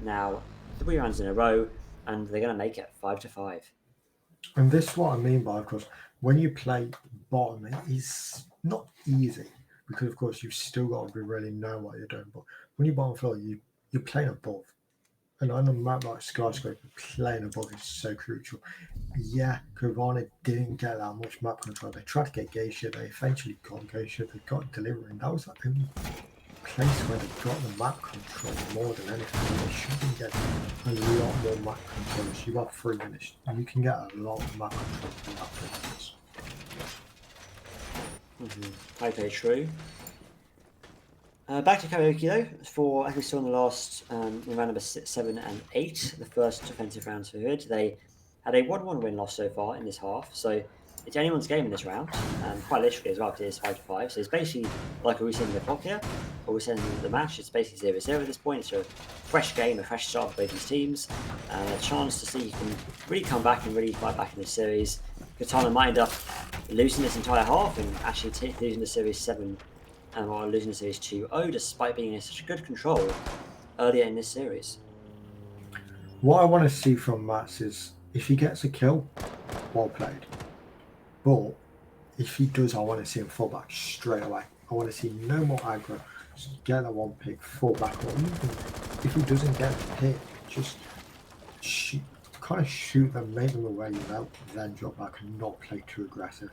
now 3 rounds in a row, and they're going to make it 5-5. And this is what I mean by, because when you play bottom, it is not easy, because of course you've still got to be really know what you're doing. But when you bottom floor, you're playing above. And on a map like Skyscraper, playing above is so crucial. Yeah, Kavana didn't get that much map control. They tried to get Geisha, they eventually got Geisha, they got delivery, and that was the only place where they got the map control more than anything. They shouldn't get a lot more map control. You got 3 minutes, and you can get a lot of map control in that 3 minutes. Okay, true. Back to Karaoke though, for as we saw in the last in round number 7 and 8, the first defensive rounds for Hood, they had a 1-1 win-loss so far in this half, so it's anyone's game in this round, quite literally as well, because it is 5-5, so it's basically like a reset in the clock here, or reset in the match. It's basically 0-0 at this point. It's a fresh game, a fresh start for both these teams, a chance to see you can really come back and really fight back in this series. Katana might end up losing this entire half and actually losing the series 7 or losing the series 2-0, despite being in such good control earlier in this series. What I want to see from Mats is, if he gets a kill, well played. But if he does, I want to see him fall back straight away. I want to see no more aggro. Just get that 1 pick, fall back, or even if he doesn't get a pick, just kind of shoot them, make them away without then drop back and not play too aggressive.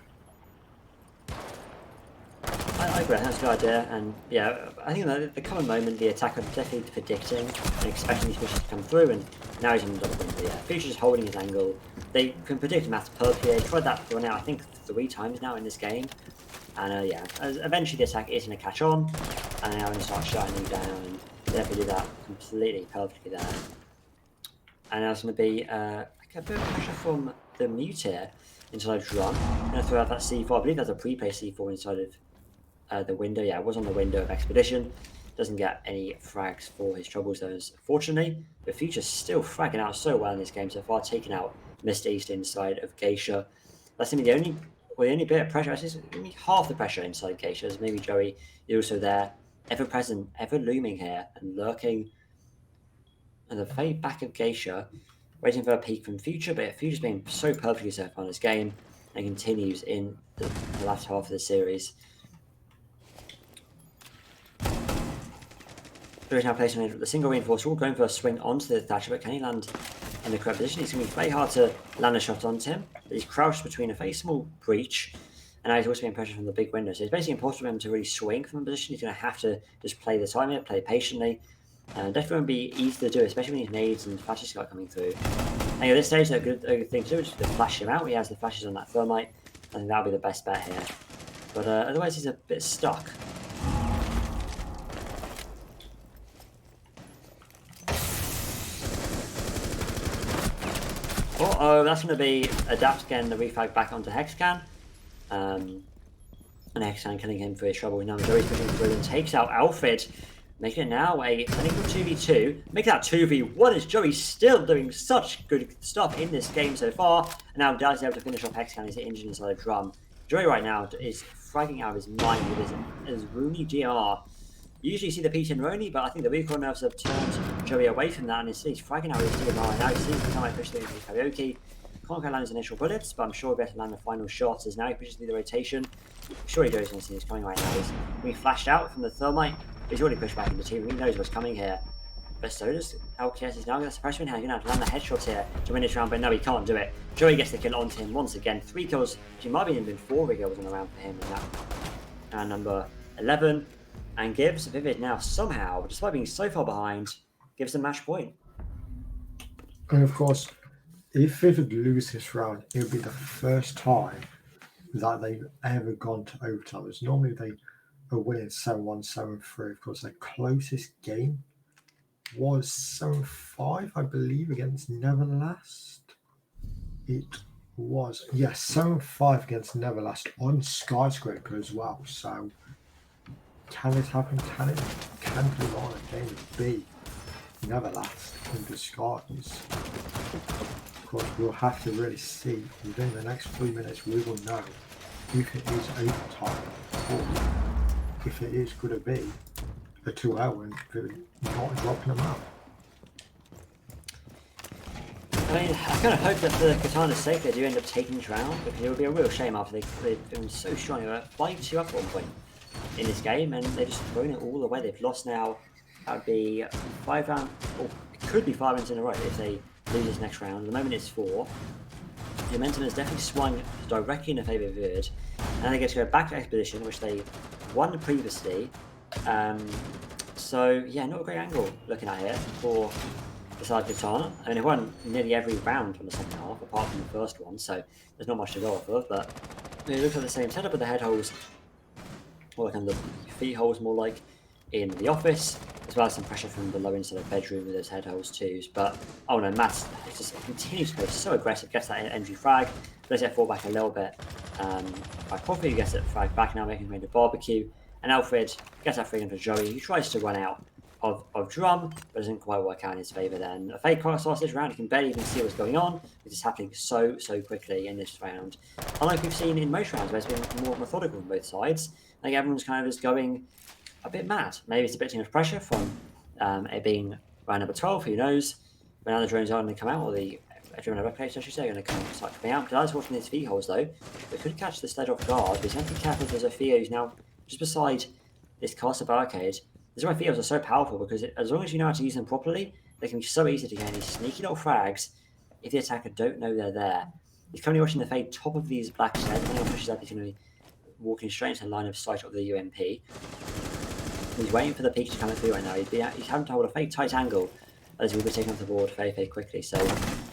I I agree. That's a good idea. And yeah, I think that the common moment, the attacker definitely predicting and expecting these pushes to come through, and now he's in the double window. Yeah, Future's just holding his angle. They can predict maths perfectly. They tried that run out, I think, 3 times now in this game. And yeah, eventually the attack is going to catch on, and now going to start shutting you down, and they definitely do that completely perfectly there. And now it's going to be like a bit of pressure from the Mute here inside of Drum. Going to throw out that C4. I believe that's a pre-placed C4 inside of the window. Yeah, it was on the window of Expedition. Doesn't get any frags for his trouble zones, fortunately. But Future's still fragging out so well in this game so far, taking out Mr. East inside of Geisha. That's going to be the only bit of pressure. Actually, maybe half the pressure inside Geisha. As maybe Joey is also there, ever present, ever looming here, and lurking. And the very back of Geisha, waiting for a peek from Future, but Future's been so perfectly so far in this game, and continues in the last half of the series. There is now placing the single reinforcer, all going for a swing onto the Thatcher, but can he land in the correct position? It's going to be very hard to land a shot onto him. But he's crouched between a very small breach, and now he's also being pressured from the big window. So it's basically impossible for him to really swing from a position. He's going to have to just play the time here, play patiently. Definitely won't be easy to do, especially when his nades and flashes start coming through. And at this stage, a good thing to do is just to flash him out. He has the flashes on that thermite. I think that'll be the best bet here. But otherwise, he's a bit stuck. Oh, that's going to be Adapt again, the refrag back onto Hexcan. And Hexcan killing him for his trouble. Now Joey's pushing through and takes out Alfred, making it now an equal 2v2. Making that 2v1 as Joey's still doing such good stuff in this game so far. And now Daz is able to finish off Hexcan. He's injured inside of Drum. Joey right now is fragging out of his mind with his Rooney GR. You usually see the P10 Rooney, but I think the recoil nerves have turned Joey away from that, and he's fragging out his DMR, and now he sees the time I push through his Karaoke. Can't land his initial bullets, but I'm sure he'll be able to land the final shots as now he pushes through the rotation. I'm sure he goes once he's coming right now. He's being flashed out from the thermite. He's already pushed back into the team. He knows what's coming here. But so does LKS. Is now going to suppress him. He's going to have to land the headshot here to win this round, but no, he can't do it. Joey gets the kill onto him once again. 3 kills. She might have even been 4 kills on the round for him in that. And number 11. And gives Vivid now somehow, despite being so far behind, gives the match point. And of course, if Vivid lose this round, it would be the first time that they've ever gone to overtime. As normally they are winning 7-1, 7-3. Of course, their closest game was 7-5, I believe, against Neverlast. It was, yes, 7-5 against Neverlast on Skyscraper as well. So, can it happen? Can Playday game be Neverlast in disguise? Of course, we'll have to really see within the next 3 minutes. We will know if it is overtime or if it is going to be a 2-0 and not dropping them out. I mean, I kind of hope that for Katana's sake they do end up taking this round, because it would be a real shame after they've been so strong. They were 5-2 up at one point in this game, and they've just thrown it all away. They've lost now. That would be 5 rounds, or it could be 5 rounds in a row if they lose this next round. At the moment it's 4. The momentum has definitely swung directly in the favour of Vivid, and they get to go back to Expedition, which they won previously. So yeah, not a great angle looking at here for the side of Katana. I mean, they won nearly every round on the second half, apart from the first one, so there's not much to go off of. But it looks like the same setup with the head holes, or kind of the feet holes more like, in the office, as well as some pressure from below inside the bedroom with those head holes too. But oh no, Matt just continues to play so aggressive, gets that entry frag, lets it fall back a little bit. By Coffee gets it frag back now, making his way to Barbecue, and Alfred gets that frag into Joey, who tries to run out of Drum, but doesn't quite work out in his favour then. A fake cross this round, you can barely even see what's going on, which is happening so quickly in this round. Unlike we've seen in most rounds where it's been more methodical on both sides, I think everyone's kind of just going a bit mad. Maybe it's a bit too much pressure from it being round number 12, who knows. But now the drones are going to come out, or the drone replicates, I should say, are going to start coming out. Because I was watching these feet holes though, they could catch the sledge off guard, but he's going to be careful because Zofia who's now just beside this castle barricade. This is why feet holes are so powerful, because as long as you know how to use them properly, they can be so easy to get these sneaky little frags if the attacker don't know they're there. He's currently watching the fade top of these black sleds, and he pushes up, he's going to be walking straight into the line of sight of the UMP. He's waiting for the peak to come through right now. He's having to hold a very tight angle as he will be taken off the board very, very quickly. So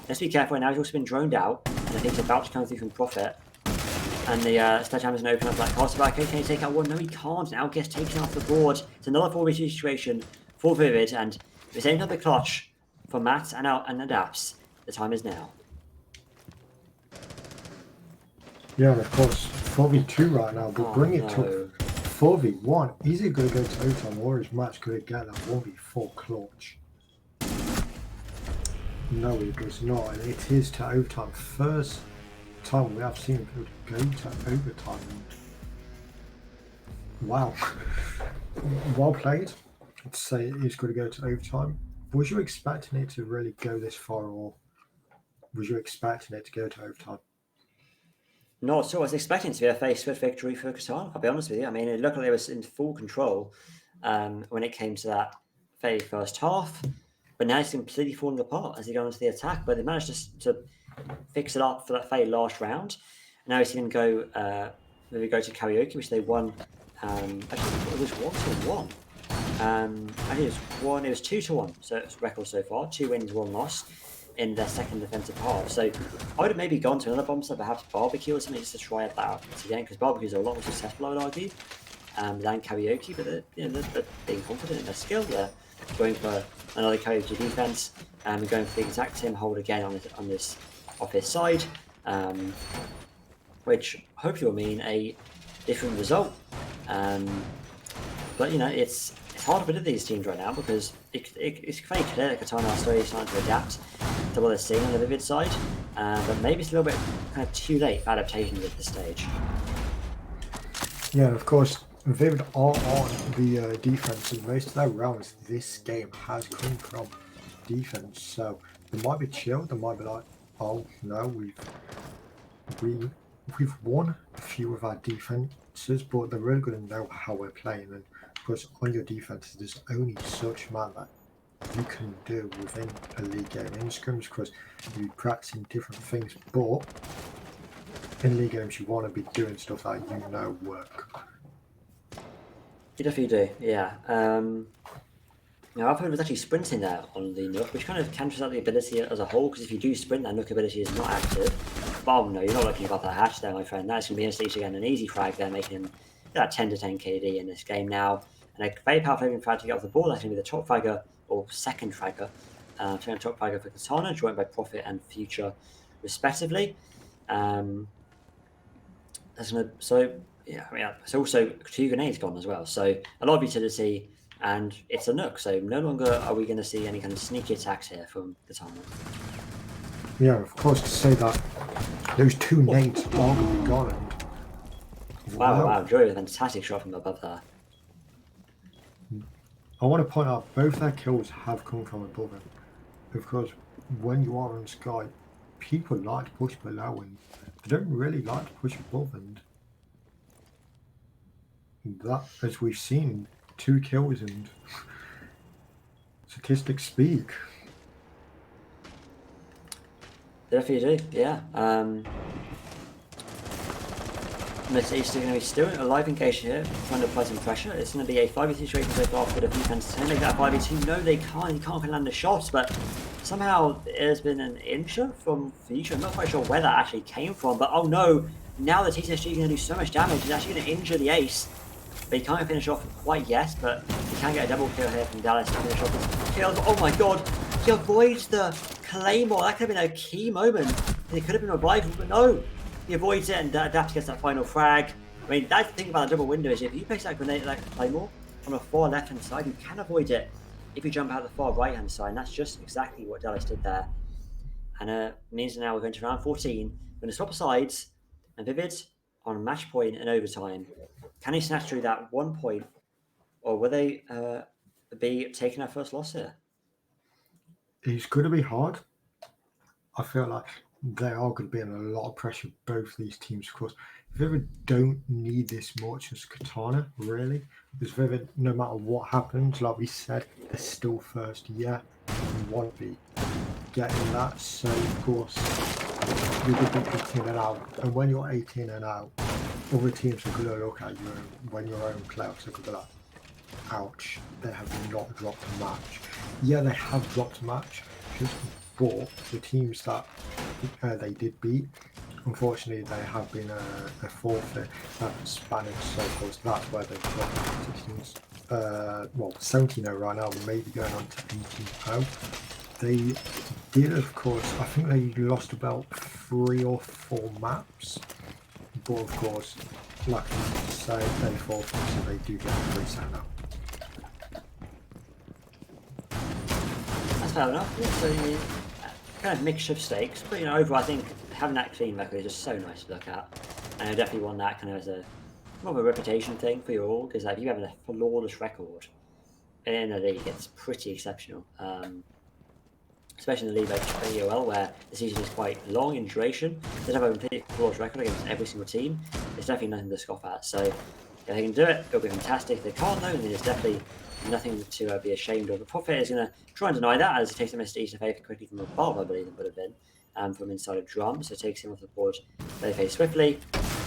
let's be careful. Now he's also been droned out, and I think he's about to come through from Profit. And the Sledgehammer's going to open up that castle back. Can he take out one? No, he can't. Now gets taken off the board. It's another 4v2 situation for Vivid, and if it's aimed at the clutch for Matt and Adapts, the time is now. Yeah, and of course, 4v2 right now, but bring it to 4v1. Is it going to go to overtime, or is Matt's going to get that 1v4 clutch? No, it does not, and it is to overtime. First time we have seen it go to overtime. Wow. Well played. I'd say it is going to go to overtime. Was you expecting it to really go this far, or was you expecting it to go to overtime? Not so. I was expecting it to be a face-swift victory for Katana, I'll be honest with you. I mean, it looked like they was in full control when it came to that very first half, but now it's completely falling apart as they go into the attack. But they managed to fix it up for that very last round. And now we see them go maybe go to karaoke, which they won. Actually, it was 1-1. Actually, it was 2-1. So it's record so far: 2 wins, 1 loss in their second defensive half. So I would have maybe gone to another bomb set, perhaps barbecue or something, just to try it out again, because barbecues are a lot more successful, I would argue, than karaoke. But they're being confident in their skill. They're going for another karaoke defense, and going for the exact same hold again on this off his side, which hopefully will mean a different result. But it's hard to predict these teams right now, because it's very clear that Katana are slowly starting to adapt to what they're seeing on the Vivid side, but maybe it's a little bit kind of too late for adaptations at this stage. Yeah, of course, Vivid are on the defense, and most of their rounds this game has come from defense. So they might be chilled, they might be like, oh no, we've won a few of our defenses, but they're really going to know how we're playing. And of course, on your defense, there's only such amount that you can do within a league game in scrims, because you're practicing different things. But in league games, you want to be doing stuff that you know work. You definitely do, yeah. Now, Alpha was actually sprinting there on the Nook, which kind of cancels out the ability as a whole, because if you do sprint, that Nook ability is not active. But oh no, you're not looking about that hatch there, my friend. That's going to be instantly again an easy frag there, making him that 10 to 10 KD in this game now. And a very powerful frag to get off the ball. That's going to be the top fragger, or second fragger. Top fragger for Katana, joined by Profit and Future, respectively. That's going to, so yeah, I mean, it's also 2 grenades gone as well. So a lot of utility. And it's a Nook, so no longer are we going to see any kind of sneaky attacks here from Katana. Yeah, of course, to say that those 2 nades are going to be gone. And wow, Joey with a fantastic shot from above there. I want to point out, both their kills have come from above him. Of course, when you are on Sky, people like to push below, and they don't really like to push above. And that, as we've seen, 2 kills and statistics speak. They definitely do, yeah. Miss East are going to be still alive engaged here, trying to apply some pressure. It's going to be a 5v2 situation so far for the defense. Can they get a 5v2? No, they can't. He can't land the shots, but somehow there's been an injure from Future. I'm not quite sure where that actually came from, but oh no, now the TTSG is going to do so much damage. He's actually going to injure the ace. But he can't finish off quite yet, but he can get a double kill here from Dallas to finish off his kills. Oh my god, he avoids the Claymore. That could have been a key moment. It could have been revived, but no. He avoids it, and Daps gets that final frag. I mean, that's the thing about a double window is if you place that grenade like Claymore on the far left-hand side, you can avoid it if you jump out the far right-hand side, and that's just exactly what Dallas did there. And means now we're going to round 14. We're going to swap sides, and Vivid on match point and overtime. Can he snatch through that 1 point, or will they be taking our first loss here? It's going to be hard. I feel like they are going to be under a lot of pressure, both these teams, of course. Vivid don't need this much as Katana, really. Because Vivid, no matter what happens, like we said, they're still first. Yeah, you want to be getting that. So, of course, you're going to be 18 and out. And when you're 18 and out, other teams are going to look at you when you're in playoffs. They're going to be like, ouch, they have not dropped a match. Yeah, they have dropped a match, but the teams that they did beat, unfortunately, they have been a forfeit. That's Spanish, so of course that's where they've dropped 16. 17-0 right now, maybe going on to 18-0. They did, of course, I think they lost about 3 or 4 maps, but of course, like I say, they forfeit, so they do get a reset now. That's fair enough. Yeah, so kind of mixture of stakes, but overall, I think having that clean record is just so nice to look at, and I definitely want that kind of as a more of a reputation thing for you all, because if you have a flawless record in the league, it's pretty exceptional. Especially in the league like EOL, where the season is quite long in duration. They have a completely flawless record against every single team. It's definitely nothing to scoff at. So if they can do it, it'll be fantastic. If they can't, though, then it's definitely nothing to be ashamed of. The Prophet is going to try and deny that, as he takes the Mr. East fairly quickly from above, I believe it would have been, from inside of Drum. So it takes him off the board very swiftly.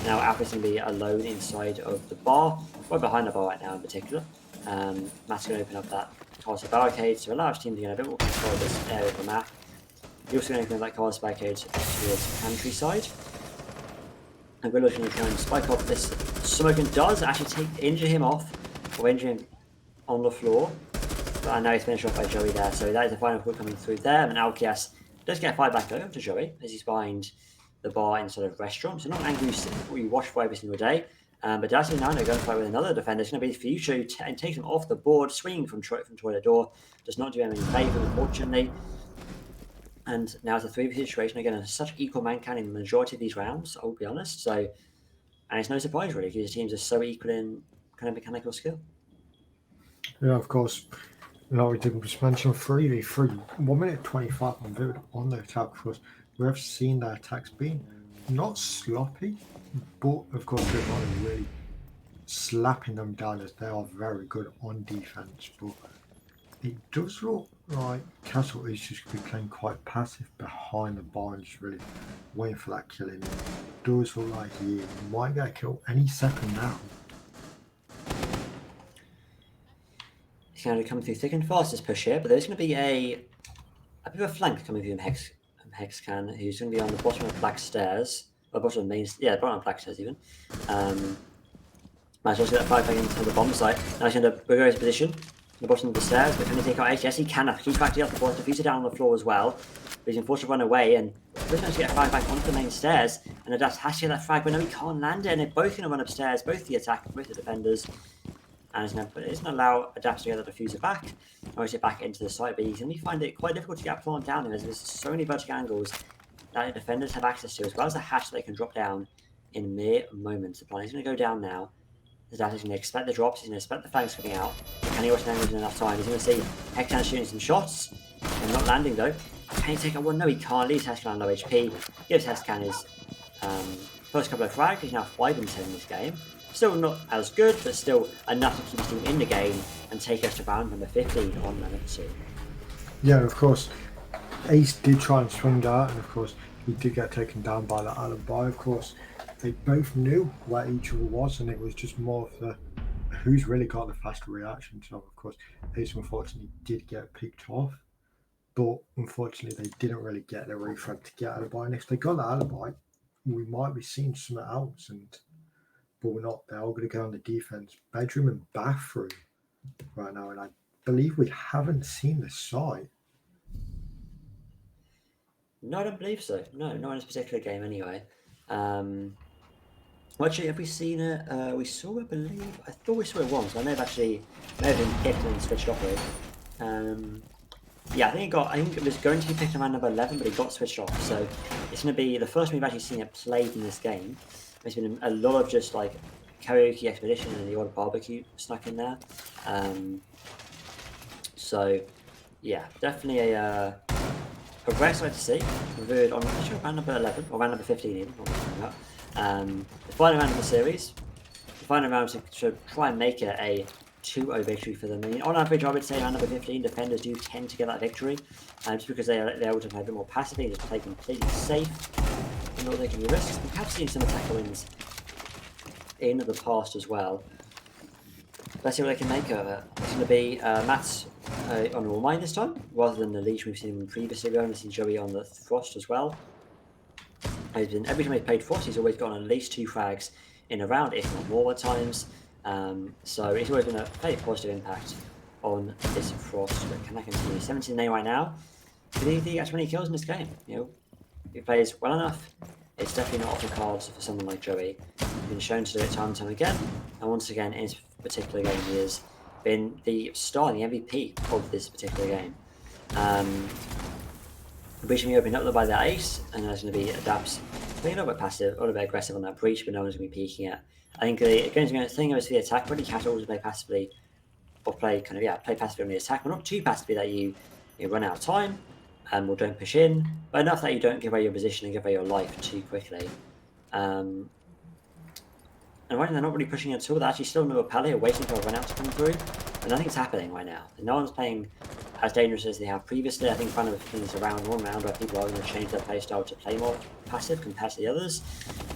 Now Alpha's going to be alone inside of the bar, or behind the bar right now in particular. Matt's going to open up that castle barricade to allow his team to get a bit more control of this area of the map. You're also going to open up that castle barricade towards countryside. And we're looking to try and spike off this smoke, and does actually injure him off, or injure him on the floor. But now he's finished off by Joey there, so that is the final kill coming through there. And Alkias does get fired back over to Joey as he's behind the bar in sort of restaurant. So not an angry we watch for every single day. But Darcy now going to fight with another defender. It's going to be Future and takes him off the board, swinging from toilet door. Does not do him any favour, unfortunately. And now it's a 3v situation again. Such equal man count in the majority of these rounds, I'll be honest. So, and it's no surprise really, because the teams are so equal in kind of mechanical skill. Yeah, of course. Like we did just mention 3v3, 1 minute 25 on the attack. Of course, we have seen their attacks being not sloppy, but of course they're not really slapping them down, as they are very good on defense. But it does look like Castle is just going to be playing quite passive behind the bar and just really waiting for that killing. It does look like he might get a kill any second now. He's going to come through thick and fast, this push here, but there's going to be a bit of a flank coming through from Hexcan, who's going to be on the bottom of Black Stairs. Or bottom of the main, yeah, bottom of Black Stairs even. Might as well get that fight back into the bomb site. Now he's going to bugger his position on the bottom of the stairs, but can he take out H? Yes, he can. He's back to the board, diffuser down on the floor as well. But he's been forced to run away, and he's going to get a frag back onto the main stairs. And Adapt has to get that frag, but no, he can't land it. And they're both going to run upstairs, both the attackers, both the defenders. And it's going to allow Adapt to get the diffuser back, or is it back into the site? But he's going to find it quite difficult to get a plant down there, as there's so many vertical angles that the defenders have access to, as well as a hatch that they can drop down in mere moments. The plant is going to go down now. Adapt is going to expect the drops, he's going to expect the fangs coming out. Can he watch the angles in enough time? He's going to see Hexcan shooting some shots, and not landing though. Can he take out one? No, he can't. Leaves Hexcan on low HP. Gives Hexcan his first couple of frags. He's now 5 and 10 in this game. Still not as good, but still enough to keep his team in the game and take us to round number 15 on number 2. Yeah, of course, Ace did try and swing that, and of course, he did get taken down by the alibi. Of course, they both knew where each other was, and it was just more of the who's really got the faster reaction. So, of course, Ace unfortunately did get picked off, but unfortunately, they didn't really get the refrag to get alibi. And if they got the alibi, we might be seeing something else. But we're not. They're all going to go on the defense, bedroom and bathroom right now, and I believe we haven't seen the site. No, I don't believe so. No, not in this particular game anyway. Well, actually, have we seen it? We saw it, I believe. I thought we saw it once. I may have been picked and switched off with. Yeah, I think it was going to be picked around number 11, but it got switched off. So it's going to be the first time we've actually seen it played in this game. There's been a lot of just like karaoke expedition and the odd barbecue snuck in there. So yeah, definitely a great sight to see. Revered on round number 11 or round number 15 even. The final round of the series. The final round to try and make it a 2-0 victory for them. I mean, on average, I would say round number 15 defenders do tend to get that victory, just because they're able to play a bit more passively and just play completely safe. Not taking any risks. We have seen some attacker wins in the past as well. Let's see what they can make of it. It's going to be Matt's on all mine this time, rather than the leash we've seen him previously. We've only seen Joey on the Frost as well. Every time he's played Frost, he's always gotten at least 2 frags in a round, if not more at times. So he's always been a very positive impact on this Frost. But can that continue? 17-8 right now. Could he get 20 kills in this game? You know, if he plays well enough, it's definitely not off the cards for someone like Joey. He's been shown to do it time and time again. And once again, in this particular game, he has been the star, the MVP of this particular game. Breach can be opened up by that ace, and there's going to be adapts being a little bit passive, a little bit aggressive on that breach, but no one's going to be peeking it. I think the thing is for the attack, really catch always play passively, or play passively on the attack, but not too passively that you run out of time, or don't push in, but enough that you don't give away your position and give away your life too quickly. And right now they're not really pushing at all. They're actually still in the Pally, waiting for a run out to come through, and nothing's happening right now. And no one's playing as dangerous as they have previously. I think Final 15 is around one round where people are going to change their playstyle to play more passive compared to the others.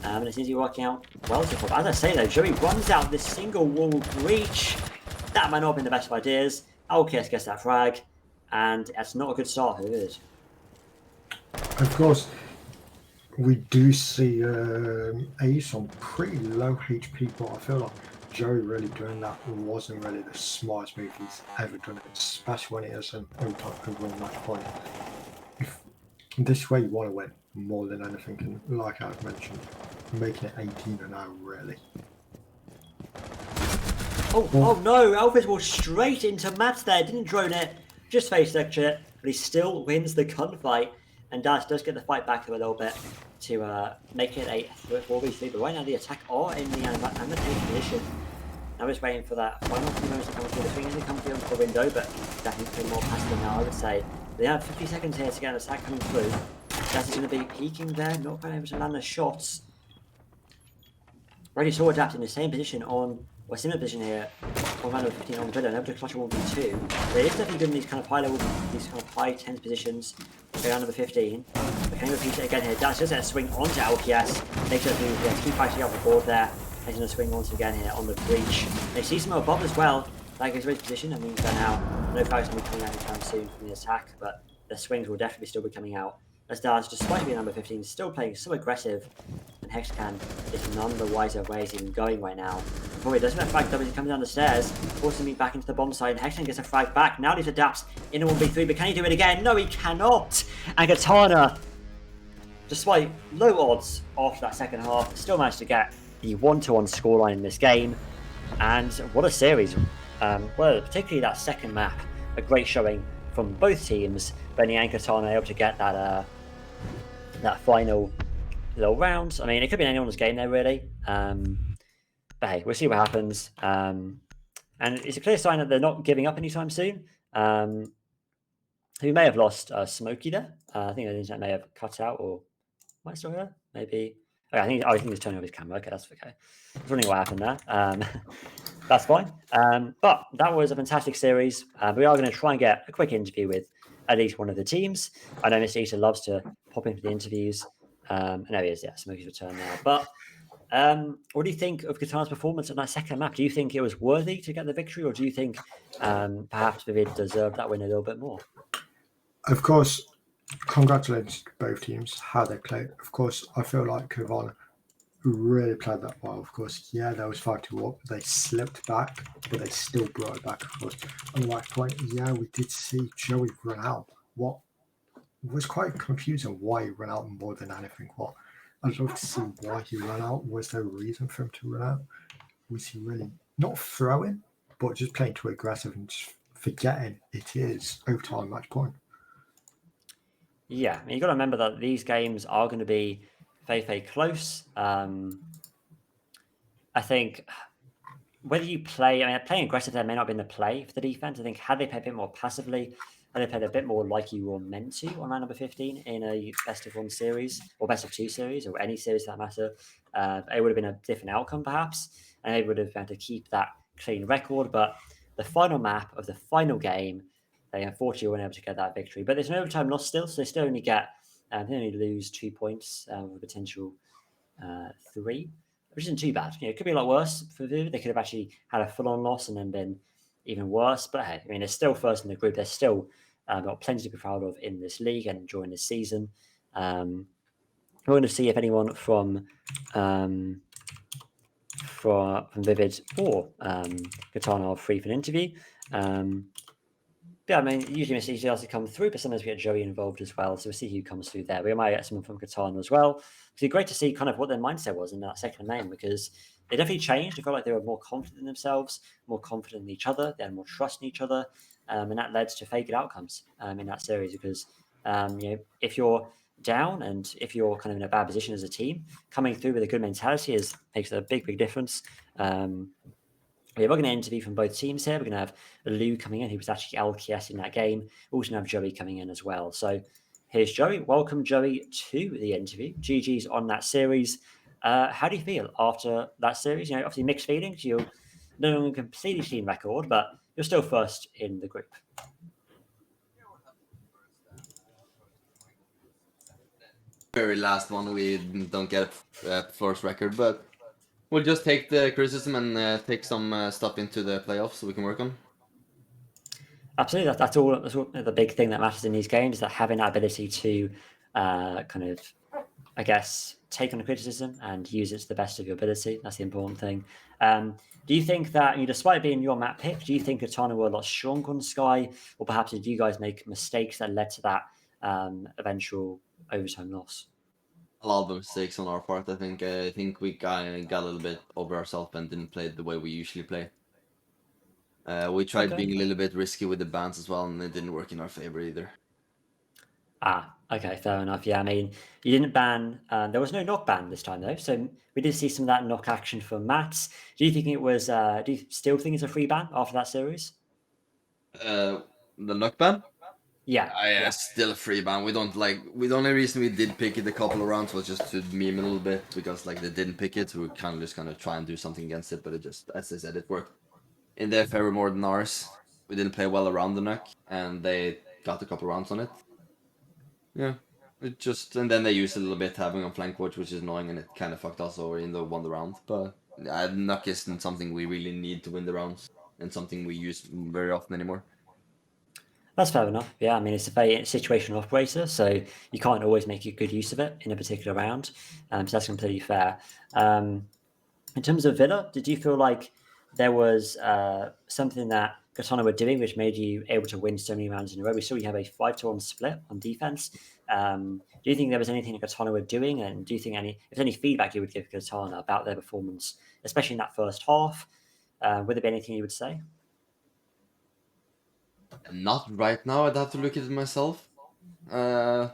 And it seems to be working out well so far. As I say though, Joey runs out this single wall breach. That might not have been the best of ideas. LKS gets that frag, and that's not a good start for it. Of course, we do see Ace on pretty low HP, but I feel like Joey really doing that wasn't really the smartest move he's ever done, especially when it is an overall match point. This way you want to win more than anything, and like I've mentioned, making it 18-0 really. Oh no, Alphys was straight into Matt there, didn't drone it, just face lecture it, but he still wins the gunfight, and Dash does get the fight back a little bit to make it a 4v3, but right now the attack are in the annotated position. Now we're just waiting for that final few moments to come through. The swing isn't coming through into the window, but definitely more passive now, I would say. They have 50 seconds here to get an attack coming through. Dash is going to be peeking there, not quite able to land the shots. Already saw Adapt in the same position on, or similar position here, on round 15 on the middle, and able to clutch a 1v2. But it is definitely good in these kind of high level, these kind of high tense positions. Round number 15. But can he repeat it again here? Dash does that swing onto LPS. Makes it a keep fighting off the board there. He's going to swing once again here on the breach. They see some above as well. That goes to his position. That means that now no flags will be coming out anytime soon from the attack, but the swings will definitely still be coming out. As Dash, despite being number 15, still playing so aggressive, and Hexcan is none the wiser where he's even going right now. Before he doesn't have frag double, he comes down the stairs, forcing me back into the bomb side, and Hexcan gets a frag back. Now he adapts in a 1v3, but can he do it again? No, he cannot! And Katana, despite low odds after that second half, still managed to get the 1-1 scoreline in this game. And what a series. Well, particularly that second map, a great showing from both teams. Benny and Katana able to get that that final little round. I mean, it could be anyone's game there, really. But hey, we'll see what happens. And it's a clear sign that they're not giving up anytime soon. We may have lost Smokey there. I think the internet may have cut out, or am I still here? Maybe. Okay, I think he's turning off his camera. Okay, that's okay. I was wondering what happened there. That's fine. But that was a fantastic series. We are going to try and get a quick interview with at least one of the teams. I know Mr. Eater loves to pop in for the interviews. And there he is. Yeah, Smokey's return now. But what do you think of Katana's performance on that second map? Do you think it was worthy to get the victory, or do you think perhaps Vivid deserved that win a little bit more? Of course, congratulations to both teams, how they played. Of course, I feel like Katana really played that well. Of course, yeah, there was 5-2 up. They slipped back, but they still brought it back, of course. On the right point, yeah, we did see Joey run out. What was quite confusing why he ran out more than anything. What I'd love to see why he ran out. Was there a reason for him to run out? Was he really not throwing, but just playing too aggressive and just forgetting it is overtime match point? Yeah, you've got to remember that these games are going to be very, very close. I think whether you play, playing aggressive there may not have been the play for the defense. I think had they played a bit more passively, had they played a bit more like you were meant to on round number 15 in a best of 1 series or best of 2 series or any series for that matter, it would have been a different outcome perhaps, and they would have had to keep that clean record. But the final map of the final game, they unfortunately weren't able to get that victory. But there's an overtime loss still, so they still only get, they only lose 2 points with a potential 3. Which which isn't too bad. It could be a lot worse for Vivid. They could have actually had a full-on loss and then been even worse. But hey, I mean, they're still first in the group. They're still got plenty to be proud of in this league and during this season. We're going to see if anyone from Vivid or Katana are free for an interview. Yeah, I mean, usually Mr. ECL has to come through, but sometimes we get Joey involved as well. So we'll see who comes through there. We might get someone from Katana as well. It's great to see kind of what their mindset was in that second main, because they definitely changed. I felt like they were more confident in themselves, more confident in each other. They had more trust in each other. And that led to fake outcomes in that series, because if you're down and if you're kind of in a bad position as a team, coming through with a good mentality makes a big difference. We're going to interview from both teams here. We're going to have Lou coming in, who was actually LKS in that game. We're also going to have Joey coming in as well. So here's Joey. Welcome, Joey, to the interview. GG's on that series. How do you feel after that series? Obviously mixed feelings. You're no longer completely clean record, but you're still first in the group. Very last one, we don't get first record, but we'll just take the criticism and take some stuff into the playoffs so we can work on. Absolutely, that's all the big thing that matters in these games, is that having that ability to kind of, I guess, take on the criticism and use it to the best of your ability. That's the important thing. Do you think that, despite being your map pick, do you think Katana were a lot stronger on Sky, or perhaps did you guys make mistakes that led to that eventual overtime loss? A lot of mistakes on our part, I think. I think we got a little bit over ourselves and didn't play the way we usually play. We tried being a little bit risky with the bans as well, and it didn't work in our favor either. Okay, fair enough. Yeah, I mean, you didn't ban. There was no knock ban this time though, so we did see some of that knock action from Mats. Do you think it was? Do you still think it's a free ban after that series? The knock ban? Yeah. Still a free ban. We don't the only reason we did pick it a couple of rounds was just to meme a little bit, because they didn't pick it, so we kind of just gonna try and do something against it. But it just, as I said, it worked in their favor more than ours. We didn't play well around the knock, and they got a couple of rounds on it. Yeah, and then they used a little bit having on flank watch, which is annoying, and it kind of fucked us over in the won the round. But knock isn't something we really need to win the rounds, and something we use very often anymore. That's fair enough. Yeah, I mean, it's a very situational operator, so you can't always make a good use of it in a particular round. So that's completely fair. In terms of Villa, did you feel like there was something that Katana were doing which made you able to win so many rounds in a row? We saw you have a 5-1 split on defense. Do you think there was anything that Katana were doing, and do you think if there's any feedback you would give Katana about their performance, especially in that first half? Would there be anything you would say? Not right now. I'd have to look at it myself. Yeah,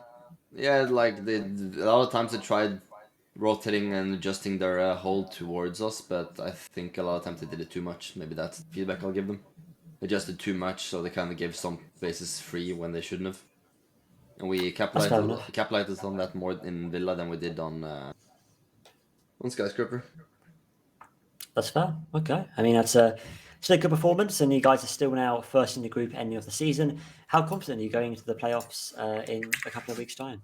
a lot of times they tried rotating and adjusting their hold towards us, but I think a lot of times they did it too much. Maybe that's the feedback I'll give them. They just did too much, so they kind of gave some bases free when they shouldn't have. And we capitalized on that more in Villa than we did on Skyscraper. That's fair. Okay. I mean, that's still a good performance, and you guys are still now first in the group ending of the season. How confident are you going into the playoffs in a couple of weeks' time?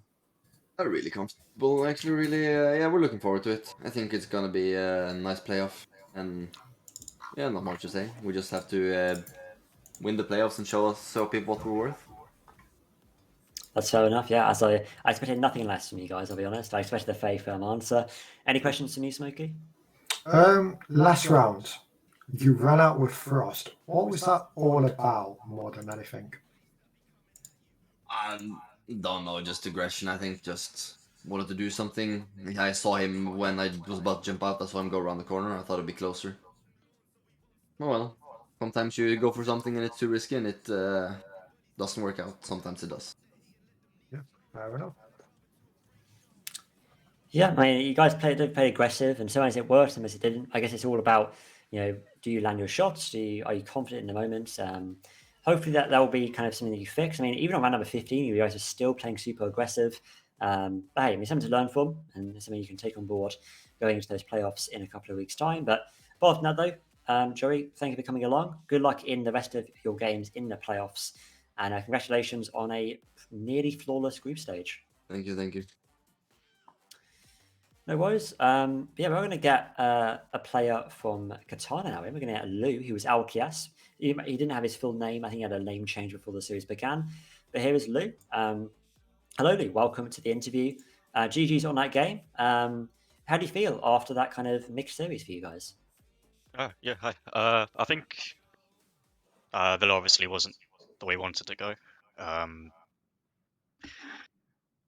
I'm really comfortable, actually. Really, yeah, we're looking forward to it. I think it's gonna be a nice playoff, and yeah, not much to say. We just have to win the playoffs and show people what we're worth. That's fair enough. Yeah, as I expected nothing less from you guys. I'll be honest. I expected a fair, firm answer. Any questions from you, Smokey? Last round, you ran out with Frost. What was that all about more than anything? Don't know, just aggression. I think just wanted to do something. I saw him when I was about to jump out. I saw him go around the corner. I thought it'd be closer. Oh well. Sometimes you go for something and it's too risky and it doesn't work out. Sometimes it does. Yeah, fair enough. Yeah, I mean, you guys played aggressive, and sometimes it worked, sometimes it didn't. I guess it's all about, do you land your shots? Are you confident in the moment? Hopefully that will be kind of something that you fix. I mean, even on round number 15, you guys are still playing super aggressive. But hey, I mean, something to learn from, and something you can take on board going into those playoffs in a couple of weeks' time. But apart from that, though, Joey, thank you for coming along. Good luck in the rest of your games in the playoffs, and congratulations on a nearly flawless group stage. Thank you. No worries. Yeah, we're going to get a player from Katana now. We're going to get Lou, who was LKS. He didn't have his full name. I think he had a name change before the series began. But here is Lou. Hello, Lou. Welcome to the interview. GG's on that game. How do you feel after that kind of mixed series for you guys? Yeah, hi. I think Villa obviously wasn't the way we wanted to go.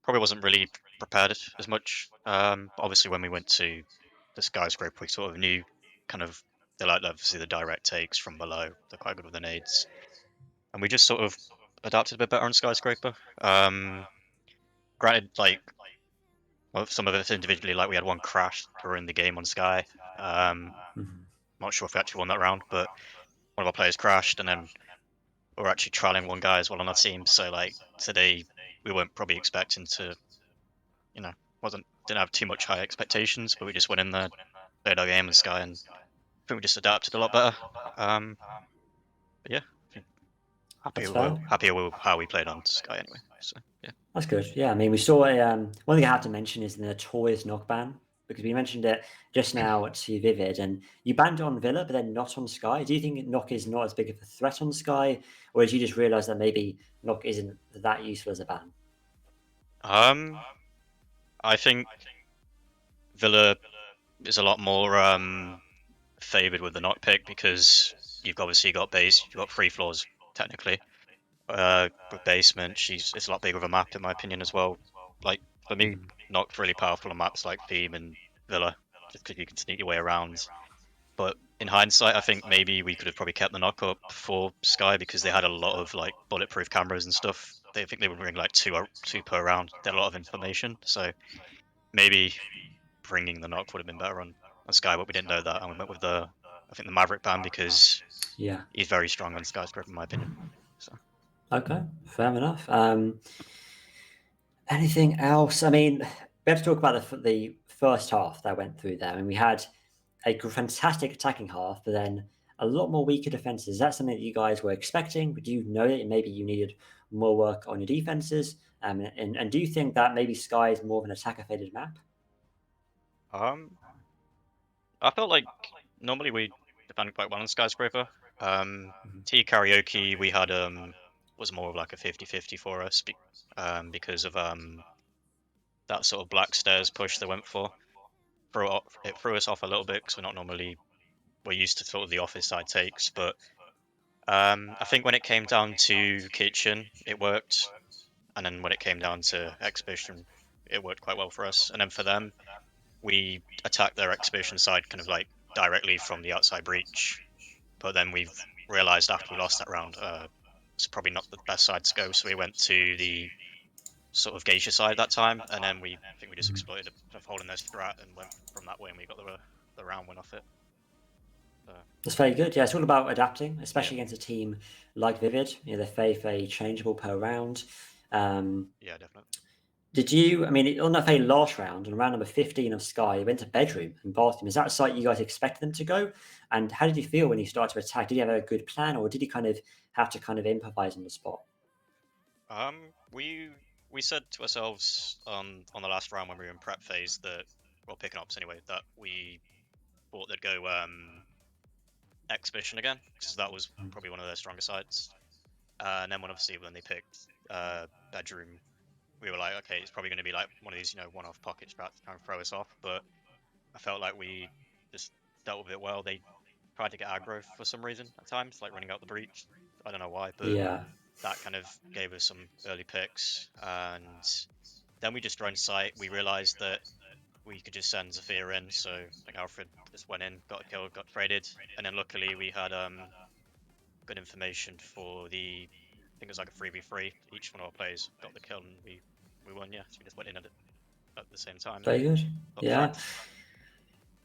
Probably wasn't really prepared as much. Obviously, when we went to the skyscraper, we sort of knew kind of they like obviously the direct takes from below. They're quite good with the nades, and we just sort of adapted a bit better on skyscraper. Granted, like well, some of us individually, like we had one crash during the game on Sky. Not sure if we actually won that round, but one of our players crashed, and then we're actually trialing one guy as well on our team. So like today, we weren't probably expecting to, you know, didn't have too much high expectations, but we just went in there, played our game in Sky, and I think we just adapted a lot better. But yeah, I think That's fair. happy with how we played on Sky anyway. So yeah. That's good. Yeah, I mean, we saw a one thing I have to mention is the notorious knock ban because we mentioned it just now to Vivid, and you banned it on Villa, but then not on Sky. Do you think knock is not as big of a threat on Sky, or did you just realize that maybe knock isn't that useful as a ban? I think Villa is a lot more favoured with the knock pick because you've obviously got base, you've got three floors technically. With basement, it's a lot bigger of a map in my opinion as well. Like for me, knock's really powerful on maps like Theme and Villa, just because you can sneak your way around. But in hindsight, I think maybe we could have probably kept the knock up for Sky because they had a lot of like bulletproof cameras and stuff. They think they would bring like two per round. They had a lot of information, so maybe bringing the knock would have been better on Sky, but we didn't know that, and we went with I think the Maverick ban because Yeah. he's very strong on Skyscraper in my opinion. So. Okay, fair enough. Anything else? I mean, we have to talk about the first half that went through there. I mean, we had a fantastic attacking half, but then a lot more weaker defenses. Is that something that you guys were expecting? Do you know that maybe you needed more work on your defenses? And do you think that maybe Sky is more of an attacker-faded map? I felt like normally we defended quite well on Skyscraper. T Karaoke we had was more of like a 50-50 for us because of that sort of black stairs push they went for. It threw us off a little bit because we're used to sort of the office side takes, but I think when it came down to kitchen, it worked, and then when it came down to exhibition, it worked quite well for us. And then for them, we attacked their exhibition side kind of like directly from the outside breach, but then we've realized after we lost that round, it's probably not the best side to go, so we went to the sort of geisha side that time, and then I think we just exploited a hole in their strat and went from that way, and we got the round win off it. That's very good. Yeah, it's all about adapting, especially against a team like Vivid. You know, they're very changeable per round. Yeah, definitely. Did you, I mean, on that very last round, on round number 15 of Sky, you went to Bedroom in Bathroom. Is that a site you guys expected them to go? And how did you feel when you started to attack? Did you have a good plan, or did you kind of have to kind of improvise on the spot? We said to ourselves on the last round when we were in prep phase that, well, picking ups anyway, that we thought they'd go exhibition again because that was probably one of their stronger sides. And then when they picked Bedroom, we were like, okay, it's probably going to be like one of these, one-off pocket strats to kind of throw us off. But I felt like we just dealt with it well. They tried to get aggro for some reason at times, like running out the breach. I don't know why, but that kind of gave us some early picks. And then we just joined site. We realized that we could just send Zafir in. So I think Alfred just went in, got a kill, got traded. And then luckily we had good information for I think it was like a 3v3. Each one of our players got the kill and we won, yeah. So we just went in at the same time. Very good. Yeah.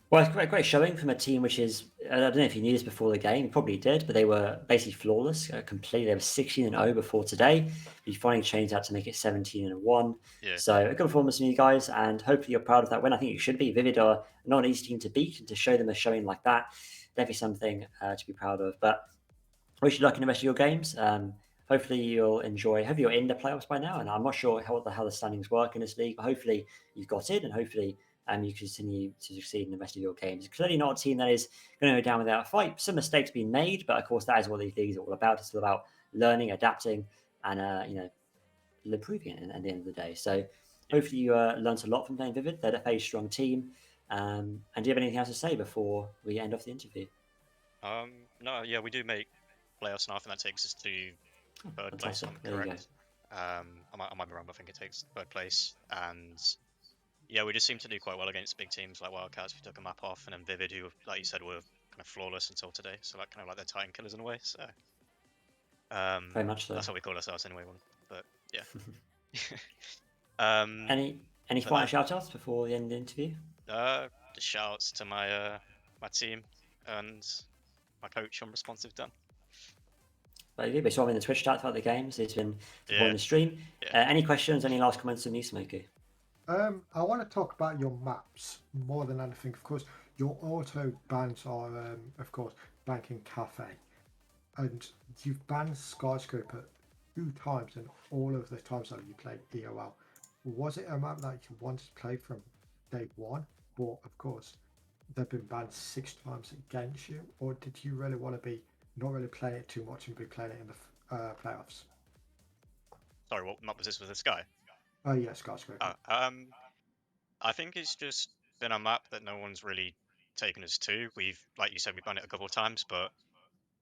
Well, it's great showing from a team which is, I don't know if you knew this before the game, you probably did, but they were basically flawless, completely. They were 16-0 before today. You finally changed that to make it 17-1. Yeah. So a good performance from you guys, and hopefully you're proud of that win. I think you should be. Vivid are not an easy team to beat, and to show them a showing like that, definitely something to be proud of. But I wish you luck in the rest of your games. Hopefully you'll enjoy. Hopefully you're in the playoffs by now, and I'm not sure how the standings work in this league, but hopefully you've got in, and hopefully you continue to succeed in the rest of your games. It's clearly not a team that is going to go down without a fight. Some mistakes being made, but of course that is what these leagues are all about. It's all about learning, adapting, and improving it at the end of the day. So hopefully you learned a lot from playing Vivid. They're a very strong team. And do you have anything else to say before we end off the interview? No, yeah, we do make playoffs now. I think that takes us to third place. I'm correct. I might be wrong, but I think it takes third place. And yeah, we just seem to do quite well against big teams like Wildcats. We took a map off, and then Vivid, who, like you said, were kind of flawless until today. So like kind of like they're Titan killers in a way. So very much so. That's what we call ourselves anyway. But yeah. Any final shout-outs before the end of the interview? Just shout-outs to my my team and my coach on Responsive Dan. Very good. We saw him in the Twitch chat throughout the games. He's been supporting the stream. Any questions? Any last comments from you, Smokey? I want to talk about your maps more than anything. Of course, your auto bans are, of course, Banking Cafe, and you've banned Skyscraper 2 times in all of the times that you played EOL. Was it a map that you wanted to play from day one, but of course they've been banned 6 times against you, or did you really want to be not really playing it too much and be playing it in the playoffs? Sorry, what map was this? Was this Sky? Oh yeah, Skyscraper. I think it's just been a map that no one's really taken us to. We've, like you said, we've done it a couple of times, but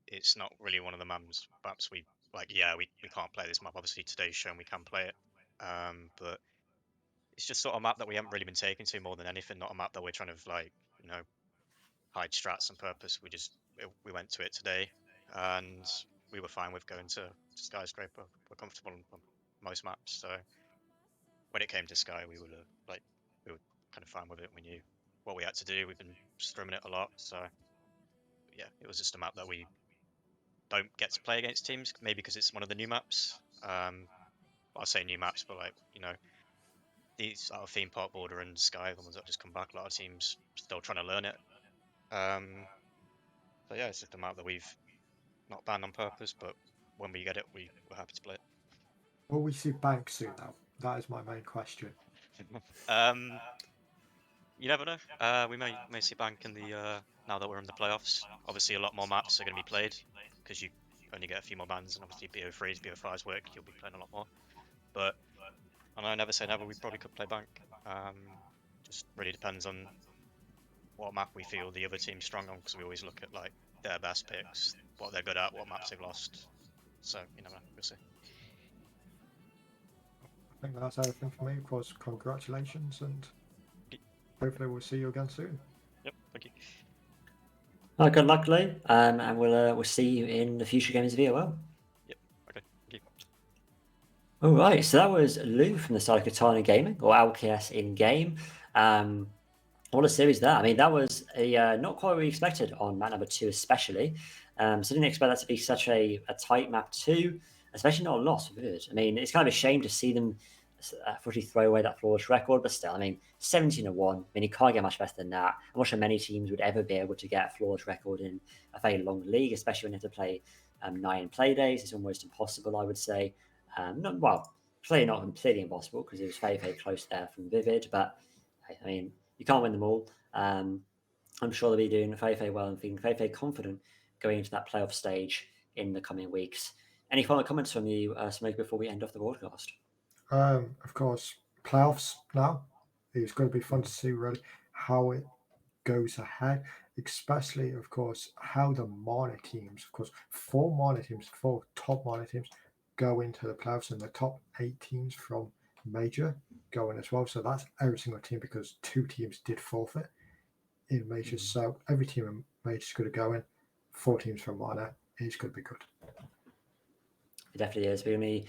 it's not really one of the maps we like. Yeah, we can't play this map. Obviously, today's shown we can play it, but it's just sort of a map that we haven't really been taken to more than anything. Not a map that we're trying to hide strats on purpose. We went to it today, and we were fine with going to Skyscraper. We're comfortable on most maps, so when it came to Sky, we were kind of fine with it. We knew what we had to do. We've been strumming it a lot, so yeah, it was just a map that we don't get to play against teams, maybe because it's one of the new maps. I say new maps, but these are Theme Park, Border, and Sky, the ones that just come back. A lot of teams still trying to learn it. So yeah, it's just a map that we've not banned on purpose, but when we get it, we're happy to play it. Will we see Bank soon now? That is my main question. You never know. We may see Bank in the now that we're in the playoffs. Obviously, a lot more maps are going to be played because you only get a few more bans, and obviously BO3s, BO5s work. You'll be playing a lot more. But I never say never. We probably could play Bank. Just really depends on what map we feel the other team's strong on, because we always look at their best picks, what they're good at, what maps they've lost. So we'll see. I think that's everything for me. Of course, congratulations, and hopefully we'll see you again soon. Yep, thank you. Good luck, Lou, and we'll see you in the future games of EOL. Yep, okay, thank you. All right, so that was Lou from the side of Katana Gaming, or LKS in game. What a series there. I mean, that was not quite what we expected on map number 2, especially. So didn't expect that to be such a tight map 2, especially not a loss of it. I mean, it's kind of a shame to see them unfortunately throw away that flawless record, but still, I mean, 17-1. I mean, you can't get much better than that. I'm not sure many teams would ever be able to get a flawless record in a very long league, especially when you have to play 9 play days. It's almost impossible, I would say. Clearly not completely impossible, because it was very, very close there from Vivid, but I mean, you can't win them all. I'm sure they'll be doing very, very well and feeling very, very confident going into that playoff stage in the coming weeks. Any final comments from you, Smoke, before we end off the broadcast? Of course, playoffs now. It's going to be fun to see really how it goes ahead, especially, of course, how the minor teams, of course, 4 top minor teams go into the playoffs, and the top 8 teams from major go in as well. So that's every single team, because 2 teams did forfeit in majors. So every team in major is going to go in. 4 teams from minor. It's going to be good. It definitely is. We're going to be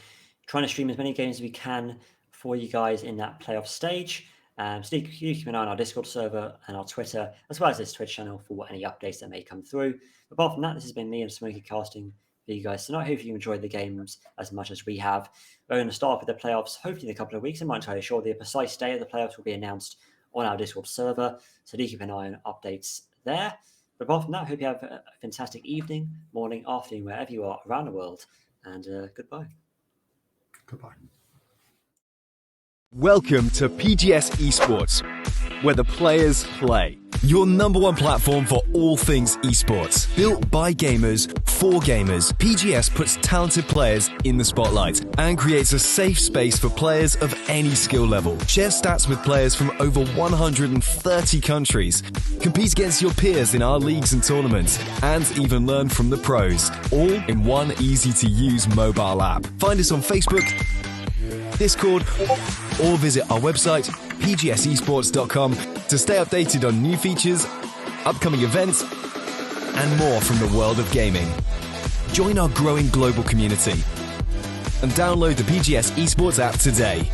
trying to stream as many games as we can for you guys in that playoff stage. So you keep an eye on our Discord server and our Twitter, as well as this Twitch channel, for any updates that may come through. But apart from that, this has been me and Smokey casting for you guys tonight. Hopefully you enjoyed the games as much as we have. We're going to start with the playoffs hopefully in a couple of weeks. I'm not entirely sure. The precise day of the playoffs will be announced on our Discord server, so do keep an eye on updates there. But apart from that, I hope you have a fantastic evening, morning, afternoon, wherever you are around the world, and goodbye. Goodbye. Welcome to PGS Esports, where the players play. Your number one platform for all things esports. Built by gamers, for gamers, PGS puts talented players in the spotlight and creates a safe space for players of any skill level. Share stats with players from over 130 countries. Compete against your peers in our leagues and tournaments, and even learn from the pros. All in one easy-to-use mobile app. Find us on Facebook, Discord, or visit our website, pgsesports.com, to stay updated on new features, upcoming events, and more from the world of gaming. Join our growing global community and download the PGS Esports app today.